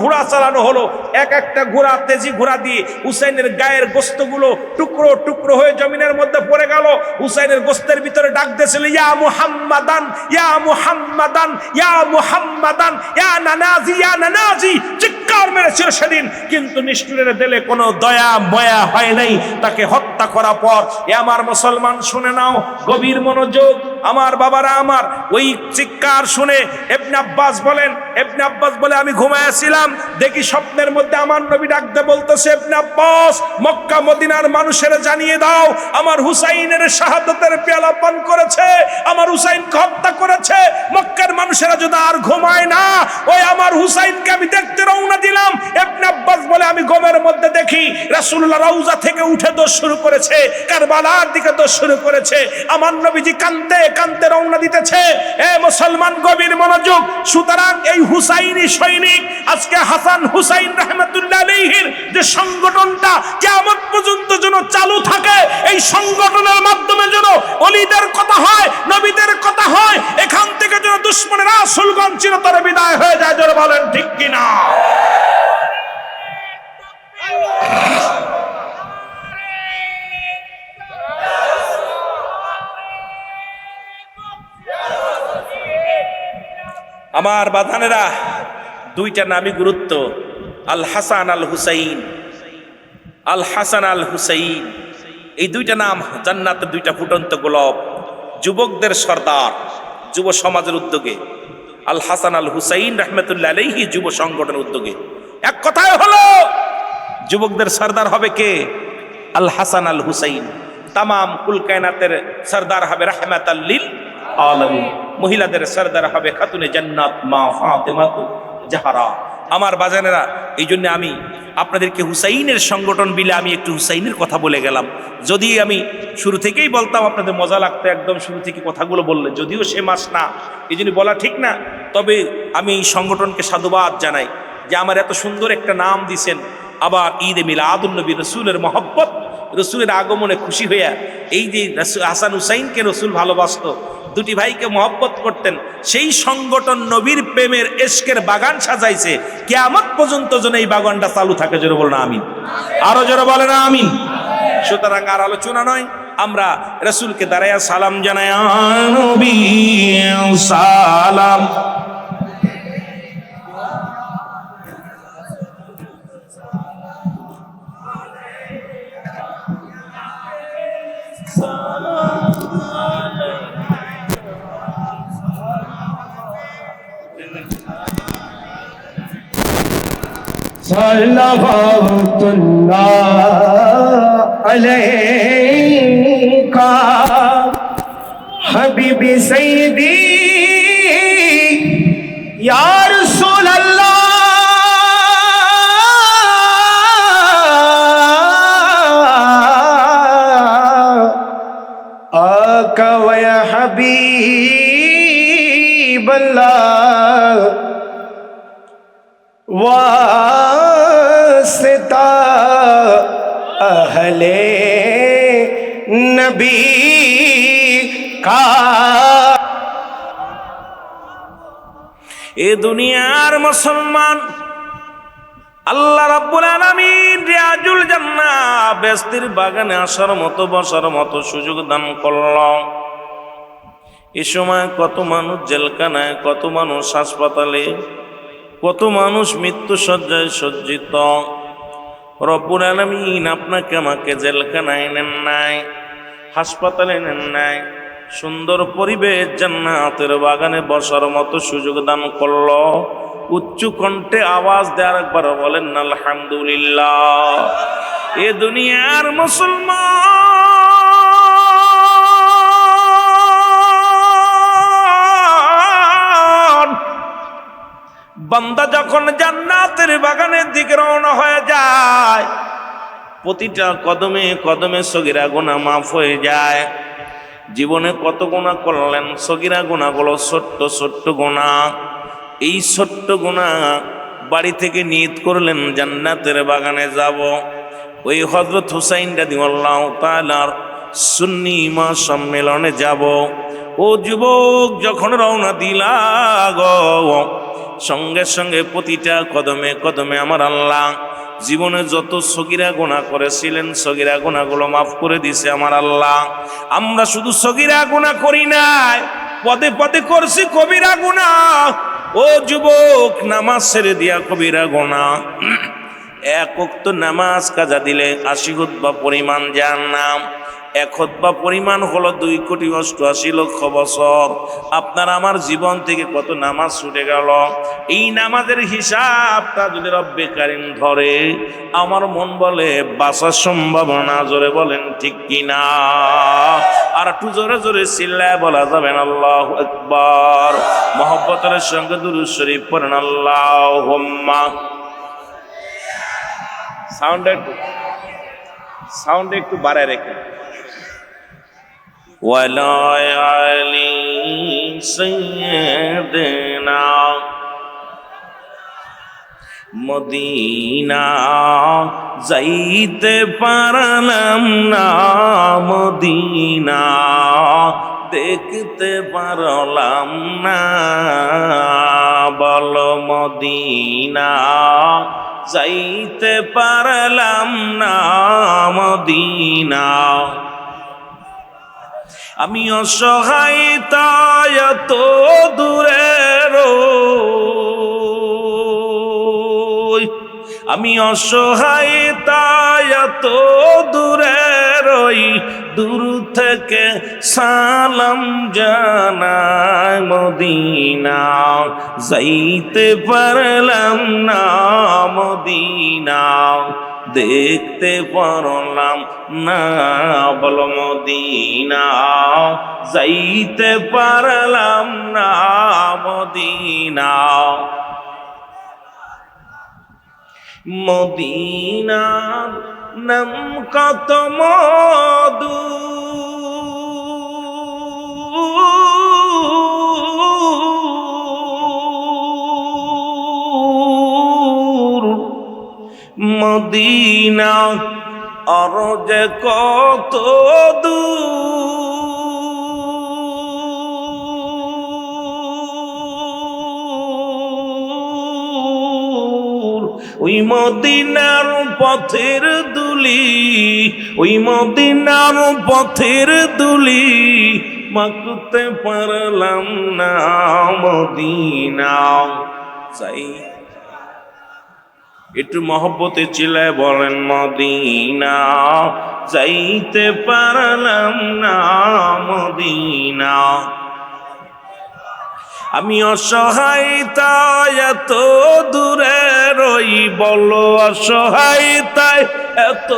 ঘোড়া চালানো হলো। এক একটা ঘোড়া, তেজি ঘোড়া দিয়ে হুসাইনের গায়ের গোস্তগুলো টুকরো টুকরো হয়ে জমিনের মধ্যে পড়ে গেল। হুসাইনের গোস্তের ভিতরে ডাক দিয়েছিল, ইয়া মুহাম্মাদান, ইয়া মুহাম্মাদান, ইয়া মুহাম্মাদান, ইয়া নানাজি, ইয়া নানাজি, চিৎকার মেরেছিল সেদিন। কিন্তু নিষ্ঠুরের দিলে কোনো দয়া ময়া হয় নাই। তাকে হত্যা করার পর, এ আমার মুসলমান শুনে নাও, গভীর মনোযোগ আমার বাবারা আমার। ওই চিৎকার শুনে ইবনে আব্বাস বলেন, ইবনে আব্বাস বলে, আমি ঘুমায়াছিলাম, দেখি স্বপ্নের মধ্যে আমার নবী ডাকতে বলতেছে, ইবনে আব্বাস, মক্কা মদিনার মানুষের জানিয়ে দাও, আমার হুসাইনের শাহাদাতের পেয়ালা পান করেছে, আমার হুসাইনকে হত্যা করেছে। মক্কার মানুষেরা যদি আর ঘুমায় না, ওই আমার হুসাইনকে আমি দেখতে রওনা দিলাম। ইবনে আব্বাস বলে, আমি ঘুমের মধ্যে দেখি রাসূলুল্লাহ রওজা থেকে উঠে দৌড় শুরু করেছে, কারবালার দিকে দৌড় শুরু করেছে। আমার নবীজি কাঁদতে কাঁদতে রওনা দিতেছে। এ মুসলমান, গভীর মনোযোগ। সুতরাং এই হুসাইনি সৈনিক, আজকে হাসান হুসাইন রাহমাতুল্লাহ আলাইহির যে সংগঠনটা কিয়ামত পর্যন্ত যেন চালু থাকে, এই সংগঠনের মাধ্যমে যেন ওলিদের কথা হয়, নবীদের কথা হয়, এখান থেকে যেন দুশমনেরা সুলগন চিরতরে বিদায় হয়ে যায়। যারা বলেন ঠিক কিনা? আমার বাধানেরা, দুইটা নামই গুরুত্ব, আল হাসান আল হুসাইন। আল হাসান আল হুসাইন, এই দুইটা নাম জান্নাতের দুইটা ফুটন্ত গোলাপ, যুবকদের সর্দার, যুব সমাজের উদ্যোগে। আল হাসান আল হুসাইন রাহমাতুল্লাহ আলাইহি যুব সংগঠনের উদ্যোগে। এক কথায় হলো, যুবকদের সর্দার হবে কে? আল হাসান আল হুসাইন। তামাম কুল কায়নাতের সর্দার হবে রাহমাতাল লিল আলামিন। মহিলাদের সর্দার হবে খাতুনে জান্নাত মা ফাতেমা জাহরা। আমার বাজানেরা, এই জন্য আমি আপনাদেরকে হুসাইনের সংগঠন বিলে আমি একটু হুসাইনের কথা বলে গেলাম। যদি আমি শুরু থেকেই বলতাম, আপনাদের মজা লাগতো একদম শুরু থেকে কথাগুলো বললে, যদিও সে মাস না, এই জন্য বলা ঠিক না। তবে আমি এই সংগঠনকে সাধুবাদ জানাই যে আমার এত সুন্দর একটা নাম দিছেন। আবার ঈদে মিলাদুন নবী, রসুলের মহব্বত, রসুলের আগমনে খুশি হইয়া, এই যে হাসান হুসাইনকে রসুল ভালোবাসত, দুটি ভাইকে মহব্বত করতেন, সেই সংগঠন নবীর প্রেমের এশকের বাগান সাজাইছে। কিয়ামত পর্যন্ত যেন এই বাগানটা চালু থাকে। জোরে বলেন আমিন। আরো জোরে বলেন আমিন। সুতরাং আর আলোচনা নয়, আমরা রসুলকে দাঁড়াইয়া সালাম জানাই, নবী সালাম। सल्लल्लाहु अलैका हबीबी सैयदी या रसूल अल्लाह आका व या हबीब अल्लाह वास्ता अहले नबी এ দুনিয়ার মুসলমান, আল্লাহ রাব্বুল আলামিন রিয়াজুল জান্নাহ বেহেশতের বাগানে আসার মতো বসার মতো সুযোগ দান করল। এ সময় কত মানুষ জেলখানায়, কত মানুষ হাসপাতালে, কত মানুষ মৃত্যু শয্যায় সজ্জিত। রব্বুল আলামিন আপনাকে আমাকে জেলখানায় নেন নাই, হাসপাতালে নেন নাই, সুন্দর পরিবেশ জান্নাতের বাগানে বসার মতো সুযোগ দান করল। উচ্চ কণ্ঠে আওয়াজ দেওয়ার একবার বলেন আলহামদুলিল্লাহ। এ দুনিয়ার মুসলমান, বান্দা যখন জান্নাতের বাগানের দিকে রওনা হয়ে যায়, প্রতিটা কদমে কদমে সগীরা গুনাহ মাফ হয়ে যায়। জীবনে কত গুনাহ করলেন, সগীরা গুনাহগুলো ছোট্ট ছোট্ট গুনাহ। এই ছোট্ট গুনাহ বাড়ি থেকে নিয়ত করলেন জান্নাতের বাগানে যাব। ওই হযরত হুসাইন রাদিয়াল্লাহু তাআলার সুন্নি মা সম্মেলনে যাব। ও যুবক, যখন রওনা দিলা গো, সঙ্গে সঙ্গে প্রতিটা কদমে কদমে আমার আল্লাহ জীবনে যত সগীরা গুনাহ করেছিলেন সগীরা গুনাহগুলো মাফ করে দিছে আমার আল্লাহ। আমরা শুধু সগীরা গুনাহ করি নাই, পদে পদে করছি কবিরা গুনাহ। ও যুবক, নামাজ ছেড়ে দিয়া কবিরা গুনাহ। এক ওয়াক্ত নামাজ কাজা দিলে 80 খুতবা পরিমাণ জাহান্নাম। এক খুতবা পরিমাণ হলো 2,88,00,000 বছর। আপনার আমার জীবন থেকে কত নামাজ ছুটে গেল। এই নামাজের হিসাবটা যদি রব্বে কারীম ধরে, আমার মন বলে বাঁচার সম্ভাবনা। জোরে বলেন ঠিক কিনা? আর একটু জোরে জোরে চিল্লায় বলা যাবেন আল্লাহু আকবার। মহব্বতের সঙ্গে দুরূদ শরীফ পড়েন আল্লাহুম্মা। সাউন্ড একটু বাড়ায় রেখে। ওয়ালা আলি সাইয়্যিদিনা মদিনা যাইতে পারলাম না, মদিনা দেখতে পারলাম না। বল মদিনা যাইতে পারলাম না, মদিনা। আমি অসহায় তাই এত দূরে রই, আমি অসহায় তাই এত দূরে রই। দূর থেকে সালাম জানাই, মদিনা যাইতে পারলাম না, মদিনা দেখতে পারলাম না। বল মদিনা যাইতে পারলাম না, মদিনা। মদিনার নাম কত মধু, মদিনা আর যে কত দূর। ওই মদিনার পথের দুলি, ওই মদিনার পথের দুলি মাখতে পারলাম না, মদিনা চাই। একটু মহব্বতে চিল্লায় বলেন মদিনা যাইতে পারলাম না, মদিনা। আমি অসহায় তাই এত দূরে রই। বলো অসহায় তাই এত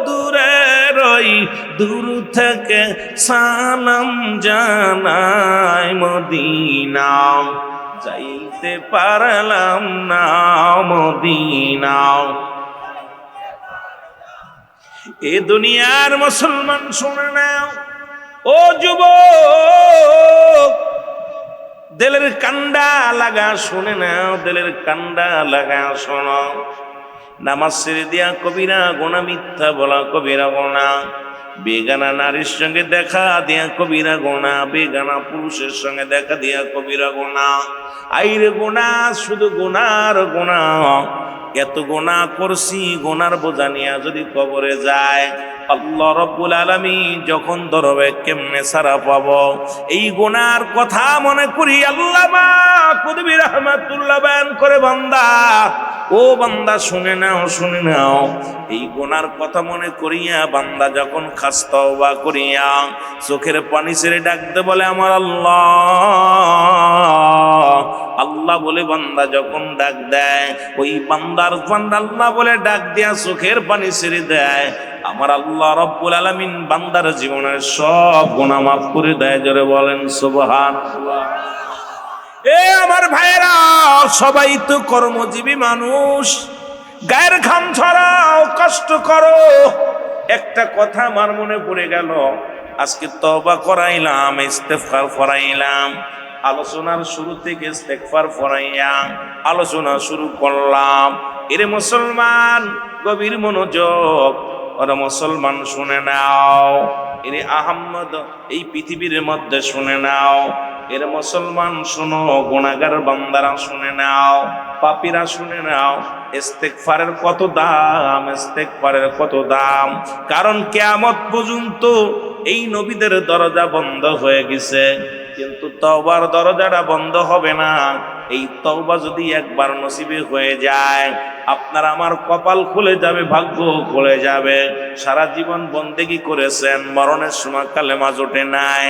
দূরে রই। দূর থেকে সালাম জানাই, মদিনা যাইতে পারলাম না, মদিনা। এ দুনিয়ার মুসলমান শুনে নাও, ও যুবক দিলের কান্ডা লাগা শুনে নাও, দিলের কান্ডা লাগা শোনো। নামাজ ছেড়ে দিয়া কবিরা গুনাহ, মিথ্যা বলা কবিরা গুনাহ। বেগানা নারীর সঙ্গে দেখা দিয়া কবিরা গোনা, বেগানা পুরুষের সঙ্গে দেখা দিয়া কবিরা গোনা। আইরে গোনা, শুধু গোনার গোনা। এত গোনা করছি, গোনার বোঝা নিয়া যদি কবরে যায়, আল্লাহ রাব্বুল আলামিন যখন ধরবে কেমনে সারা পাবো? এই গোনার কথা মনে করি আল্লামা কুতুবী রাহমাতুল্লাহ বয়ান করে, বান্দা ও বান্দা শুনে নাও, শুনে নাও। এই গোনার কথা মনে করিয়া বান্দা যখন খাস তওবা করিয়া চোখের পানি ছেড়ে ডাকতে বলে আমার আল্লাহ, আল্লাহ বলে বান্দা যখন ডাক দেয়, ওই বান্দার আল্লাহ বলে ডাক দিয়া চোখের পানি ছেড়ে দেয়, আমার আল্লাহ রাব্বুল আলামিন বান্দার জীবনের সব গুনাহ মাফ করে দেয়। জোরে বলেন সুবহানাল্লাহ। এ আমার ভাইরা, সবাই তো কর্মজীবী মানুষ, গায়ের ঘাম ছড়াও, কষ্ট করো। একটা কথা আমার মনে পড়ে গেল, আজকে তওবা করাইলাম, ইস্তেগফার করাইলাম, আলোচনার শুরু থেকে ইস্তেগফার করাইয়া আলোচনা শুরু করলাম। এরে মুসলমান, গভীর মনোযোগ, ওরা মুসলমান শুনে নাও। এরে আহম্মদ, এই পৃথিবীর মধ্যে শুনে নাও। এর মুসলমান শুনো, গুনাহগার বান্দারা শুনে নাও, পাপীরা শুনে নাও। ইস্তেগফারের কত দাম, ইস্তেগফারের কত দাম। কারণ কিয়ামত পর্যন্ত এই নবীদের দরজা বন্ধ হয়ে গেছে, কিন্তু তওবার দরজাটা বন্ধ হবে না। এই তওবা যদি একবার নসিবে হয়ে যায়, আপনার আমার কপাল খুলে যাবে, ভাগ্য খুলে যাবে। সারা জীবন বন্দেগী করেছেন, মরণের সময় কালেমা জোটে নাই।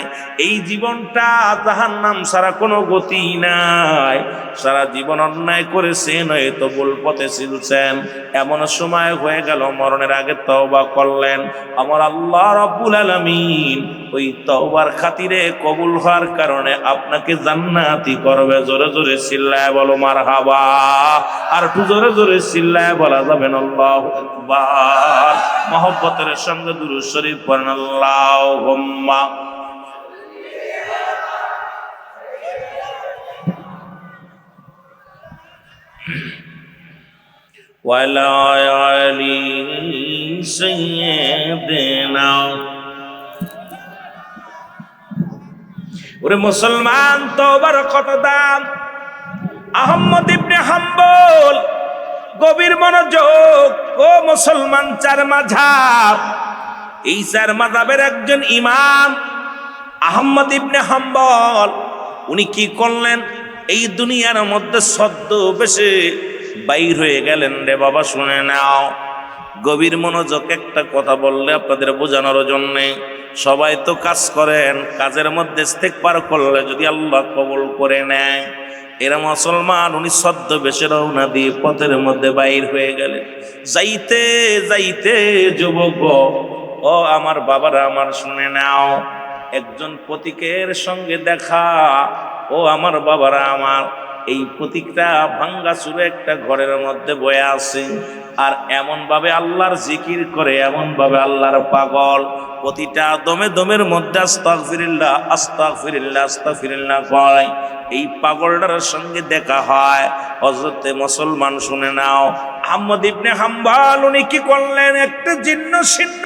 এই জীবনটা জাহান্নাম ছাড়া কোনো গতি নাই। সারা জীবন অন্যায় করেছেন, হয়তো ভুল পথে চলছেন, এমন সময় হয়ে গেল মরণের আগে তওবা করলেন, আমার আল্লাহ রাব্বুল আলামিন ওই তওবার খাতিরে কবুল হওয়ার কারণে আপনাকে জান্নাতি করবে। জোরে জোরে চিল্লায় বলো মারহাবা। আর একটু জোরে জোরে চিল্লায় বলা যাবেন আল্লাহু আকবার। মহব্বতের সঙ্গে দুরূদ শরীফ পড়েন, আল্লাহুম্মা ওয়ালা আলি সাইয়্যিদিনা। ওরে মুসলমান, তওবার কত দাম। আহমদ ইবনে হাম্বল, গভীর মনোযোগ ও মুসলমান, চার মাযহাব, এই চার মাযহাবের একজন ইমাম আহমদ ইবনে হাম্বল, উনি কি করলেন? এই দুনিয়ার মধ্যে ছদ্মবেশে বাইর হয়ে গেলেন। রে বাবা শুনে নাও, গভীর মনোযোগ। একটা কথা বললে আপনাদের বোঝানোর জন্যে, সবাই তো কাজ করেন, কাজের মধ্যে ইস্তেগফার করলে যদি আল্লাহ কবুল করে নেয়। এরা মুসলমান, উনি ছদ্মবেশে রওনা দিয়ে পথের মধ্যে বাইর হয়ে গেলেন। যাইতে যাইতে যুবক ও আমার বাবারা আমার শুনে নাও, একজন পথিকের সঙ্গে দেখা। ও আমার বাবারা আমার, এই পথিকটা ভাঙ্গা চুরে একটা ঘরের মধ্যে বয়ে আছে, আর এমন ভাবে আল্লাহর জিকির করে, এমন ভাবে আল্লাহর পাগল, প্রতিটা দমে দমের মধ্যে আস্তাগফিরুল্লাহ আস্তাগফিরুল্লাহ আস্তাগফিরুল্লাহ কয়। এই পাগলটার সঙ্গে দেখা হয়। হযরতে মুসলমান শুনে নাও, আহমদ ইবনে হাম্বল উনি কি করলেন? একটা জীর্ণ শীর্ণ